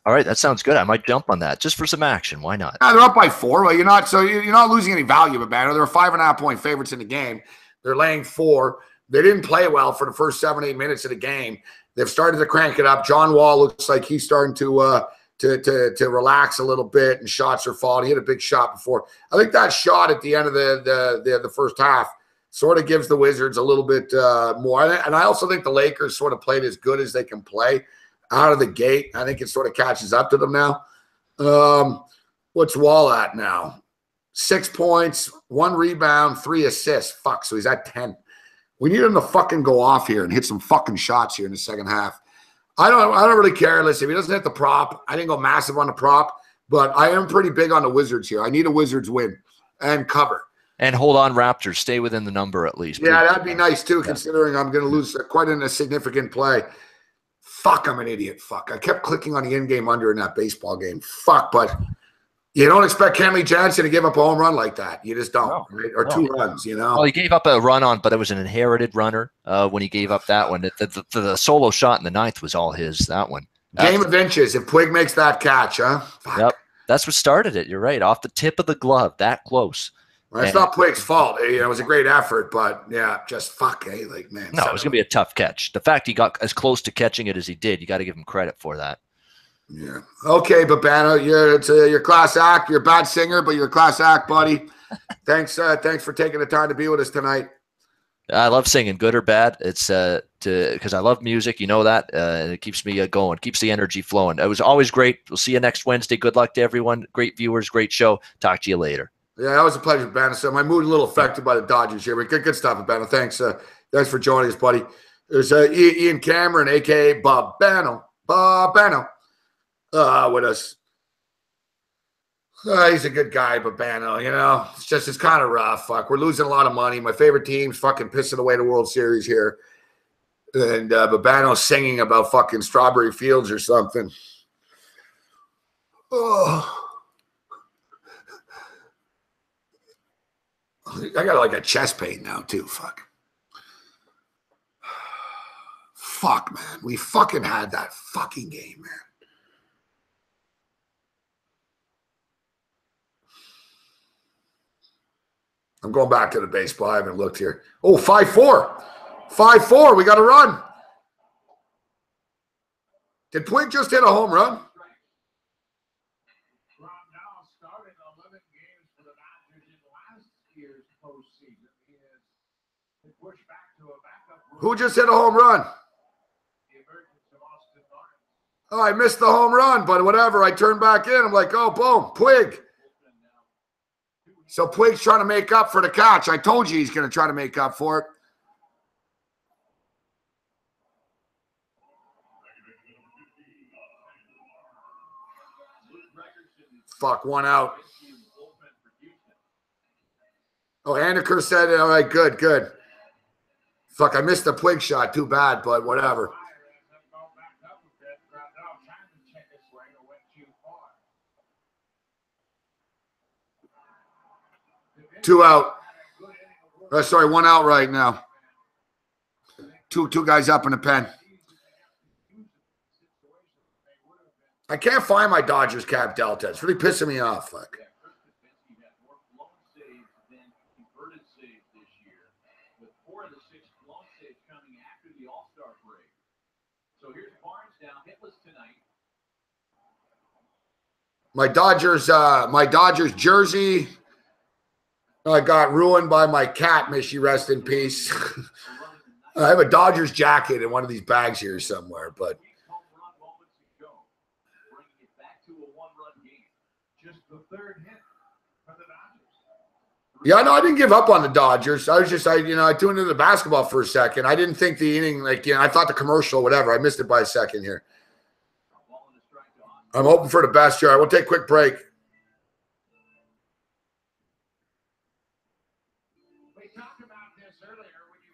All right, that sounds good. I might jump on that just for some action. Why not? Yeah, they're up by 4. Well, you're not losing any value, but man, they're 5.5 point favorites in the game. They're laying 4. They didn't play well for the first 7-8 minutes of the game. They've started to crank it up. John Wall looks like he's starting to relax a little bit, and shots are falling. He had a big shot before. I think that shot at the end of the first half sort of gives the Wizards a little bit more. And I also think the Lakers sort of played as good as they can play out of the gate. I think it sort of catches up to them now. What's Wall at now? 6 points, 1 rebound, 3 assists. Fuck, so he's at 10. We need him to fucking go off here and hit some fucking shots here in the second half. I don't really care. Listen, if he doesn't hit the prop, I didn't go massive on the prop, but I am pretty big on the Wizards here. I need a Wizards win and cover. And hold on, Raptors. Stay within the number at least. Yeah, that'd be nice too, considering I'm going to lose quite a significant play. Fuck, I'm an idiot. Fuck. I kept clicking on the in-game under in that baseball game. Fuck, but you don't expect Kenley Jansen to give up a home run like that. You just don't. No, right? Or 2 runs, you know? Well, he gave up a run on, but it was an inherited runner when he gave up that one. The solo shot in the 9th was all his, that one. Game of inches if Puig makes that catch, huh? Fuck. Yep. That's what started it. You're right. Off the tip of the glove, that close. Well, it's not Puig's fault. It was a great effort, but yeah, just fuck, like, man. No, it was going to be a tough catch. The fact he got as close to catching it as he did, you got to give him credit for that. Yeah. Okay, Babano, you're class act. You're a bad singer, but you're a class act, buddy. Thanks for taking the time to be with us tonight. I love singing, good or bad. It's because I love music, you know that, and it keeps me going, keeps the energy flowing. It was always great. We'll see you next Wednesday. Good luck to everyone. Great viewers, great show. Talk to you later. Yeah, that was a pleasure, Babano. So my mood a little affected by the Dodgers here, but good stuff, Babano. Thanks for joining us, buddy. There's Ian Cameron, aka Babano, with us. He's a good guy, Babano, you know. It's kind of rough. Fuck, we're losing a lot of money. My favorite team's fucking pissing away the World Series here. And Babano's singing about fucking Strawberry Fields or something. Oh. I got like a chest pain now, too. Fuck. Fuck, man. We fucking had that fucking game, man. I'm going back to the baseball. I haven't looked here. Oh, 5-4. 5-4. We got a run. Did Puig just hit a home run? Who just hit a home run? Oh, I missed the home run, but whatever. I turned back in. I'm like, oh, boom, Puig. So Puig's trying to make up for the catch. I told you he's going to try to make up for it. Fuck, 1 out. Oh, Anniker said, all right, good. Fuck, I missed the Puig shot. Too bad, but whatever. Two out. Sorry, 1 out right now. Two guys up in the pen. I can't find my Dodgers cap delta. It's really pissing me off. Fuck. My Dodgers jersey got ruined by my cat. May she rest in peace. I have a Dodgers jacket in one of these bags here somewhere, but yeah, no, I didn't give up on the Dodgers. I was just, I tuned into the basketball for a second. I didn't think the inning, I thought the commercial, whatever. I missed it by a second here. I'm hoping for the best here. We'll take a quick break.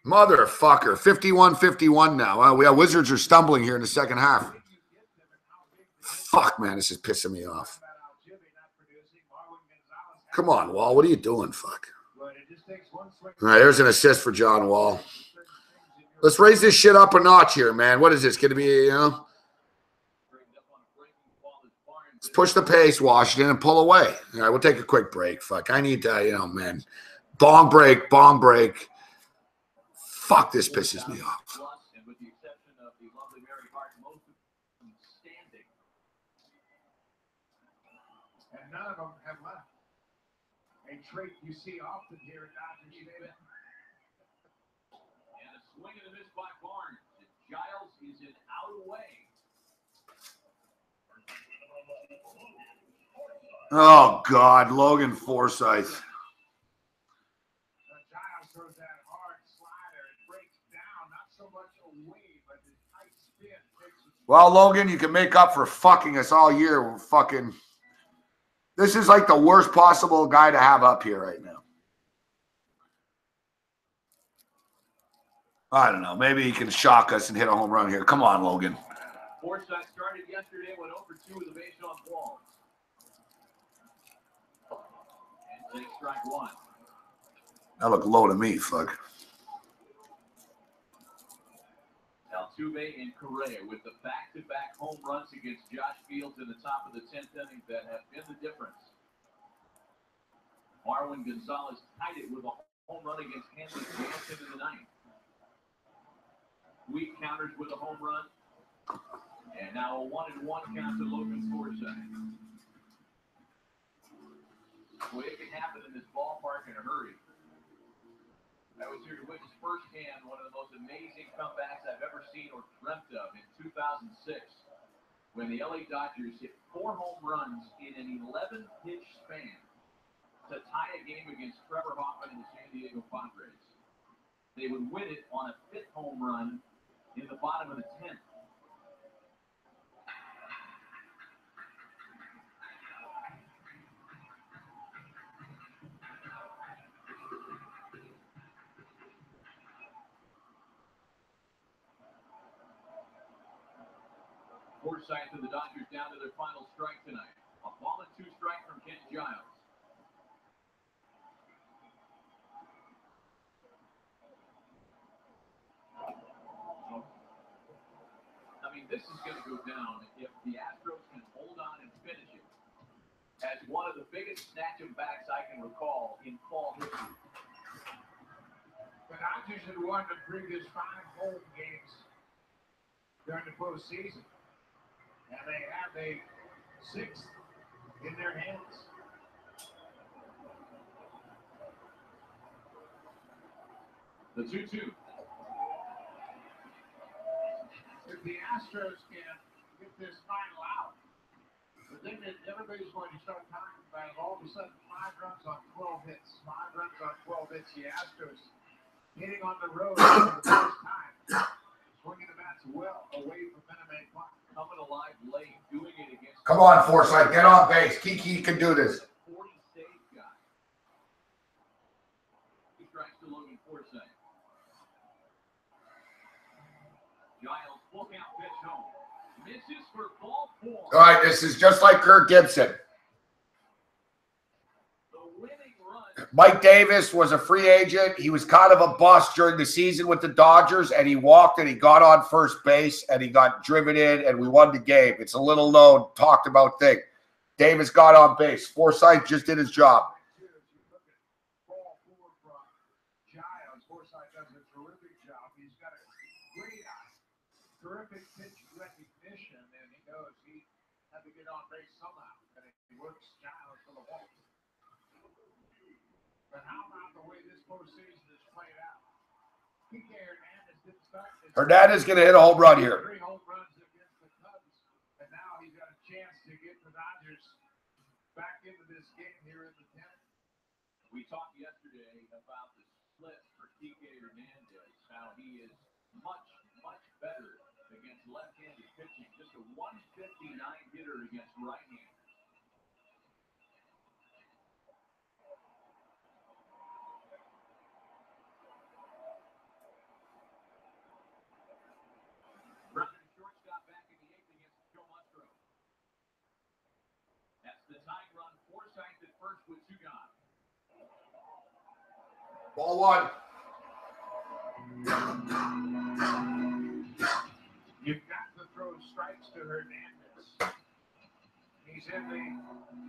Motherfucker. 51-51 now. Wizards are stumbling here in the second half. Fuck, man. This is pissing me off. Come on, Wall. What are you doing? Fuck. All right, there's an assist for John Wall. Let's raise this shit up a notch here, man. What is this? Going to be, Let's push the pace, Washington, and pull away. All right, we'll take a quick break. Fuck, I need to, man. Bong break. Fuck, this pisses me off. And none of them have left. A trait you see often here at Dodger Stadium. Oh, God, Logan Forsythe. Well, Logan, you can make up for fucking us all year. We're fucking. This is like the worst possible guy to have up here right now. I don't know. Maybe he can shock us and hit a home run here. Come on, Logan. Forsythe started yesterday, went over 2 with the base on balls. And takes strike 1. That looked low to me, fuck. Altuve and Correa with the back-to-back home runs against Josh Fields in the top of the 10th inning that have been the difference. Marwin Gonzalez tied it with a home run against Hanley Jansen in the 9th. Weak counters with a home run. And now a 1-1 count to Logan Forsythe. Well, it can happen in this ballpark in a hurry. I was here to witness firsthand one of the most amazing comebacks I've ever seen or dreamt of in 2006 when the LA Dodgers hit 4 home runs in an 11-pitch span to tie a game against Trevor Hoffman and the San Diego Padres. They would win it on a 5th home run in the bottom of the 10th. Forsythe and the Dodgers down to their final strike tonight. A ball and 2 strike from Ken Giles. I mean, this is going to go down if the Astros can hold on and finish it as one of the biggest snatch-and-backs I can recall in fall history. The Dodgers had won the previous 5 home games during the postseason. And they have a 6th in their hands. The 2-2. If the Astros can get this final out, but then everybody's going to start talking about it. All of a sudden, 5 runs on 12 hits. 5 runs on 12 hits. The Astros hitting on the road for the first time. Swinging the bats well away from Minute Maid Park. Coming alive late, doing it against. Come on, Forsythe. Get on base. Kiki can do this. 40 save guy. He strikes to Logan Forsythe. Giles, full count pitch home. Misses for ball 4. All right, this is just like Kirk Gibson. Mike Davis was a free agent. He was kind of a bust during the season with the Dodgers, and he walked and he got on first base and he got driven in, and we won the game. It's a little known, talked about thing. Davis got on base. Forsythe just did his job. Forsythe does a terrific job. He's got a great eye, terrific pitch recognition, and he knows he had to get on base somehow, and he works Giles to the wall. But how about the way this postseason has played out? Kike Hernandez didn't start this. Hernandez going to hit a home run here. 3 home runs against the Cubs, and now he's got a chance to get the Dodgers back into this game here in the 10th. We talked yesterday about the split for Kike Hernandez, how he is much, much better against left-handed pitching. Just a 159 hitter against right-handed. Shortstop back in the 8th against Joe Musgrove. That's the tying run. Forsythe at first with 2 gone. Ball 1. You've got to throw strikes to Hernandez. He's in the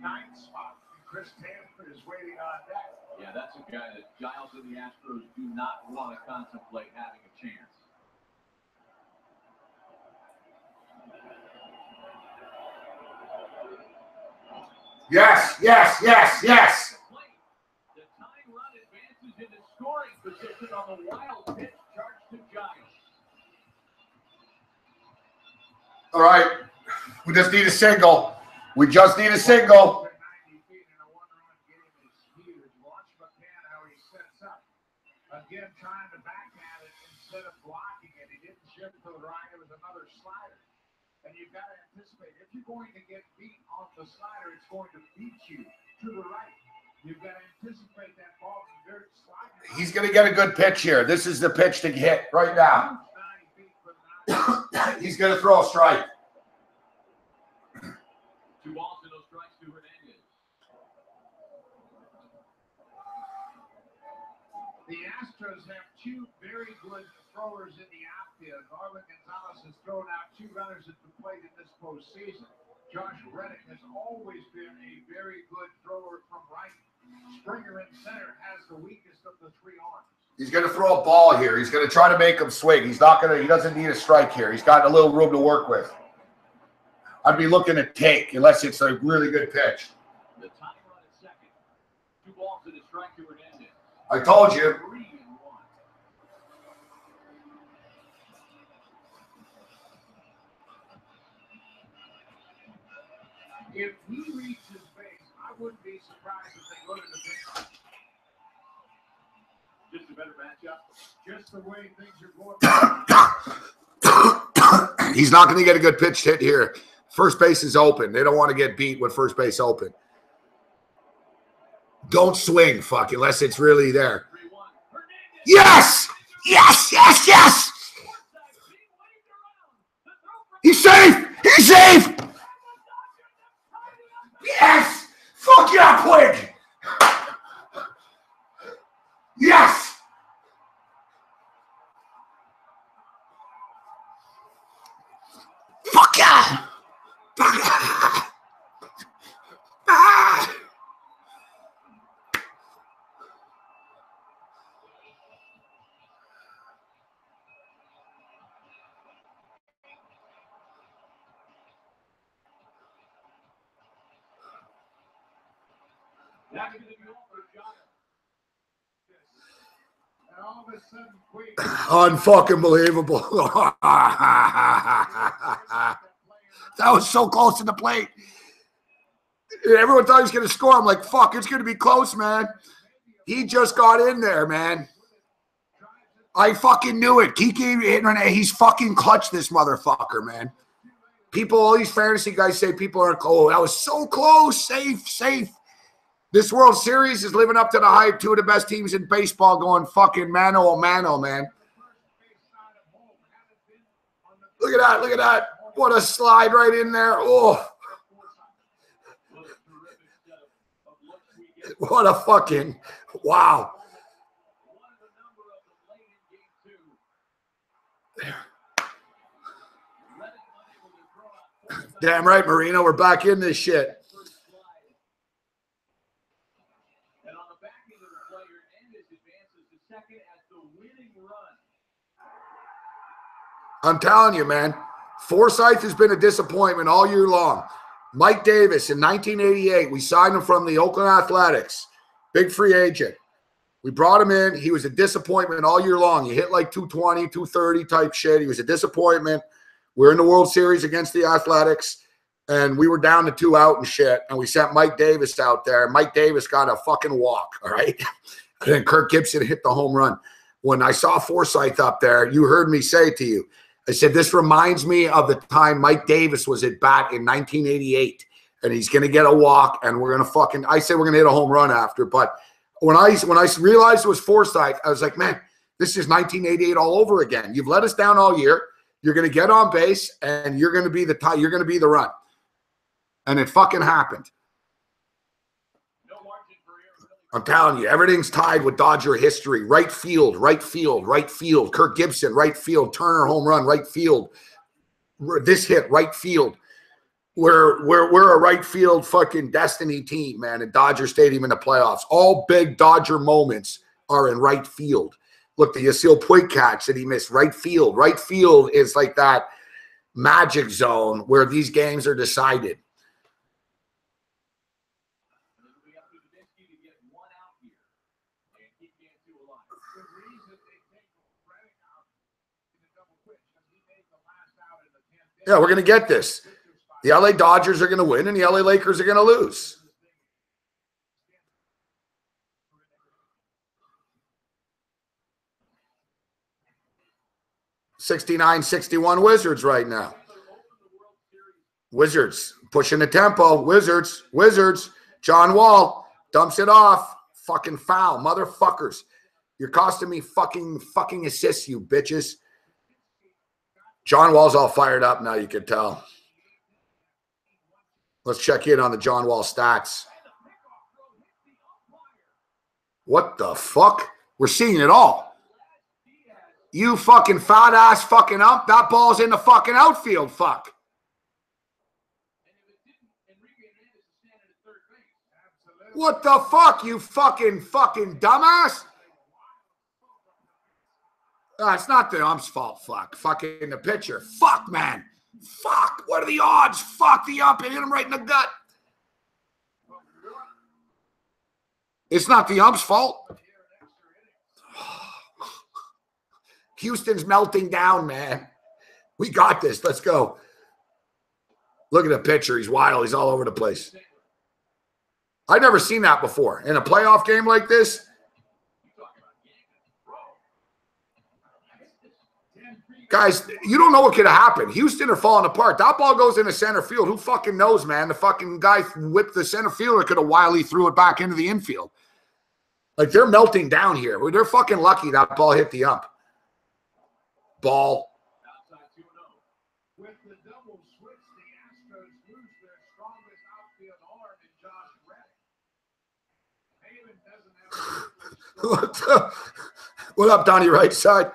9th spot. Chris Taylor is waiting on deck. Yeah, that's a guy that Giles and the Astros do not want to contemplate having a chance. Yes, yes, yes, yes. The tying run advances into scoring position on the wild pitch charged to Giles. All right. We just need a single. We just need a single. again trying to backhand it instead of blocking it. He didn't shift to the right. It was another slider. And you've got to anticipate, if you're going to get beat on the slider, it's going to beat you to the right. You've got to anticipate that ball from very slider. He's going to get a good pitch here. This is the pitch to hit right now. He's going to throw a strike. 2 balls and no strikes to Hernandez. The Astros have 2 very good throwers in the outfield. Marvin Gonzalez has thrown out 2 runners at the plate in this postseason. Josh Reddick has always been a very good thrower from right. Springer in center has the weakest of the 3 arms. He's going to throw a ball here. He's going to try to make him swing. He's not going to. He doesn't need a strike here. He's got a little room to work with. I'd be looking to take unless it's a really good pitch. The tying run at second. 2 balls and a strike to Hernandez. I told you. 3-1. If he reaches base, I wouldn't be surprised if they go to the bench. Just a better matchup. Just the way things are going. He's not going to get a good pitch hit here. First base is open. They don't want to get beat with first base open. Don't swing, fuck, unless it's really there. Yes! Yes, yes, yes! He's safe! He's safe! Yes! Fuck yeah, Quig! Yes! Fuck yeah! Fuck yeah! Ah! That's going to be over, John. And all of a sudden, Quig. Unfucking believable. That was so close to the plate. Everyone thought he was going to score. I'm like, fuck, it's going to be close, man. He just got in there, man. I fucking knew it. Kiki, he's fucking clutched, this motherfucker, man. People, all these fantasy guys say people aren't, oh, that was so close. Safe, safe. This World Series is living up to the hype. 2 of the best teams in baseball going fucking mano a mano, man. Look at that. Look at that. What a slide right in there. Oh. What a fucking, wow. Damn right, Marino. We're back in this shit. And on the back end of the play, Hernandez advances to second as the winning run. I'm telling you, man, Forsythe has been a disappointment all year long. Mike Davis in 1988, we signed him from the Oakland Athletics, big free agent. We brought him in. He was a disappointment all year long. He hit like 220, 230 type shit. He was a disappointment. We're in the World Series against the Athletics, and we were down to 2 out and shit, and we sent Mike Davis out there. Mike Davis got a fucking walk, all right? And then Kirk Gibson hit the home run. When I saw Forsythe up there, you heard me say to you, I said, this reminds me of the time Mike Davis was at bat in 1988, and he's going to get a walk, and we're going to fucking – I said we're going to hit a home run after. But when I realized it was Forsythe, I was like, man, this is 1988 all over again. You've let us down all year. You're going to get on base, and you're going to be the run. And it fucking happened. I'm telling you, everything's tied with Dodger history. Right field, right field, right field. Kirk Gibson, right field. Turner, home run, right field. This hit, right field. We're a right field fucking destiny team, man, at Dodger Stadium in the playoffs. All big Dodger moments are in right field. Look, the Yasiel Puig catch that he missed, right field. Right field is like that magic zone where these games are decided. Yeah, we're going to get this. The LA Dodgers are going to win, and the LA Lakers are going to lose. 69-61 Wizards right now. Wizards pushing the tempo. Wizards. John Wall dumps it off. Fucking foul, motherfuckers. You're costing me fucking assists, you bitches. John Wall's all fired up now, you can tell. Let's check in on the John Wall stats. What the fuck? We're seeing it all. You fucking fat ass fucking up. That ball's in the fucking outfield, fuck. What the fuck, you fucking dumbass? It's not the ump's fault, fuck. Fucking the pitcher. Fuck, man. Fuck. What are the odds? Fuck the ump. It hit him right in the gut. It's not the ump's fault. Houston's melting down, man. We got this. Let's go. Look at the pitcher. He's wild. He's all over the place. I've never seen that before. In a playoff game like this, guys, you don't know what could have happened. Houston are falling apart. That ball goes into center field. Who fucking knows, man? The fucking guy whipped the center fielder, could have wildly threw it back into the infield. Like, they're melting down here. They're fucking lucky that ball hit the ump. Ball. With the double switch, the Astros lose their strongest outfield arm in Josh Reddick. Haven doesn't have what up, Donnie, right side?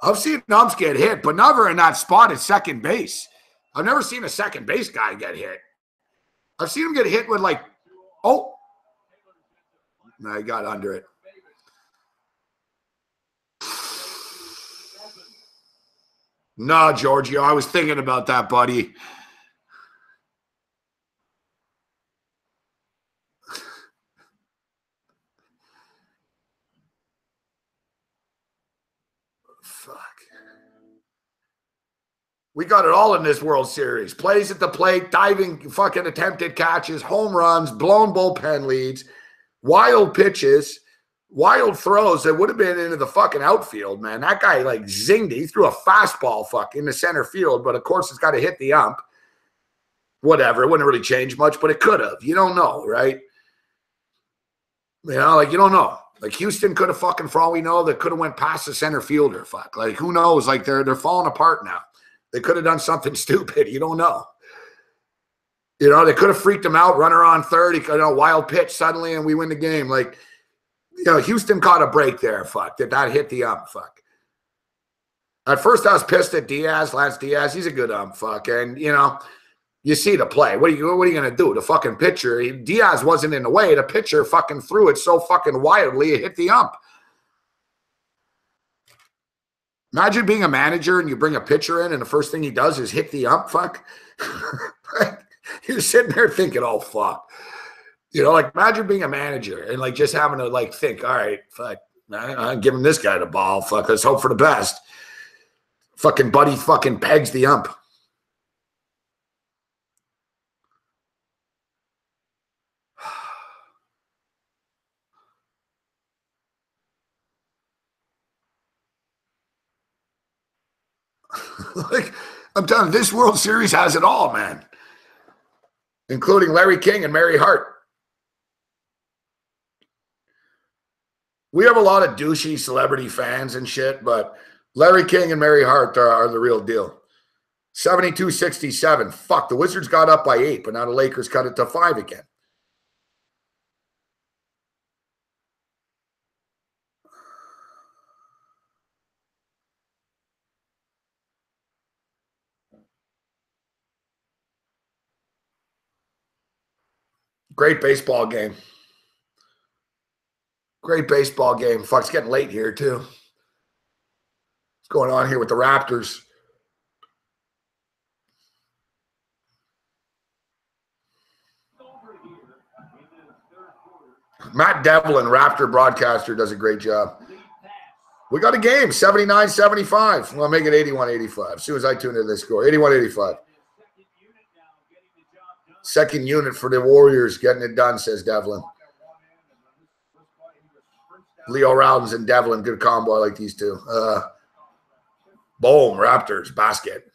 I've seen umps get hit, but never in that spot at second base. I've never seen a second base guy get hit. I've seen him get hit with like, oh. No, he got under it. No, Giorgio, I was thinking about that, buddy. We got it all in this World Series. Plays at the plate, diving fucking attempted catches, home runs, blown bullpen leads, wild pitches, wild throws that would have been into the fucking outfield, man. That guy, like, zinged. He threw a fastball fuck in the center field, but, of course, it's got to hit the ump. Whatever. It wouldn't really change much, but it could have. You don't know, right? You know, like, you don't know. Like, Houston could have fucking, for all we know, that could have went past the center fielder, fuck. Like, who knows? Like, they're falling apart now. They could have done something stupid. You don't know. You know, they could have freaked him out, runner on third. He could have wild pitch suddenly, and we win the game. Like, you know, Houston caught a break there, fuck. That hit the ump, fuck. At first, I was pissed at Diaz, Lance Diaz. He's a good ump, fuck. And, you know, you see the play. What are you going to do? The fucking pitcher, Diaz wasn't in the way. The pitcher fucking threw it so fucking wildly, it hit the ump. Imagine being a manager and you bring a pitcher in and the first thing he does is hit the ump, fuck. You're sitting there thinking, oh, fuck. You know, like, imagine being a manager and, like, just having to, like, think, all right, fuck, I'm giving this guy the ball, fuck, let's hope for the best. Fucking buddy fucking pegs the ump. Like, I'm telling you, this World Series has it all, man. Including Larry King and Mary Hart. We have a lot of douchey celebrity fans and shit, but Larry King and Mary Hart are the real deal. 72-67. Fuck, the Wizards got up by 8, but now the Lakers cut it to 5 again. Great baseball game. Great baseball game. Fuck, it's getting late here, too. What's going on here with the Raptors? Matt Devlin, Raptor broadcaster, does a great job. We got a game, 79-75. Well, I'll make it 81-85 as soon as I tune into this score. 81-85. Second unit for the Warriors getting it done, says Devlin. Leo Rowlands and Devlin, good combo. I like these two. Boom, Raptors, basket.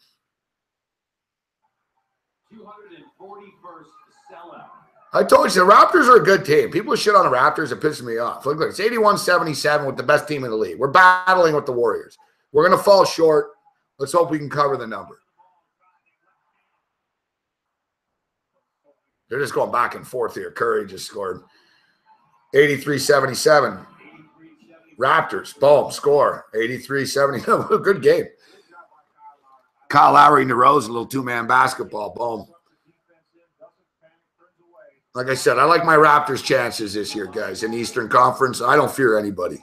241st sellout. I told you, the Raptors are a good team. People shit on the Raptors. It pisses me off. Look, it's 81-77 with the best team in the league. We're battling with the Warriors. We're going to fall short. Let's hope we can cover the number. They're just going back and forth here. Curry just scored. 83-77. Raptors, boom, score. 83-77. Good game. Kyle Lowry and DeRozan, a little two-man basketball. Boom. Like I said, I like my Raptors' chances this year, guys. In the Eastern Conference, I don't fear anybody.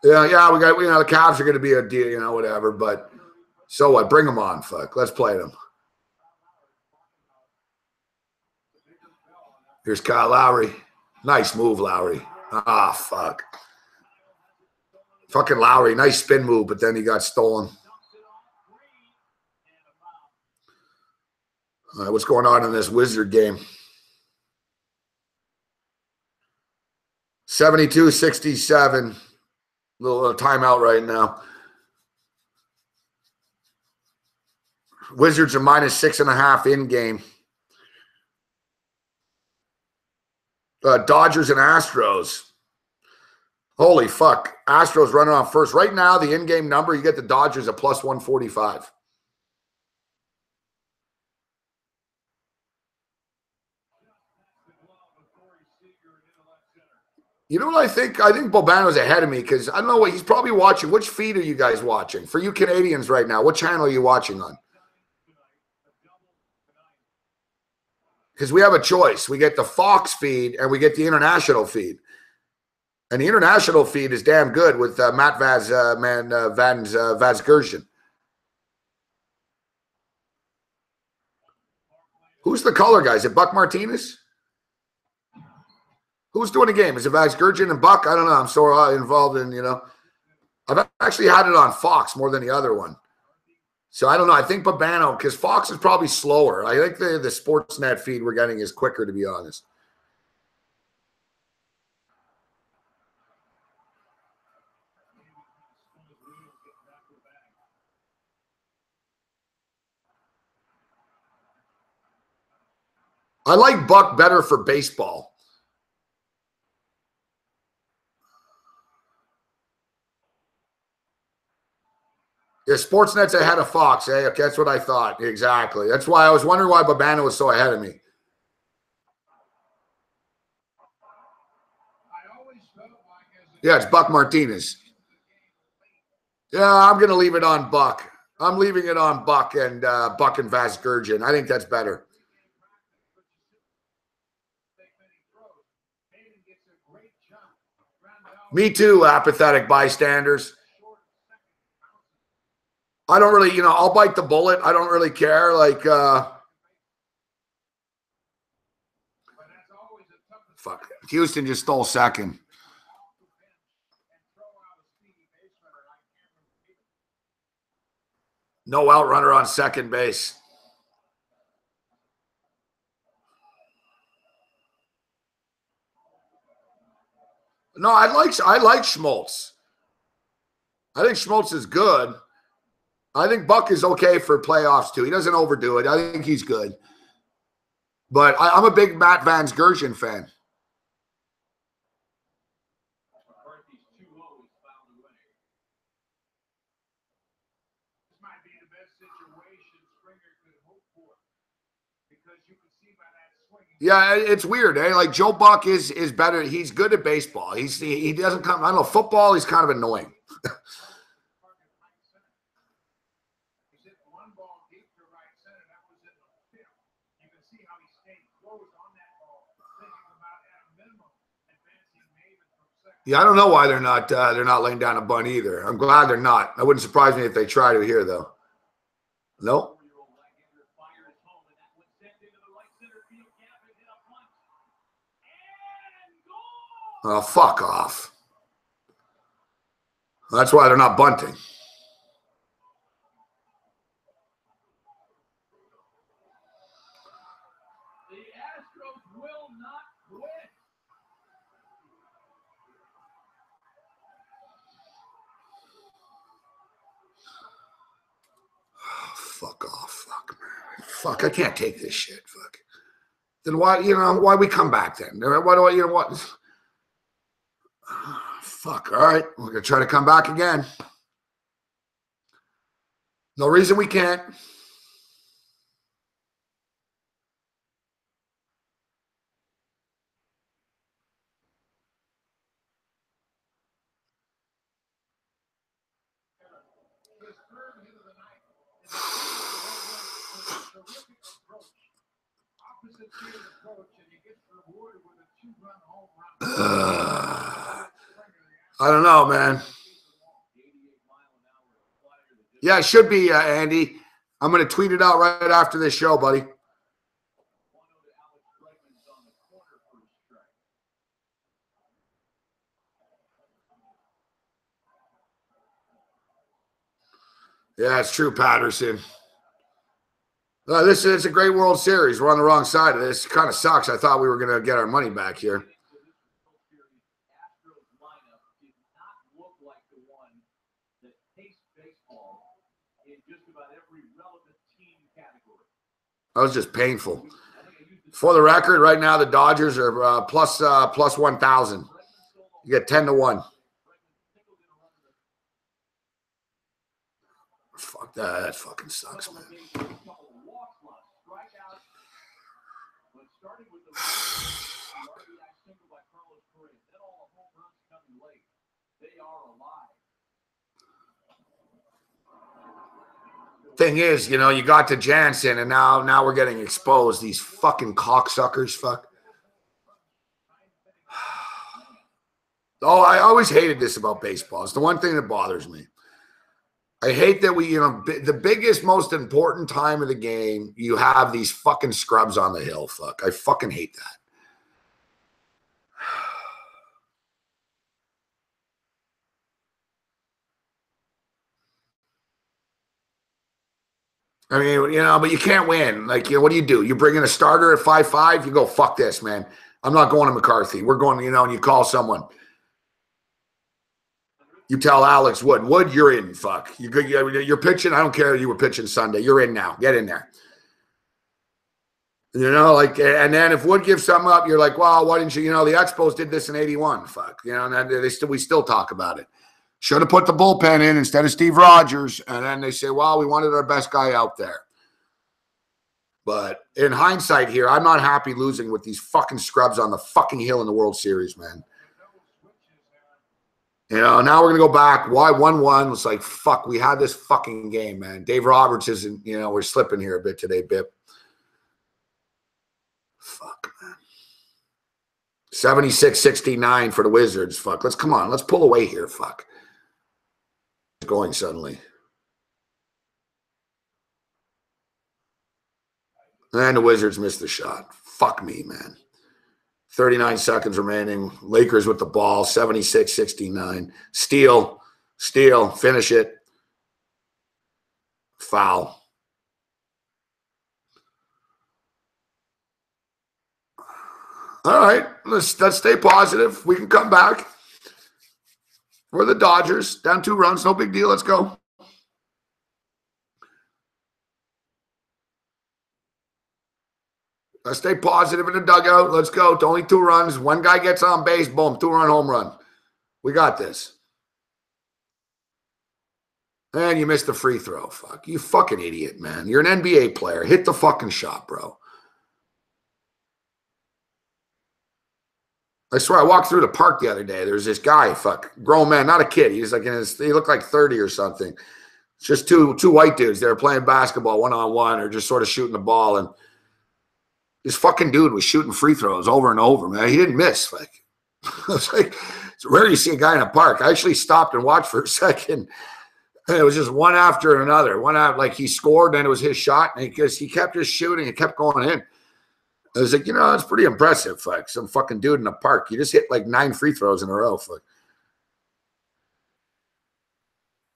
Yeah, we got, the Cavs are going to be a deal, whatever. But so what? Bring them on, fuck. Let's play them. Here's Kyle Lowry. Nice move, Lowry. Ah, fuck. Fucking Lowry. Nice spin move, but then he got stolen. All right, what's going on in this Wizard game? 72-67. Little timeout right now. Wizards are -6.5 in game. Dodgers and Astros. Holy fuck. Astros running on first. Right now, the in-game number, you get the Dodgers at +145. You know what I think? I think Bobano's ahead of me because I don't know what he's probably watching. Which feed are you guys watching? For you Canadians right now, what channel are you watching on? Because we have a choice. We get the Fox feed and we get the international feed. And the international feed is damn good with Matt Vazgersian. Who's the color guy? Is it Buck Martinez? Who's doing the game? Is it Vazgersian and Buck? I don't know. I'm so involved in, I've actually had it on Fox more than the other one. So I don't know. I think Babano, because Fox is probably slower. I think the Sportsnet feed we're getting is quicker, to be honest. I like Buck better for baseball. Yeah, Sportsnet's ahead of Fox. Eh? Okay, that's what I thought. Exactly. That's why I was wondering why Babano was so ahead of me. Yeah, it's Buck Martinez. Yeah, I'm going to leave it on Buck. I'm leaving it on Buck and Vazgersian. I think that's better. Me too, apathetic bystanders. I don't really, I'll bite the bullet. I don't really care. Fuck. Houston just stole second. No out runner on second base. No, I like Schmaltz. I think Schmaltz is good. I think Buck is okay for playoffs too. He doesn't overdo it. I think he's good. But I'm a big Matt Vazgersian fan. Yeah, it's weird, eh? Like Joe Buck is better. He's good at baseball. He doesn't come. I don't know, football. He's kind of annoying. Yeah, I don't know why they're not laying down a bunt either. I'm glad they're not. It wouldn't surprise me if they try to here though. Nope. Oh, fuck off. That's why they're not bunting. Fuck, I can't take this shit. Fuck. Then why we come back then? Why do I, what? Fuck, all right. We're going to try to come back again. No reason we can't. I don't know, man. Yeah, it should be, Andy. I'm going to tweet it out right after this show, buddy. Yeah, it's true, Patterson. This is a great World Series. We're on the wrong side of this. It kind of sucks. I thought we were going to get our money back here. That was just painful. For the record, right now the Dodgers are plus 1,000. You get 10-1. Fuck that. That fucking sucks, man. Thing is, you got to Jansen, and now we're getting exposed. These fucking cocksuckers, fuck. Oh, I always hated this about baseball. It's the one thing that bothers me. I hate that we, the biggest, most important time of the game, you have these fucking scrubs on the hill. Fuck. I fucking hate that. I mean, but you can't win. Like, what do? You bring in a starter at 5-5, you go, fuck this, man. I'm not going to McCarthy. We're going, and you call someone. You tell Alex Wood, you're in, fuck. You're pitching. I don't care if you were pitching Sunday. You're in now. Get in there. And then if Wood gives something up, you're like, well, why didn't you, the Expos did this in 81, fuck. And we still talk about it. Should have put the bullpen in instead of Steve Rogers. And then they say, well, we wanted our best guy out there. But in hindsight here, I'm not happy losing with these fucking scrubs on the fucking hill in the World Series, man. Now we're going to go back. Why 1-1? It's like, fuck, we had this fucking game, man. Dave Roberts isn't, we're slipping here a bit today, Bip. Fuck, man. 76-69 for the Wizards. Fuck. Let's pull away here. Fuck. It's going suddenly. And the Wizards missed the shot. Fuck me, man. 39 seconds remaining. Lakers with the ball. 76-69. Steal. Finish it. Foul. All right, let's stay positive. We can come back. We're the Dodgers. Down 2 runs. No big deal. Let's go. Let's stay positive in the dugout. Let's go. It's only 2 runs. One guy gets on base. Boom. 2-run home run. We got this. And you missed the free throw. Fuck. You fucking idiot, man. You're an NBA player. Hit the fucking shot, bro. I swear, I walked through the park the other day. There's this guy, grown man, not a kid. He's like he looked like 30 or something. It's just two white dudes. They were playing basketball one-on-one or just sort of shooting the ball. And this fucking dude was shooting free throws over and over, man. He didn't miss. I was like, it's rare you see a guy in a park. I actually stopped and watched for a second. And it was just one after another. He scored, then it was his shot. And he kept just shooting. It kept going in. I was like, it's pretty impressive. Some fucking dude in a park. You just hit 9 free throws in a row.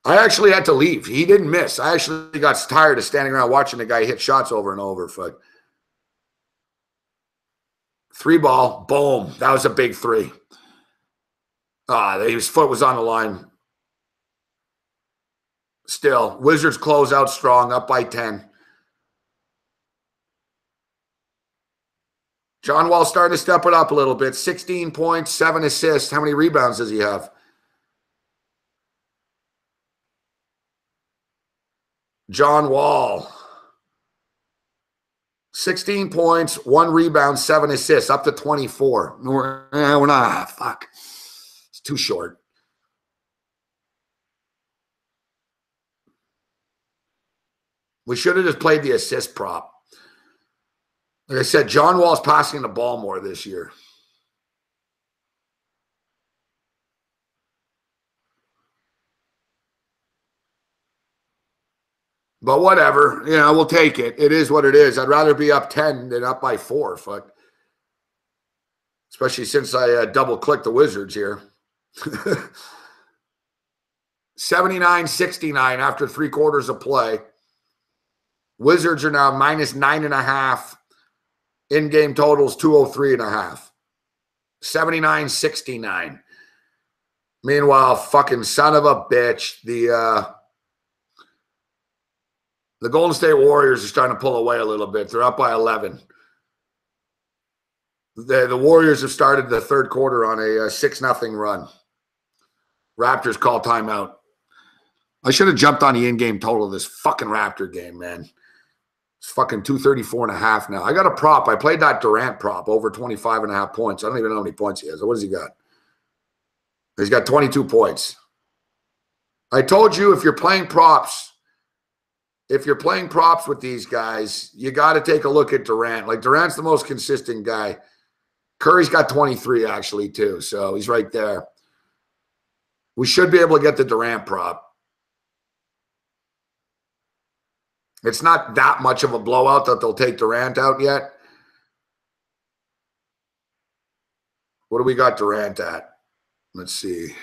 I actually had to leave. He didn't miss. I actually got tired of standing around watching the guy hit shots over and over. 3-ball. Boom. That was a big 3. His foot was on the line. Still, Wizards close out strong, up by 10. John Wall starting to step it up a little bit. 16 points, 7 assists. How many rebounds does he have? John Wall. 16 points, 1 rebound, 7 assists, up to 24. We're not. Fuck. It's too short. We should have just played the assist prop. Like I said, John Wall's passing the ball more this year. But whatever. We'll take it. It is what it is. I'd rather be up 10 than up by 4. Fuck. Especially since I double-clicked the Wizards here. 79-69 after 3 quarters of play. Wizards are now minus 9.5. In-game totals 203.5. 79-69. Meanwhile, fucking son of a bitch, the Golden State Warriors are starting to pull away a little bit. They're up by 11. The Warriors have started the third quarter on a 6-0 run. Raptors call timeout. I should have jumped on the in-game total of this fucking Raptor game, man. It's fucking 234.5 now. I got a prop. I played that Durant prop over 25.5 points. I don't even know how many points he has. What has he got? He's got 22 points. I told you if you're playing props with these guys, you got to take a look at Durant. Like, Durant's the most consistent guy. Curry's got 23 actually too, so he's right there. We should be able to get the Durant prop. It's not that much of a blowout that they'll take Durant out yet. What do we got Durant at? Let's see.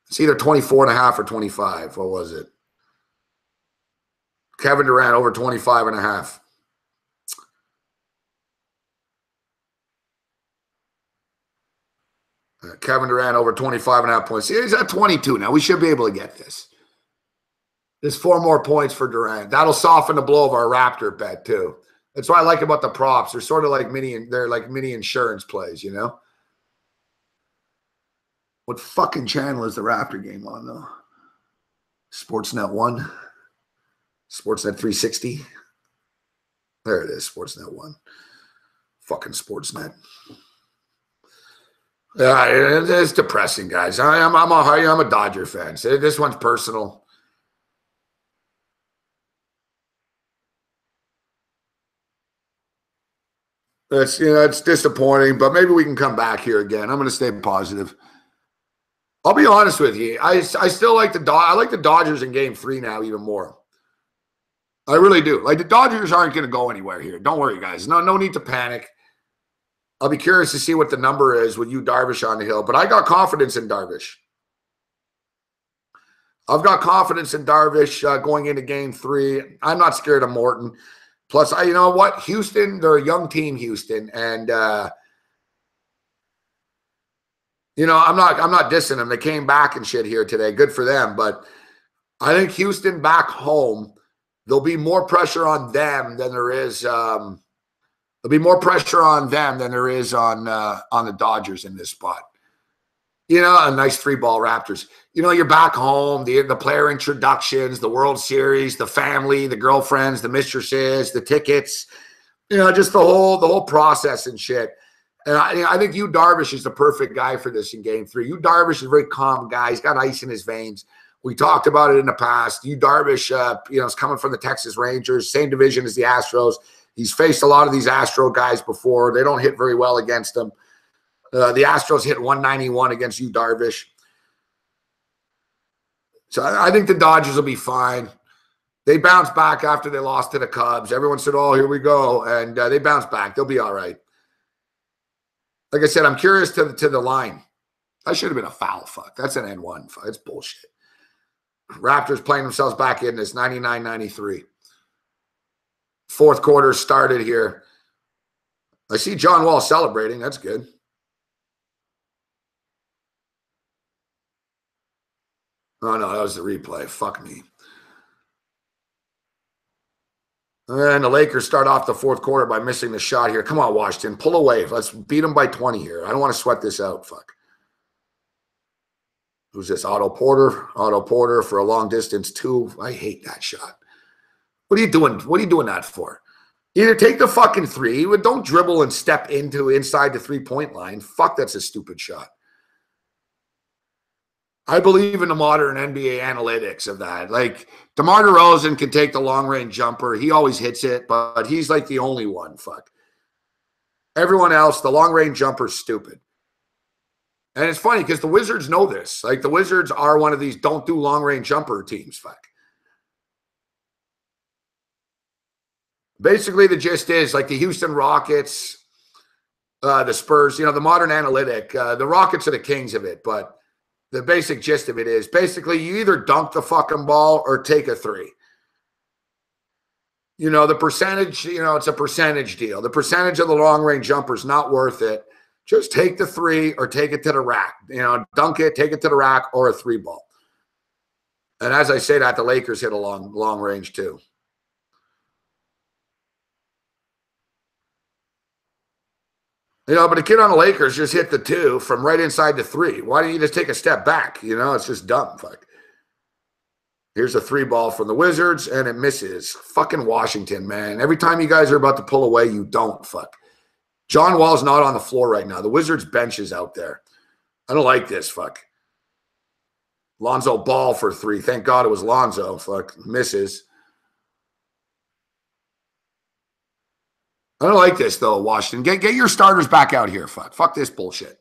It's either 24.5 or 25. What was it? Kevin Durant over 25.5. Kevin Durant over 25.5 points. See, he's at 22 now. We should be able to get this. There's 4 more points for Durant. That'll soften the blow of our Raptor bet too. That's what I like about the props. They're sort of like mini insurance plays, you know? What fucking channel is the Raptor game on though? Sportsnet 1? Sportsnet 360? There it is, Sportsnet 1. Fucking Sportsnet. Yeah, it's depressing, guys. I'm a Dodger fan. So this one's personal. It's disappointing, but maybe we can come back here again. I'm going to stay positive. I'll be honest with you. I still like I like the Dodgers in Game 3 now even more. I really do. Like, the Dodgers aren't going to go anywhere here. Don't worry, guys. No need to panic. I'll be curious to see what the number is with you, Darvish, on the hill. But I got confidence in Darvish. I've got confidence in Darvish going into Game 3. I'm not scared of Morton. Plus, you know what? Houston, they're a young team, Houston. And, I'm not dissing them. They came back and shit here today. Good for them. But I think Houston back home, there'll be more pressure on them than there is there'll be more pressure on them than there is on the Dodgers in this spot. A nice 3-ball Raptors. You're back home, the player introductions, the World Series, the family, the girlfriends, the mistresses, the tickets, just the whole process and shit. And I think you, Darvish, is the perfect guy for this in Game 3. You, Darvish, is a very calm guy. He's got ice in his veins. We talked about it in the past. You, Darvish, is coming from the Texas Rangers, same division as the Astros. He's faced a lot of these Astro guys before. They don't hit very well against him. The Astros hit 191 against you, Darvish. So I think the Dodgers will be fine. They bounced back after they lost to the Cubs. Everyone said, oh, here we go. And they bounced back. They'll be all right. Like I said, I'm curious to the line. That should have been a foul. Fuck. That's an N1. Fuck. It's bullshit. Raptors playing themselves back in this 99-93. Fourth quarter started here. I see John Wall celebrating. That's good. Oh, no, that was the replay. Fuck me. And the Lakers start off the fourth quarter by missing the shot here. Come on, Washington. Pull away. Let's beat them by 20 here. I don't want to sweat this out. Fuck. Who's this? Otto Porter. Otto Porter for a long distance two. I hate that shot. What are you doing? What are you doing that for? Either take the fucking three, but don't dribble and step into inside the three-point line. Fuck, that's a stupid shot. I believe in the modern NBA analytics of that. Like, DeMar DeRozan can take the long-range jumper. He always hits it, but he's like the only one. Fuck. Everyone else, the long-range jumper's stupid. And it's funny because the Wizards know this. Like, the Wizards are one of these don't do long-range jumper teams. Fuck. Basically, the gist is like the Houston Rockets, the Spurs, the modern analytic, the Rockets are the kings of it. But the basic gist of it is basically you either dunk the fucking ball or take a three. The percentage, it's a percentage deal. The percentage of the long-range jumper is not worth it. Just take the three or take it to the rack. Dunk it, take it to the rack, or a three ball. And as I say that, the Lakers hit a long range too. But the kid on the Lakers just hit the two from right inside the three. Why don't you just take a step back? It's just dumb. Fuck. Here's a three ball from the Wizards, and it misses. Fucking Washington, man. Every time you guys are about to pull away, you don't. Fuck. John Wall's not on the floor right now. The Wizards bench is out there. I don't like this. Fuck. Lonzo Ball for three. Thank God it was Lonzo. Fuck. Misses. I don't like this, though, Washington. Get your starters back out here. Fuck this bullshit.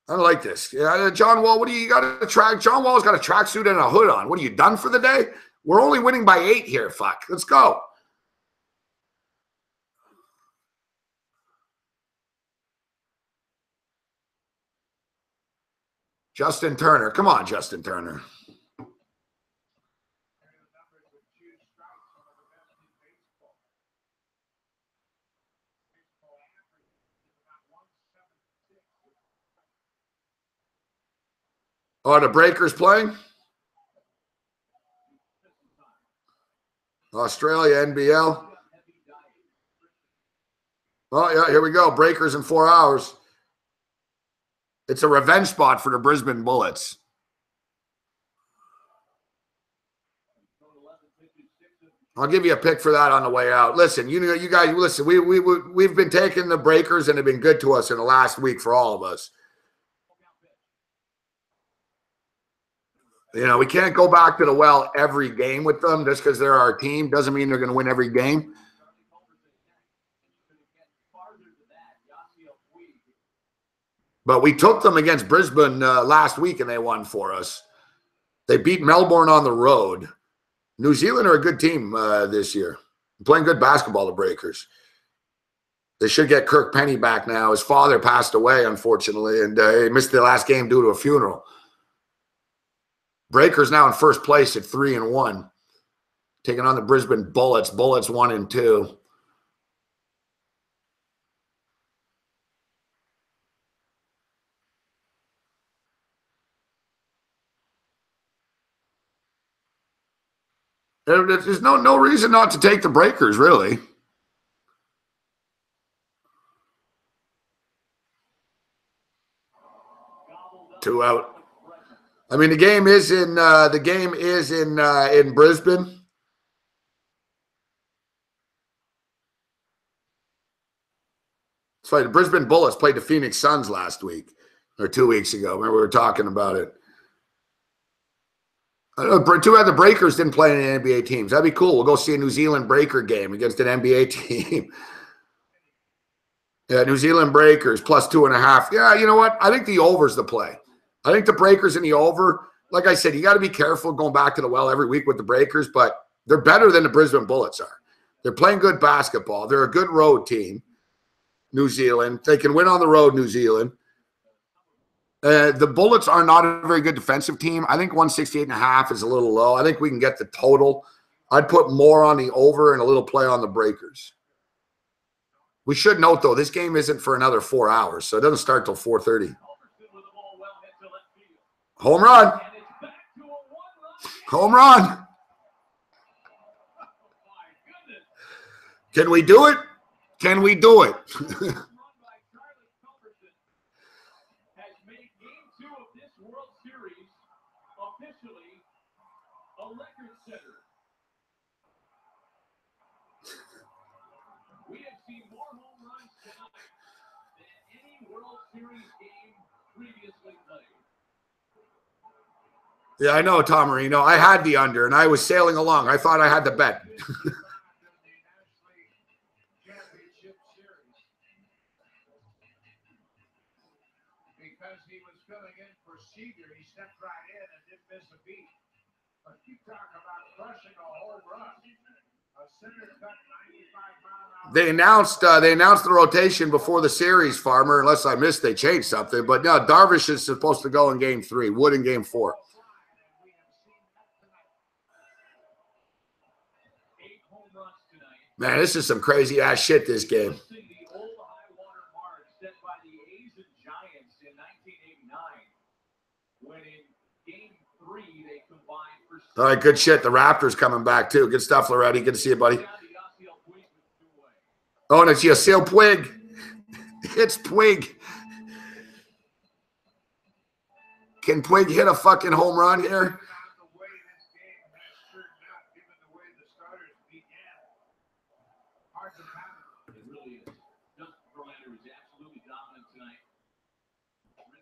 I don't like this. John Wall, what do you got to track? John Wall's got a tracksuit and a hood on. What are you done for the day? We're only winning by 8 here. Fuck. Let's go. Justin Turner. Come on, Justin Turner. Oh, the Breakers playing? Australia, NBL. Oh, yeah, here we go. Breakers in 4 hours. It's a revenge spot for the Brisbane Bullets. I'll give you a pick for that on the way out. Listen, you guys, listen, we've been taking the Breakers and they've been good to us in the last week for all of us. We can't go back to the well every game with them just because they're our team. Doesn't mean they're going to win every game. But we took them against Brisbane last week and they won for us. They beat Melbourne on the road. New Zealand are a good team this year. Playing good basketball, the Breakers. They should get Kirk Penny back now. His father passed away, unfortunately, and he missed the last game due to a funeral. Breakers now in first place at 3-1. Taking on the Brisbane Bullets. Bullets 1-2. There's no reason not to take the Breakers, really. Two out. I mean, the game is in Brisbane. It's like the Brisbane Bullets played the Phoenix Suns last week or 2 weeks ago. Remember we were talking about it. I don't know, too bad the Breakers didn't play any NBA teams. That'd be cool. We'll go see a New Zealand Breaker game against an NBA team. Yeah, New Zealand Breakers plus 2.5. Yeah, you know what? I think the over's the play. I think the Breakers in the over, like I said, you got to be careful going back to the well every week with the Breakers, but they're better than the Brisbane Bullets are. They're playing good basketball. They're a good road team, New Zealand. They can win on the road, New Zealand. The Bullets are not a very good defensive team. I think 168.5 is a little low. I think we can get the total. I'd put more on the over and a little play on the Breakers. We should note, though, this game isn't for another 4 hours, so it doesn't start till 4:30. Home run. Home run. Can we do it? Can we do it? We have seen more home runs tonight than any World Series game previously played. Yeah, I know, Tom Marino. I had the under, and I was sailing along. I thought I had the bet. Because he was filling in for Seager, he stepped right in and didn't miss a beat. But you talk about crushing a home run. A center cut 95 mile an hour. They announced the rotation before the series, Farmer. Unless I missed, they changed something. But no, Darvish is supposed to go in Game 3. Wood in Game 4. Man, this is some crazy ass shit. This game. All right, good shit. The Raptors coming back too. Good stuff, Loretti. Good to see you, buddy. Oh, and it's Yasiel Puig. It's Puig. Can Puig hit a fucking home run here?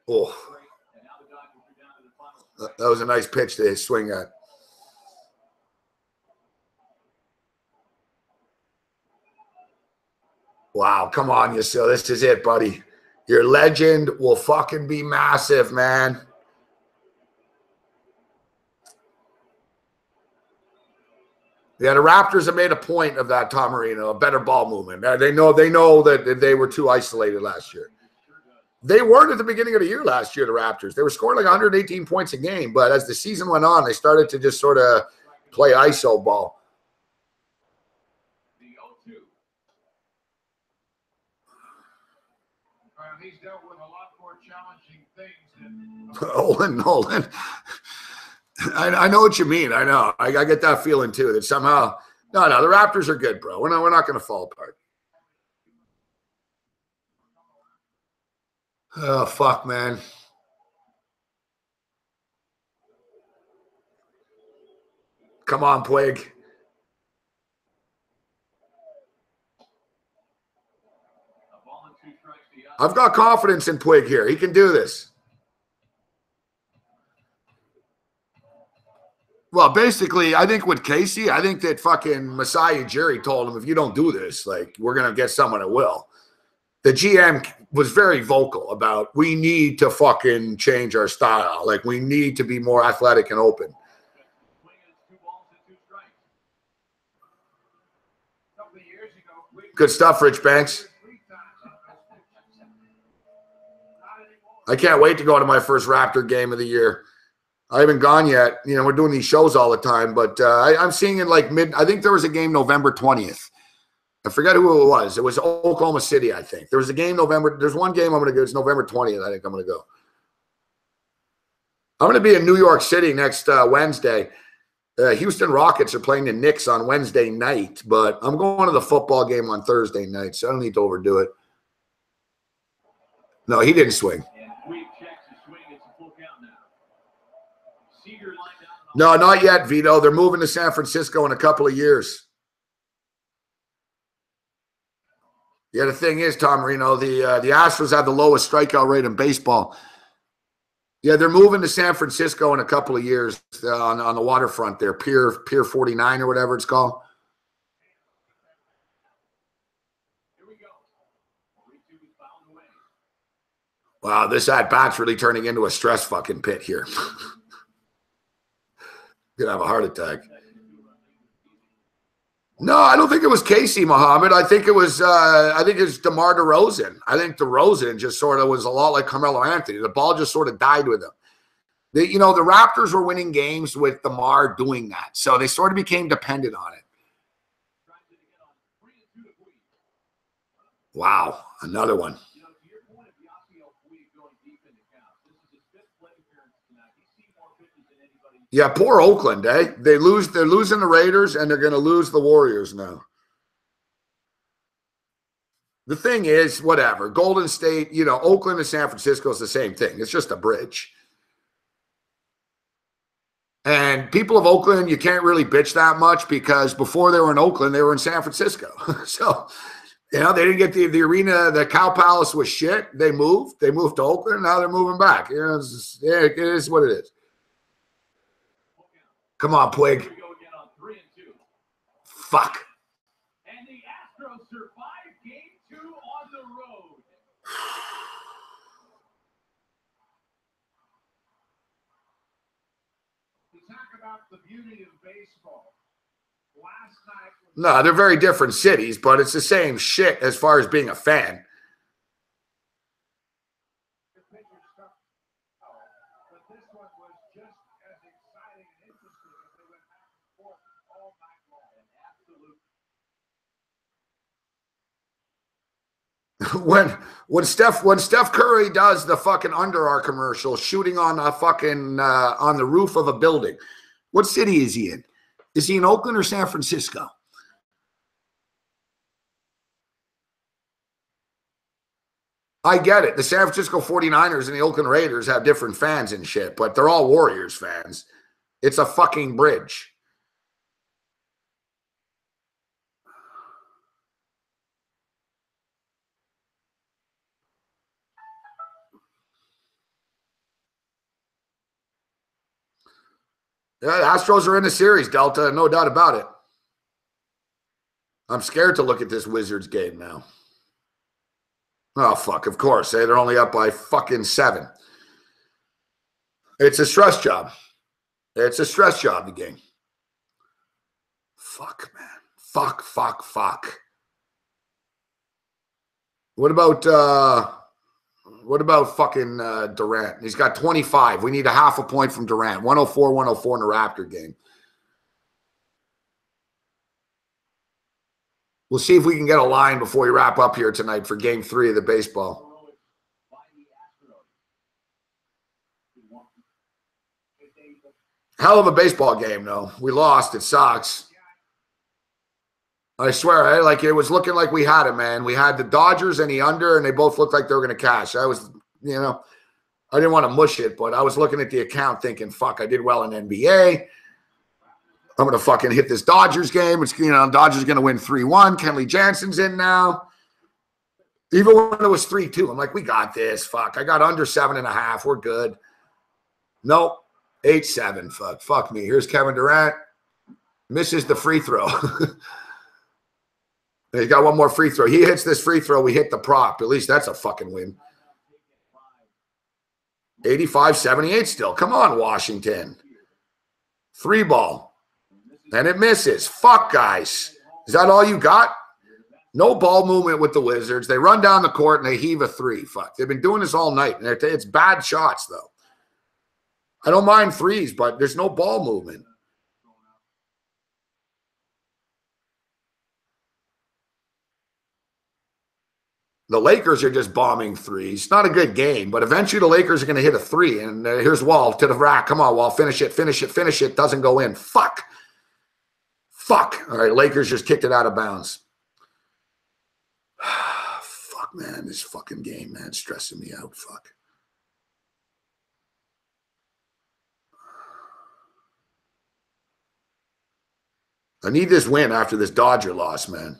Oh, that was a nice pitch to swing at. Wow, come on, Yasiel. This is it, buddy. Your legend will fucking be massive, man. Yeah, the Raptors have made a point of that, Tom Marino, a better ball movement. They know that they were too isolated last year. They weren't at the beginning of the year last year, the Raptors. They were scoring like 118 points a game, but as the season went on, they started to just sort of play ISO ball. He's dealt with a lot more challenging things than Nolan. I know what you mean. I know. I get that feeling too. That somehow, no, the Raptors are good, bro. We're not going to fall apart. Oh fuck, man. Come on, Puig. I've got confidence in Puig here. He can do this. Well, basically, I think with Casey, I think that fucking Masai Ujiri told him, if you don't do this, like, we're going to get someone that will. The GM was very vocal about, we need to fucking change our style. Like, we need to be more athletic and open. Good stuff, Rich Banks. I can't wait to go to my first Raptor game of the year. I haven't gone yet. You know, we're doing these shows all the time, but I'm seeing it like I think there was a game November 20th. I forget who it was. It was Oklahoma City, I think. There was a game there's one game I'm going to go. It's November 20th, I think I'm going to go. I'm going to be in New York City next Wednesday. Houston Rockets are playing the Knicks on Wednesday night, but I'm going to the football game on Thursday night, so I don't need to overdo it. No, he didn't swing. No, not yet, Vito. They're moving to San Francisco in a couple of years. Yeah, the thing is, Tom Marino, the Astros have the lowest strikeout rate in baseball. Yeah, they're moving to San Francisco in a couple of years on the waterfront there, Pier 49 or whatever it's called. Wow, this at-bat's really turning into a stress fucking pit here. Gonna have a heart attack. No, I don't think it was Casey Muhammad. I think it was DeMar DeRozan. I think DeRozan just sort of was a lot like Carmelo Anthony. The ball just sort of died with him. The Raptors were winning games with DeMar doing that, so they sort of became dependent on it. Wow, another one. Yeah, poor Oakland, eh? They're losing the Raiders, and they're going to lose the Warriors now. The thing is, whatever. Golden State, you know, Oakland and San Francisco is the same thing. It's just a bridge. And people of Oakland, you can't really bitch that much because before they were in Oakland, they were in San Francisco. So, you know, they didn't get the arena. The Cow Palace was shit. They moved. They moved to Oakland. Now they're moving back. You know, it is what it is. Come on, Puig. Here we go again on 3-2. Fuck. And the Astros survive game 2 on the road. To talk about the beauty of baseball, last night was No, they're very different cities, but it's the same shit as far as being a fan. the pitcher stuff, but this one was just as exciting and interesting as they went back and forth all night long. An absolute when Steph Curry does the fucking Under commercial shooting on a fucking on the roof of a building, what city is he in? Is he in Oakland or San Francisco? I get it. The San Francisco 49ers and the Oakland Raiders have different fans and shit, but they're all Warriors fans. It's a fucking bridge. Yeah, the Astros are in the series, Delta, no doubt about it. I'm scared to look at this Wizards game now. Oh, fuck, of course. They're only up by fucking 7. It's a stress job. It's a stress job, the game. Fuck, man. Fuck. What about fucking Durant? He's got 25. We need a half a point from Durant. 104 in the Raptor game. We'll see if we can get a line before we wrap up here tonight for game 3 of the baseball. Hell of a baseball game, though. We lost. It sucks. I swear, like it was looking like we had it, man. We had the Dodgers and the under, and they both looked like they were going to cash. I was, you know, I didn't want to mush it, but I was looking at the account thinking, fuck, I did well in NBA. I'm going to fucking hit this Dodgers game. It's, you know, Dodgers going to win 3-1. Kenley Jansen's in now. Even when it was 3-2, I'm like, we got this. Fuck, I got under 7.5. We're good. Nope. 8-7. Fuck me. Here's Kevin Durant. Misses the free throw. He got one more free throw. He hits this free throw. We hit the prop. At least that's a fucking win. 85-78 still. Come on, Washington. 3 ball. And it misses. Fuck, guys. Is that all you got? No ball movement with the Wizards. They run down the court and they heave a 3. Fuck. They've been doing this all night. And it's bad shots, though. I don't mind 3s, but there's no ball movement. The Lakers are just bombing 3s. Not a good game, but eventually the Lakers are going to hit a 3. And here's Wall to the rack. Come on, Wall. Finish it. Doesn't go in. Fuck. All right, Lakers just kicked it out of bounds. Fuck, man. This fucking game, man. It's stressing me out. Fuck. I need this win after this Dodger loss, man.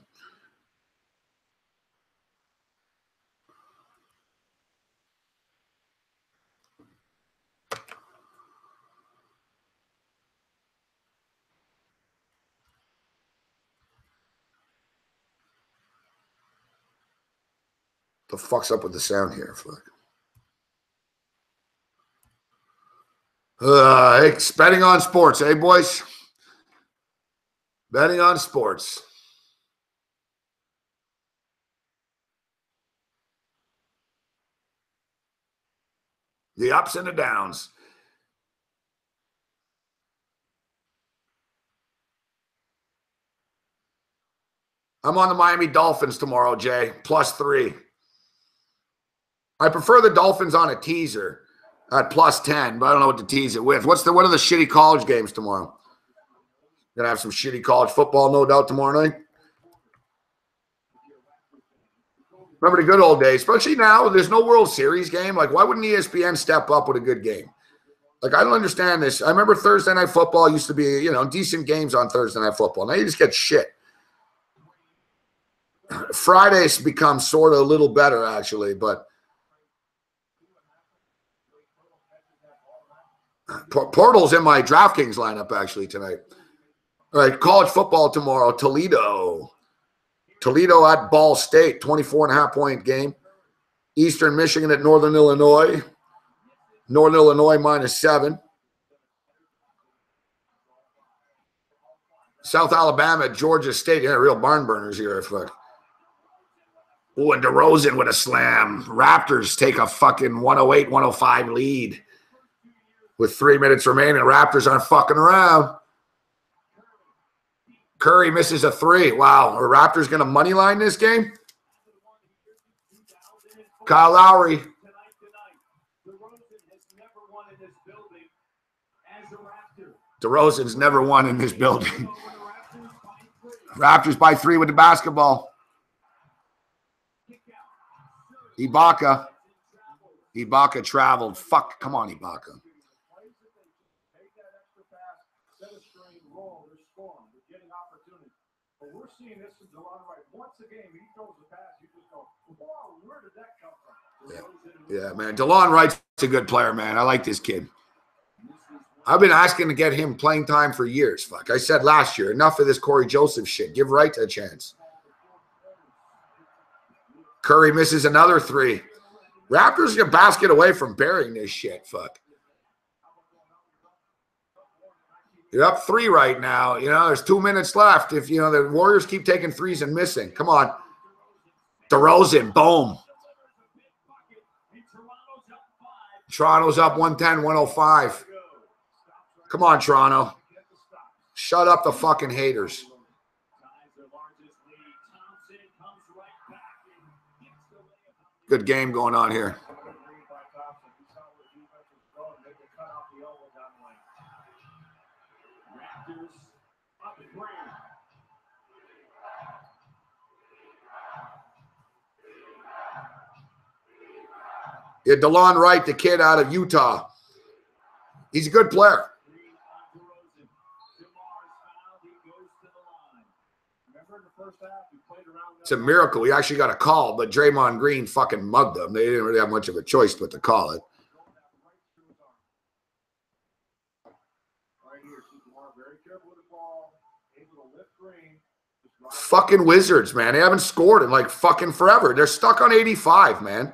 The fuck's up with the sound here? Fuck. It's betting on sports, eh, boys? Betting on sports. The ups and the downs. I'm on the Miami Dolphins tomorrow, Jay. +3. I prefer the Dolphins on a teaser at +10, but I don't know what to tease it with. What are the shitty college games tomorrow? Gonna have some shitty college football, no doubt, tomorrow night. Remember the good old days, especially now. There's no World Series game. Like, why wouldn't ESPN step up with a good game? Like, I don't understand this. I remember Thursday Night Football used to be, decent games on Thursday Night Football. Now you just get shit. Fridays become sort of a little better, actually, but Portal's in my DraftKings lineup, actually, tonight. All right, college football tomorrow, Toledo at Ball State, 24.5-point game. Eastern Michigan at Northern Illinois. Northern Illinois -7. South Alabama at Georgia State. Yeah, real barn burners here. Oh, and DeRozan with a slam. Raptors take a fucking 108-105 lead with 3 minutes remaining. Raptors aren't fucking around. Curry misses a 3. Wow. Are Raptors going to money line this game? Kyle Lowry. DeRozan's never won in this building. Raptors by 3 with the basketball. Ibaka traveled. Fuck. Come on, Ibaka. We're seeing this in Delon Wright. Once a game, he throws the pass, you just go, whoa, where did that come from? Yeah, man. Delon Wright's a good player, man. I like this kid. I've been asking to get him playing time for years. Fuck. I said last year, enough of this Corey Joseph shit. Give Wright a chance. Curry misses another 3. Raptors get basket away from burying this shit. Fuck. You're up 3 right now. There's 2 minutes left. If, the Warriors keep taking threes and missing. Come on. DeRozan, boom. Toronto's up 110-105. Come on, Toronto. Shut up the fucking haters. Good game going on here. Yeah, DeLon Wright, the kid out of Utah. He's a good player. It's a miracle. We actually got a call, but Draymond Green fucking mugged them. They didn't really have much of a choice but to call it. Fucking Wizards, man. They haven't scored in like fucking forever. They're stuck on 85, man.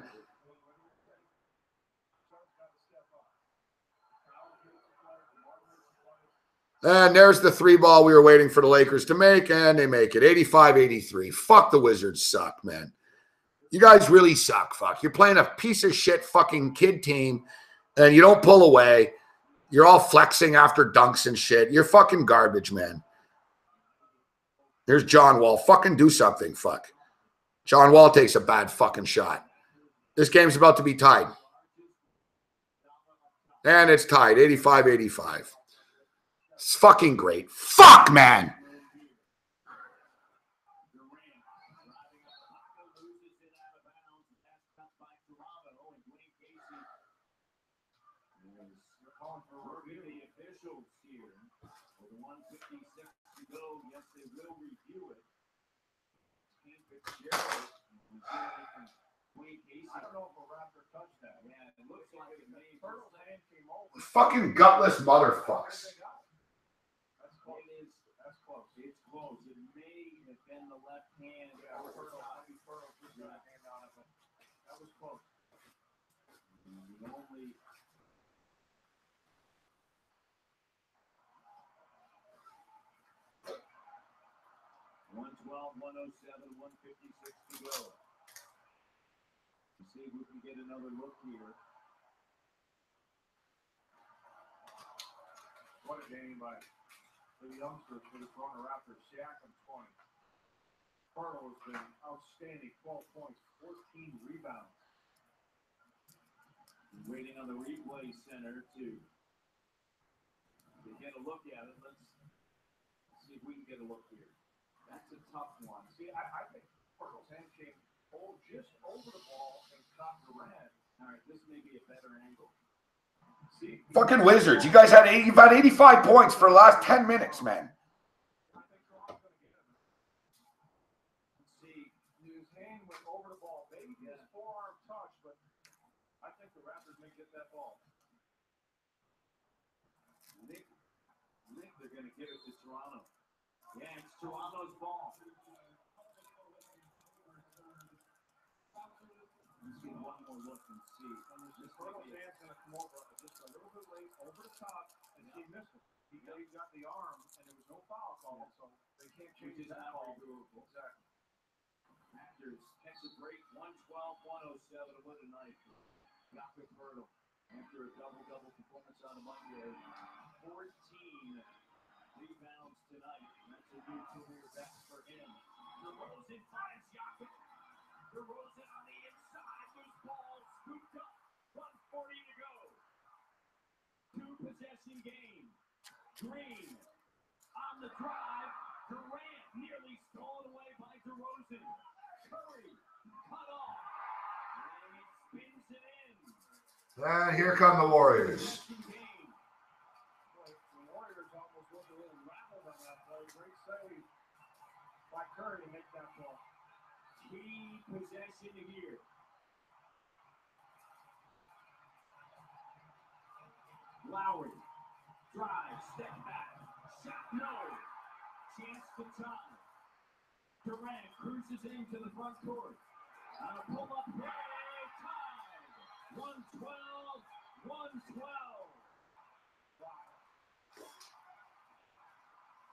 And there's the 3 ball we were waiting for the Lakers to make, and they make it. 85-83. Fuck, the Wizards suck, man. You guys really suck, fuck. You're playing a piece of shit fucking kid team, and you don't pull away. You're all flexing after dunks and shit. You're fucking garbage, man. There's John Wall. Fucking do something, fuck. John Wall takes a bad fucking shot. This game's about to be tied. And it's tied, 85-85. It's fucking great. Fuck, man. Fucking gutless motherfuckers. That's close. It's close. It may have been the left hand. That was close. The only 112, 107, 156 to go. Let's see if we can get another look here. What a game by the youngsters for the Toronto Raptors. Siakam 20. Carlo has been outstanding. 12 points, 14 rebounds. Waiting on the replay center to get a look at it. Let's see if we can get a look here. That's a tough one. See, I think Carlo's handshake Oh, just over the ball and caught Durant. All right, this may be a better angle. See, Fucking Wizards. You guys you've had 85 points for the last 10 minutes, man. I think Toronto's going to get him. See, his hand went over the ball. Maybe his forearm touched, but I think the Raptors may get that ball. Nick, they're going to give it to Toronto. Yeah, it's Toronto's ball. Let's get one more look and see. This little man's going to come over just a little bit late, over the top, and he missed it. He got the arm, and there was no foul call, so they can't change that ball. Exactly. Raptors catch a break, 112-107 to win tonight. Got the hurdle after a double-double performance on a Monday. 14 rebounds tonight. That's a new career best for him. DeRozan finds Jokic. DeRozan on the inside. Loose ball. Scooped up. 1:40 to go. Two-possession game. Green on the drive. Durant nearly stolen away by DeRozan. Curry cut off. And he spins it in. And here come the Warriors. The Warriors almost look a little rattled on that play. Great save by Curry to make that ball. Key possession here. Lowry drive, step back, shot no. Chance to tie. Durant cruises into the front court. On a pull-up play, tied. 112-112.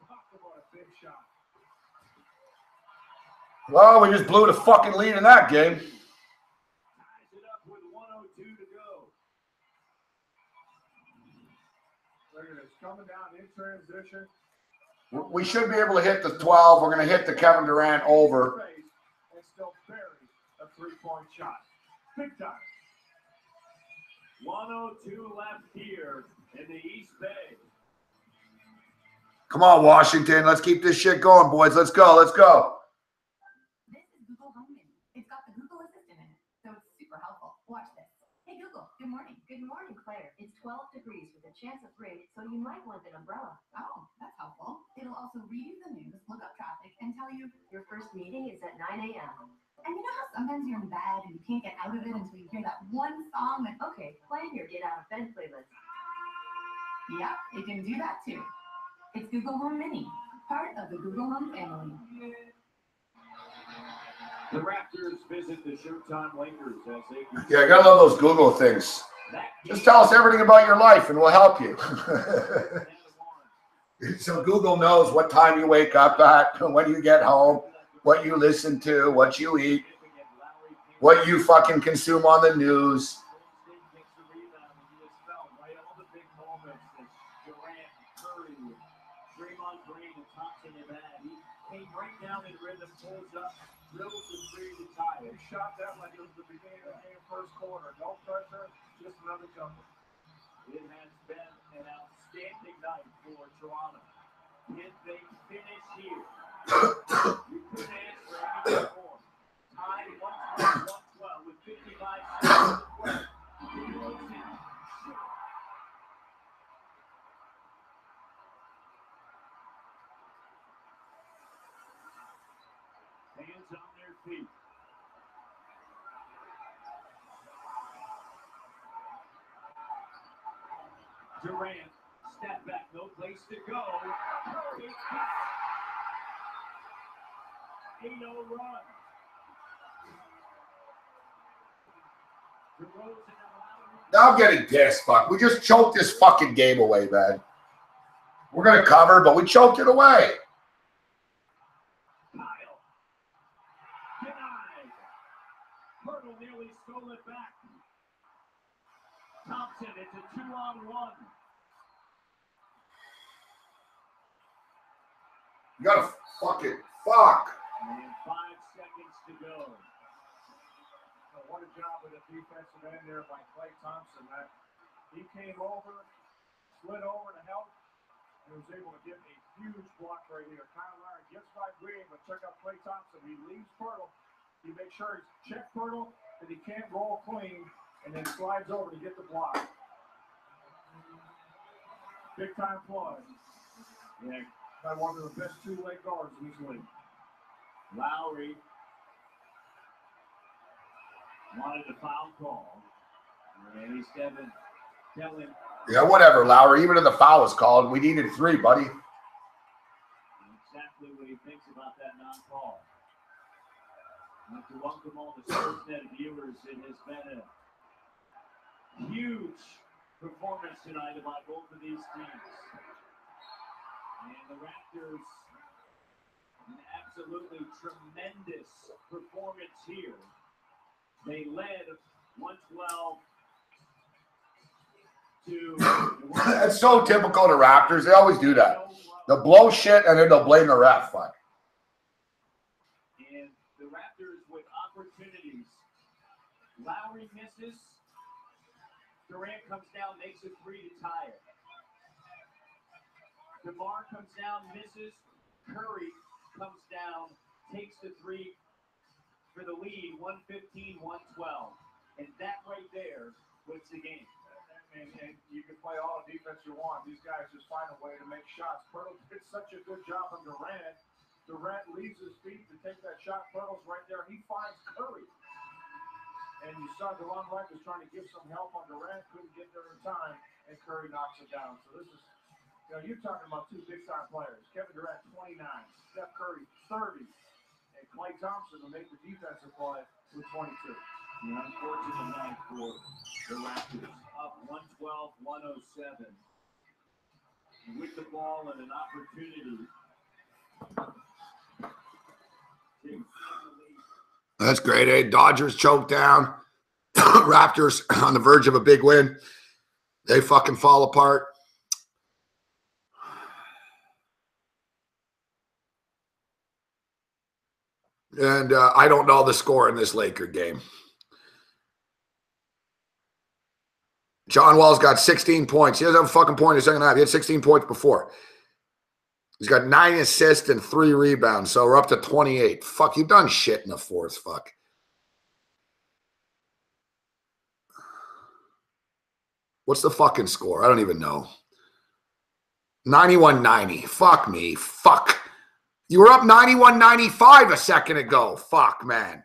Talk about a big shot. Well, we just blew the fucking lead in that game. Ties it up with 1:02 to go. Look at this, coming down in transition. We should be able to hit the 12. We're going to hit the Kevin Durant over. And still bury a three-point shot. Big time. 1:02 left here in the East Bay. Come on, Washington. Let's keep this shit going, boys. Let's go. Let's go. This is Google Home Mini. It's got the Google Assistant in it, so it's super helpful. Watch this. Hey, Google. Good morning. Good morning, Claire. It's 12 degrees with a chance of rain, so you might want an umbrella. Oh, that's helpful. It'll also read you the news, look up traffic, and tell you your first meeting is at 9 a.m. And you know how sometimes you're in bed and you can't get out of it until you hear that one song and, okay, plan your get out of bed playlist. Yeah, it can do that too. It's Google Home Mini, part of the Google Home family. The Raptors visit the Showtime Lakers as they. Yeah, I got to love those Google things. Just tell us everything about your life and we'll help you. So Google knows what time you wake up at, when you get home, what you listen to, what you eat, what you fucking consume on the news. They shot that like it was the beginning of the game, first quarter. No pressure, just another jumper. It has been an outstanding night for Toronto. Can they finish here? You could answer any more. Tied 112 with 55 seconds to play. Hands on their feet. Durant, step back, no place to go. 8-0 run. Now I'm getting pissed, fuck. We just choked this fucking game away, man. We're going to cover, but we choked it away. Kyle. Denied. Hurdle nearly stole it back. Thompson, it's a 2-on-1. You got to fucking fuck. And 5 seconds to go. What a job with the defensive end there by Klay Thompson. That he came over, slid over to help, and was able to get a huge block right here. Kyle Lowry gets by Green, but check out Klay Thompson. He leaves Pirtle, He makes sure he's check Pirtle, that he can't roll clean, and then slides over to get the block. Big time play. Yeah, got one of the best two-leg guards in this league. Lowry wanted a foul call. And he's telling. Yeah, whatever, Lowry. Even if the foul was called, we needed 3, buddy. Exactly what he thinks about that non-call. I'd like to welcome all the Sportsnet viewers. It has been a huge performance tonight by both of these teams. And the Raptors, an absolutely tremendous performance here. They led 112 to... That's so typical of the Raptors. They always do that. They'll blow shit and then they'll blame the ref. Fuck. And the Raptors with opportunities. Lowry misses. Durant comes down, makes a 3 to tie it. DeMar comes down, misses. Curry comes down, takes the 3 for the lead, 115-112. And that right there wins the game. And you can play all the defense you want. These guys just find a way to make shots. Pirtle did such a good job on Durant. Durant leaves his feet to take that shot. Pirtle's right there. He finds Curry. And you saw DeLon Wright was trying to give some help on Durant. Couldn't get there in time. And Curry knocks it down. So this is, you're talking about 2 big-time players. Kevin Durant, 29. Steph Curry, 30. And Klay Thompson will make the defensive play with 22. The unfortunate night for the Raptors. Up 112-107. With the ball and an opportunity to... That's great, eh? Dodgers choked down. Raptors on the verge of a big win. They fucking fall apart. And I don't know the score in this Laker game. John Wall's got 16 points. He doesn't have a fucking point in the second half. He had 16 points before. He's got 9 assists and 3 rebounds, so we're up to 28. Fuck, you've done shit in the fourth. Fuck. What's the fucking score? I don't even know. 91-90. Fuck me. Fuck. You were up 91-95 a second ago. Fuck, man.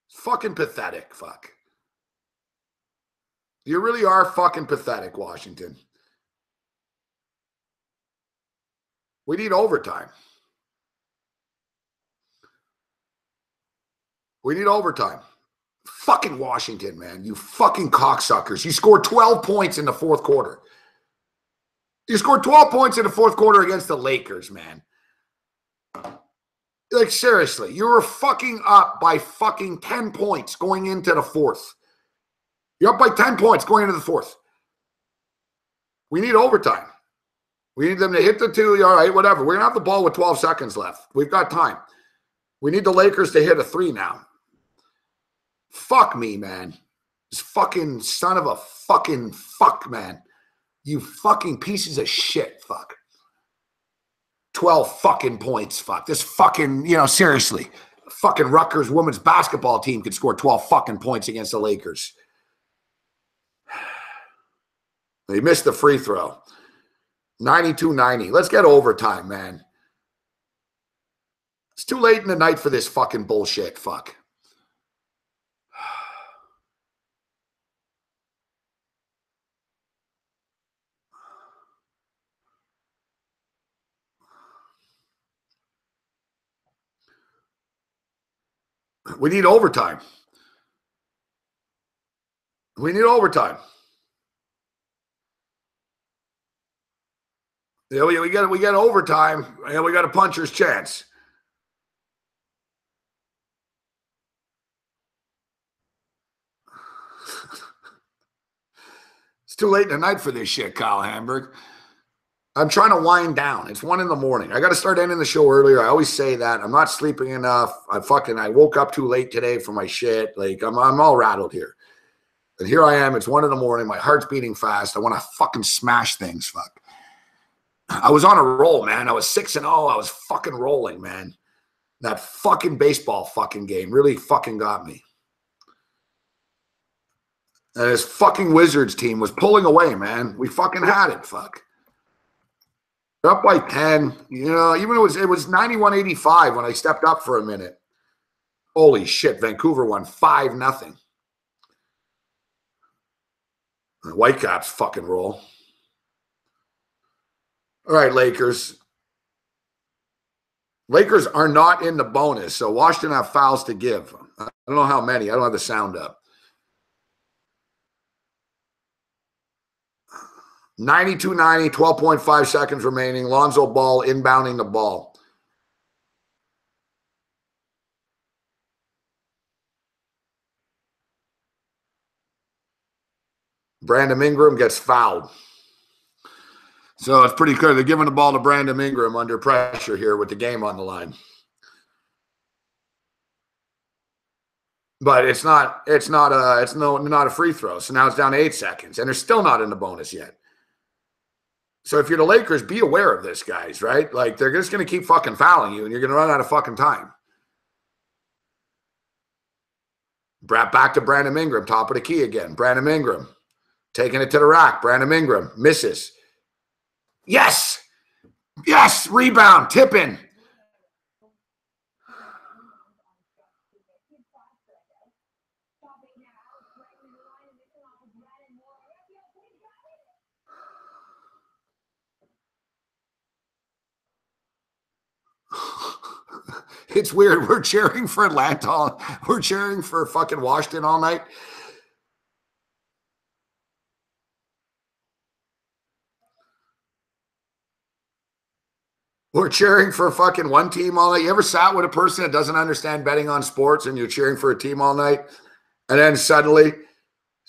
Fucking pathetic, fuck. You really are fucking pathetic, Washington. We need overtime. We need overtime. Fucking Washington, man. You fucking cocksuckers. You scored 12 points in the fourth quarter. You scored 12 points in the fourth quarter against the Lakers, man. Like, seriously, you were fucking up by fucking 10 points going into the fourth. You're up by 10 points going into the fourth. We need overtime. We need them to hit the 2. All right, whatever. We're going to have the ball with 12 seconds left. We've got time. We need the Lakers to hit a 3 now. Fuck me, man. This fucking son of a fucking fuck, man. You fucking pieces of shit, fuck. 12 fucking points, fuck. This fucking, seriously. Fucking Rutgers women's basketball team could score 12 fucking points against the Lakers. They missed the free throw. 92-90. Let's get overtime, man. It's too late in the night for this fucking bullshit, fuck. We need overtime. We need overtime. Yeah, we got overtime, and we got a puncher's chance. It's too late in the night for this shit, Kyle Hamburg. I'm trying to wind down. It's 1 a.m. I got to start ending the show earlier. I always say that. I'm not sleeping enough. I woke up too late today for my shit. Like, I'm all rattled here. And here I am. It's 1 a.m. My heart's beating fast. I want to fucking smash things. Fuck. I was on a roll, man. I was 6-0. I was fucking rolling, man. That fucking baseball fucking game really fucking got me. And his fucking Wizards team was pulling away, man. We fucking had it, fuck. They're up by 10. You know, even it was 91-85 when I stepped up for a minute. Holy shit, Vancouver won 5-0. The Whitecaps fucking roll. All right, Lakers. Lakers are not in the bonus, so Washington have fouls to give. I don't know how many. I don't have the sound up. 92-90, 12.5 seconds remaining. Lonzo Ball inbounding the ball. Brandon Ingram gets fouled. So it's pretty clear. They're giving the ball to Brandon Ingram under pressure here with the game on the line. But it's not a free throw. So now it's down to 8 seconds. And they're still not in the bonus yet. So if you're the Lakers, be aware of this, guys, right? Like, they're just going to keep fucking fouling you, and you're going to run out of fucking time. Back to Brandon Ingram, top of the key again. Brandon Ingram taking it to the rack. Brandon Ingram misses. Yes! Yes! Rebound. Tip in. It's weird. We're cheering for Atlanta. We're cheering for fucking Washington all night. We're cheering for fucking one team all night. You ever sat with a person that doesn't understand betting on sports and you're cheering for a team all night? And then suddenly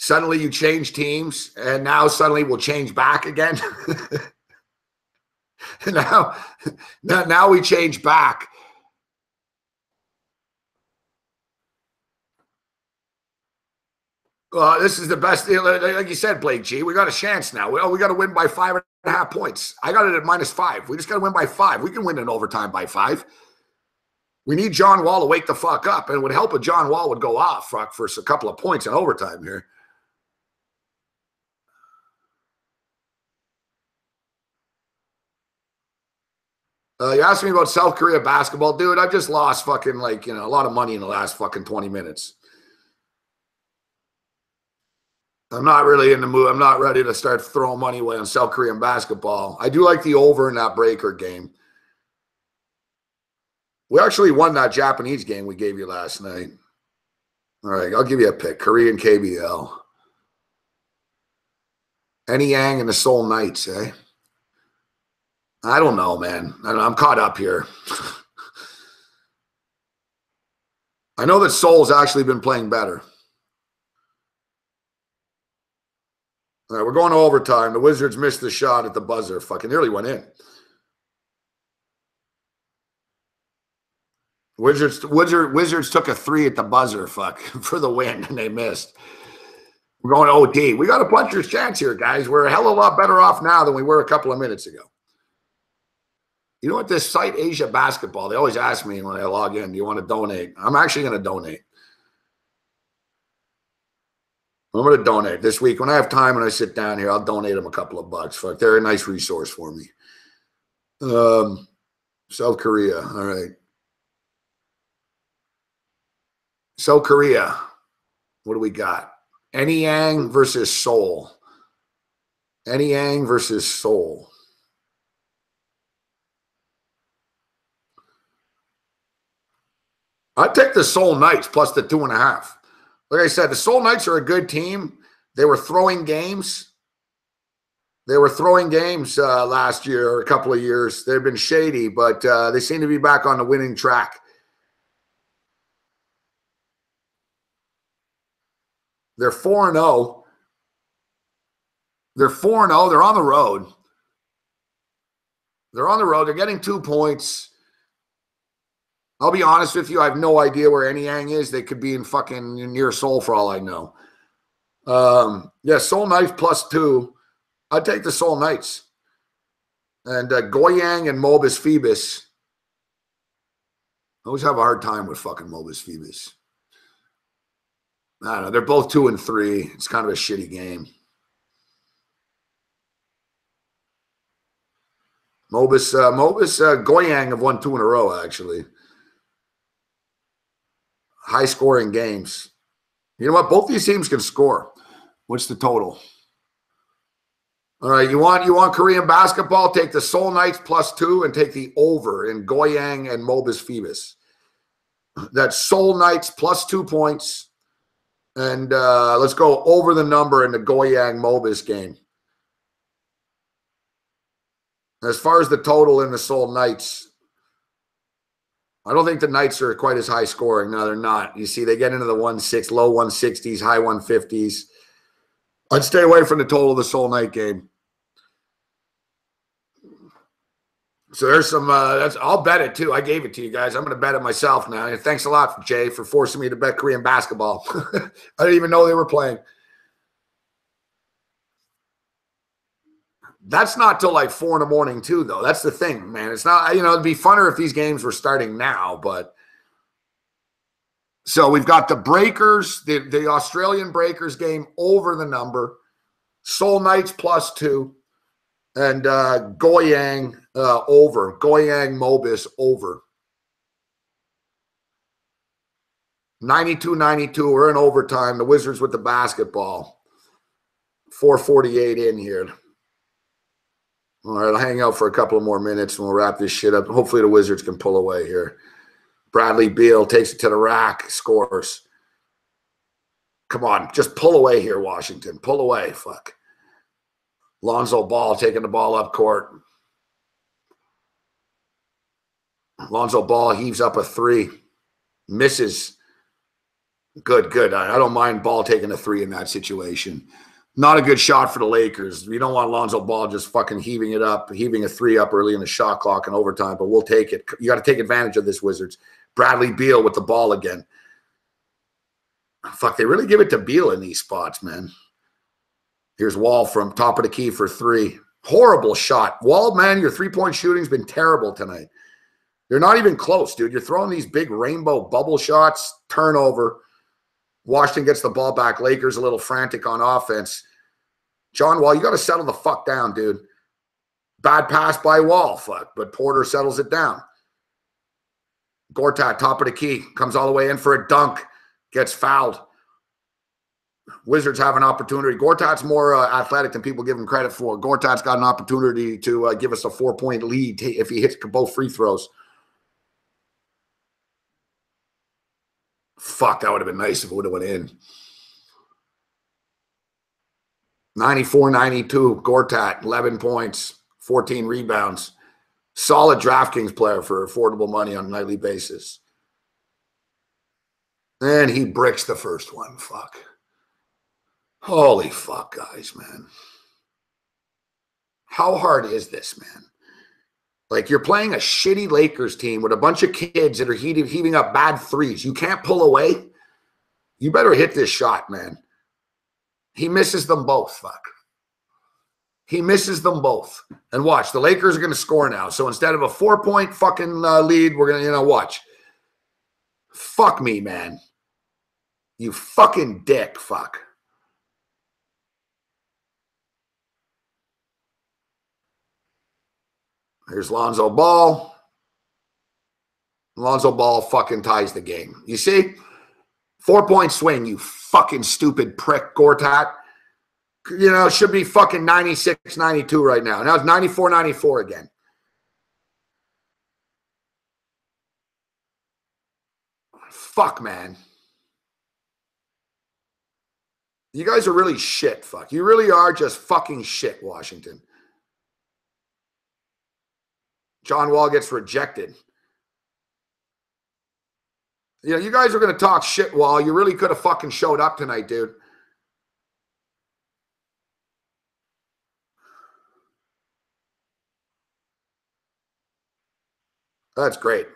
you change teams and now suddenly we'll change back again. now we change back. This is the best. Like you said, Blake G, we got a chance now. We got to win by 5.5 points. I got it at -5. We just got to win by 5. We can win in overtime by 5. We need John Wall to wake the fuck up, and it would help if John Wall would go off for a couple of points in overtime here. You asked me about South Korea basketball. Dude, I've just lost fucking a lot of money in the last fucking 20 minutes. I'm not really in the mood. I'm not ready to start throwing money away on South Korean basketball. I do like the over in that breaker game. We actually won that Japanese game we gave you last night. All right, I'll give you a pick. Korean KBL. Any Yang and the Seoul Knights, eh? I don't know, man. I'm caught up here. I know that Seoul's actually been playing better. All right, we're going to overtime. The Wizards missed the shot at the buzzer. Fucking nearly went in. Wizards took a 3 at the buzzer, for the win, and they missed. We're going to OT. We got a puncher's chance here, guys. We're a hell of a lot better off now than we were a couple of minutes ago. You know what? This site, Asia Basketball, they always ask me when I log in, do you want to donate? I'm actually going to donate. I'm going to donate this week. When I have time and I sit down here, I'll donate them a couple of bucks. Fuck, they're a nice resource for me. South Korea. All right. South Korea. What do we got? Anyang versus Seoul. Anyang versus Seoul. I'd take the Seoul Knights plus the 2.5. Like I said, the Seoul Knights are a good team. They were throwing games. Last year or a couple of years. They've been shady, but they seem to be back on the winning track. They're 4-0. They're 4-0. They're on the road. They're getting 2 points. I'll be honest with you. I have no idea where Anyang is. They could be in fucking near Seoul for all I know. Yeah, Seoul Knights plus 2. I'd take the Seoul Knights. And Goyang and Mobus Phoebus. I always have a hard time with fucking Mobus Phoebus. I don't know. They're both 2 and 3. It's kind of a shitty game. Goyang have won 2 in a row, actually. High scoring games. You know what? Both these teams can score. What's the total? All right, you want Korean basketball? Take the Seoul Knights +2 and take the over in Goyang and Mobus Phoebus. That's Seoul Knights +2 points. And let's go over the number in the Goyang Mobus game. As far as the total in the Seoul Knights, I don't think the Knights are quite as high scoring. No, they're not. You see, they get into the low 160s, high 150s. I'd stay away from the total of the Seoul Knight game. So there's some, I'll bet it too. I gave it to you guys. I'm going to bet it myself now. And thanks a lot, Jay, for forcing me to bet Korean basketball. I didn't even know they were playing. That's not till like 4 in the morning too, though. That's the thing, man. It's not, it'd be funner if these games were starting now, but. So we've got the Breakers, the Australian Breakers game over the number, Seoul Knights +2, and Goyang over. Goyang Mobus over. 92-92. We're in overtime. The Wizards with the basketball. 4:48 in here. All right, I'll hang out for a couple of more minutes and we'll wrap this shit up. Hopefully the Wizards can pull away here. Bradley Beal takes it to the rack, scores. Come on, just pull away here, Washington. Pull away, fuck. Lonzo Ball taking the ball up court. Lonzo Ball heaves up a 3. Misses. Good. I don't mind Ball taking a 3 in that situation. Not a good shot for the Lakers. You don't want Lonzo Ball just fucking heaving a 3 up early in the shot clock in overtime, but we'll take it. You got to take advantage of this, Wizards. Bradley Beal with the ball again. Fuck, they really give it to Beal in these spots, man. Here's Wall from top of the key for 3. Horrible shot. Wall, man, your 3-point shooting's been terrible tonight. You're not even close, dude. You're throwing these big rainbow bubble shots. Turnover. Washington gets the ball back. Lakers a little frantic on offense. John Wall, you got to settle the fuck down, dude. Bad pass by Wall, fuck. But Porter settles it down. Gortat, top of the key. Comes all the way in for a dunk. Gets fouled. Wizards have an opportunity. Gortat's more athletic than people give him credit for. Gortat's got an opportunity to give us a 4-point lead if he hits both free throws. Fuck, that would have been nice if it would have went in. 94-92, Gortat, 11 points, 14 rebounds. Solid DraftKings player for affordable money on a nightly basis. And he bricks the first one. Fuck. Holy fuck, guys, man. How hard is this, man? Like, you're playing a shitty Lakers team with a bunch of kids that are heaving up bad 3s. You can't pull away. You better hit this shot, man. He misses them both, fuck. He misses them both. And watch, the Lakers are going to score now. So instead of a 4-point fucking lead, we're going to, watch. Fuck me, man. You fucking dick, fuck. Here's Lonzo Ball. Lonzo Ball fucking ties the game. You see? 4-point swing, you fucking stupid prick, Gortat. Should be fucking 96-92 right now. Now it's 94-94 again. Fuck, man. You guys are really shit, fuck. You really are just fucking shit, Washington. John Wall gets rejected. You guys are going to talk shit, Wall. You really could have fucking showed up tonight, dude. That's great.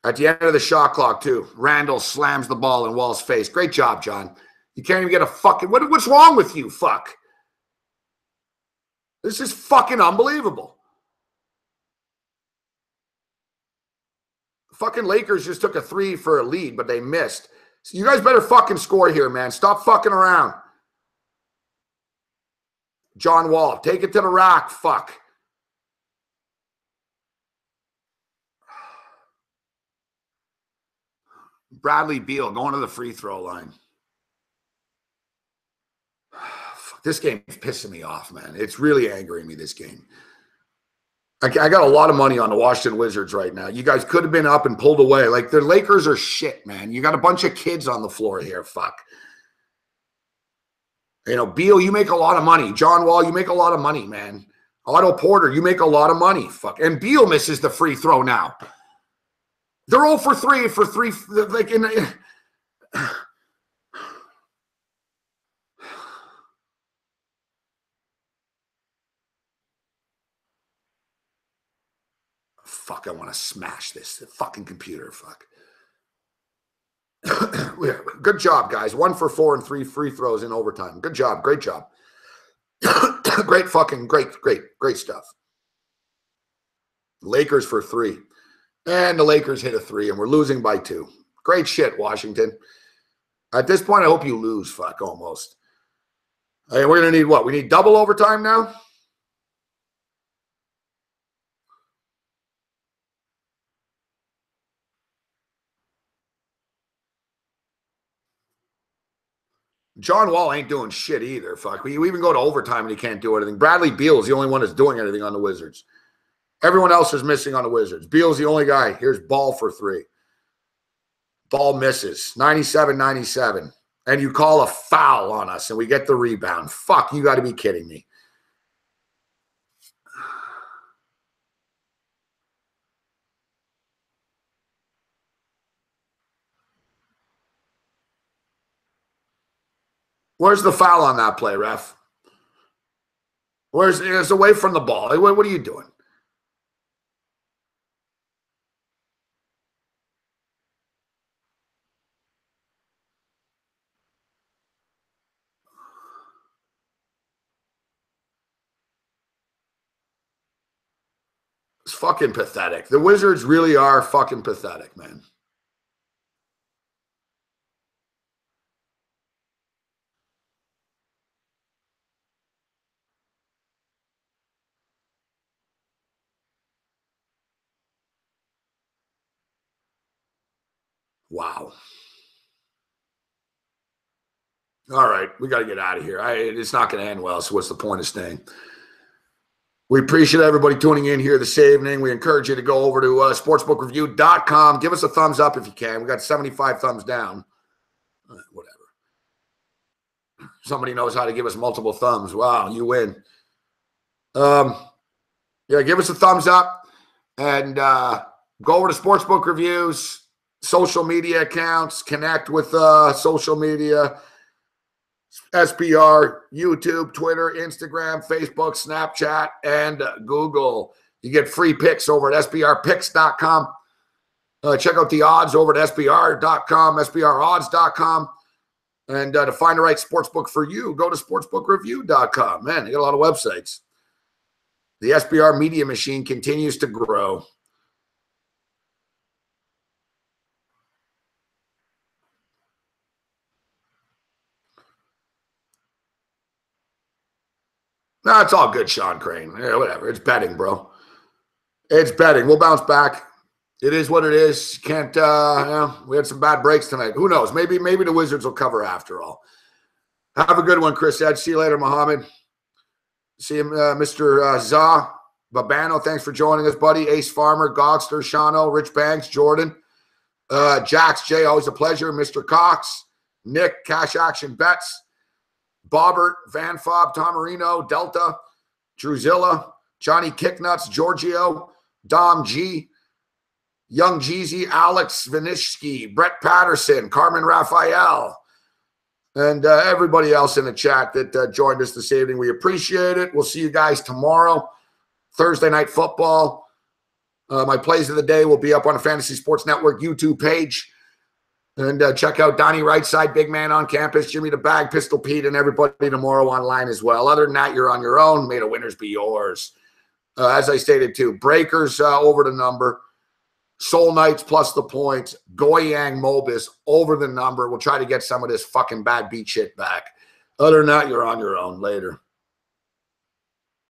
At the end of the shot clock, too, Randall slams the ball in Wall's face. Great job, John. You can't even get a fucking... What's wrong with you, fuck? This is fucking unbelievable. Fucking Lakers just took a 3 for a lead, but they missed. So you guys better fucking score here, man. Stop fucking around. John Wall, take it to the rack. Fuck. Bradley Beal going to the free throw line. This game is pissing me off, man. It's really angering me, this game. I got a lot of money on the Washington Wizards right now. You guys could have been up and pulled away. Like, the Lakers are shit, man. You got a bunch of kids on the floor here. Fuck. You know, Beal, you make a lot of money. John Wall, you make a lot of money, man. Otto Porter, you make a lot of money. Fuck. And Beal misses the free throw now. They're 0 for 3 for 3. Like, fuck, I want to smash this fucking computer. Fuck. Good job, guys. 1 for 4 and 3 free throws in overtime. Good job. Great job. Great stuff. Lakers for 3. And the Lakers hit a 3, and we're losing by 2. Great shit, Washington. At this point, I hope you lose, fuck, almost. Hey, we're going to need what? We need double overtime now? John Wall ain't doing shit either. Fuck. We even go to overtime and he can't do anything. Bradley Beal is the only one that's doing anything on the Wizards. Everyone else is missing on the Wizards. Beal's the only guy. Here's Ball for 3. Ball misses. 97-97. And you call a foul on us and we get the rebound. Fuck, you got to be kidding me. Where's the foul on that play, ref? It's away from the ball. What are you doing? It's fucking pathetic. The Wizards really are fucking pathetic, man. Wow. All right, we got to get out of here. It's not going to end well, so what's the point of staying? We appreciate everybody tuning in here this evening. We encourage you to go over to sportsbookreview.com. Give us a thumbs up if you can. We got 75 thumbs down. Whatever. Somebody knows how to give us multiple thumbs. Wow, you win. Yeah, give us a thumbs up and go over to Sportsbook Reviews, social media accounts, connect with social media, SBR, YouTube, Twitter, Instagram, Facebook, Snapchat, and Google. You get free picks over at sbrpicks.com. Check out the odds over at sbr.com, sbrodds.com. And to find the right sportsbook for you, go to sportsbookreview.com. Man, you got a lot of websites. The SBR media machine continues to grow. No, it's all good, Sean Crane. Yeah, whatever. It's betting, bro. It's betting. We'll bounce back. It is what it is. Can't, we had some bad breaks tonight. Who knows? Maybe the Wizards will cover after all. Have a good one, Chris Edge. See you later, Mohammed. See you, Mr. Zah. Babano, thanks for joining us, buddy. Ace Farmer, Gogster, Shano, Rich Banks, Jordan. Jax J, always a pleasure. Mr. Cox, Nick, Cash Action Bets. Bobbert, Van Fob, Tom Marino, Delta, Druzilla, Johnny Kicknuts, Giorgio, Dom G, Young Jeezy, Alex Vinishki, Brett Patterson, Carmen Raphael, and everybody else in the chat that joined us this evening. We appreciate it. We'll see you guys tomorrow, Thursday Night Football. My plays of the day will be up on the Fantasy Sports Network YouTube page. And check out Donnie Rightside, Big Man on Campus, Jimmy the Bag, Pistol Pete, and everybody tomorrow online as well. Other than that, you're on your own. May the winners be yours. As I stated, too, breakers over the number. Soul Knights plus the points. Goyang Mobis over the number. We'll try to get some of this fucking bad beat shit back. Other than that, you're on your own. Later.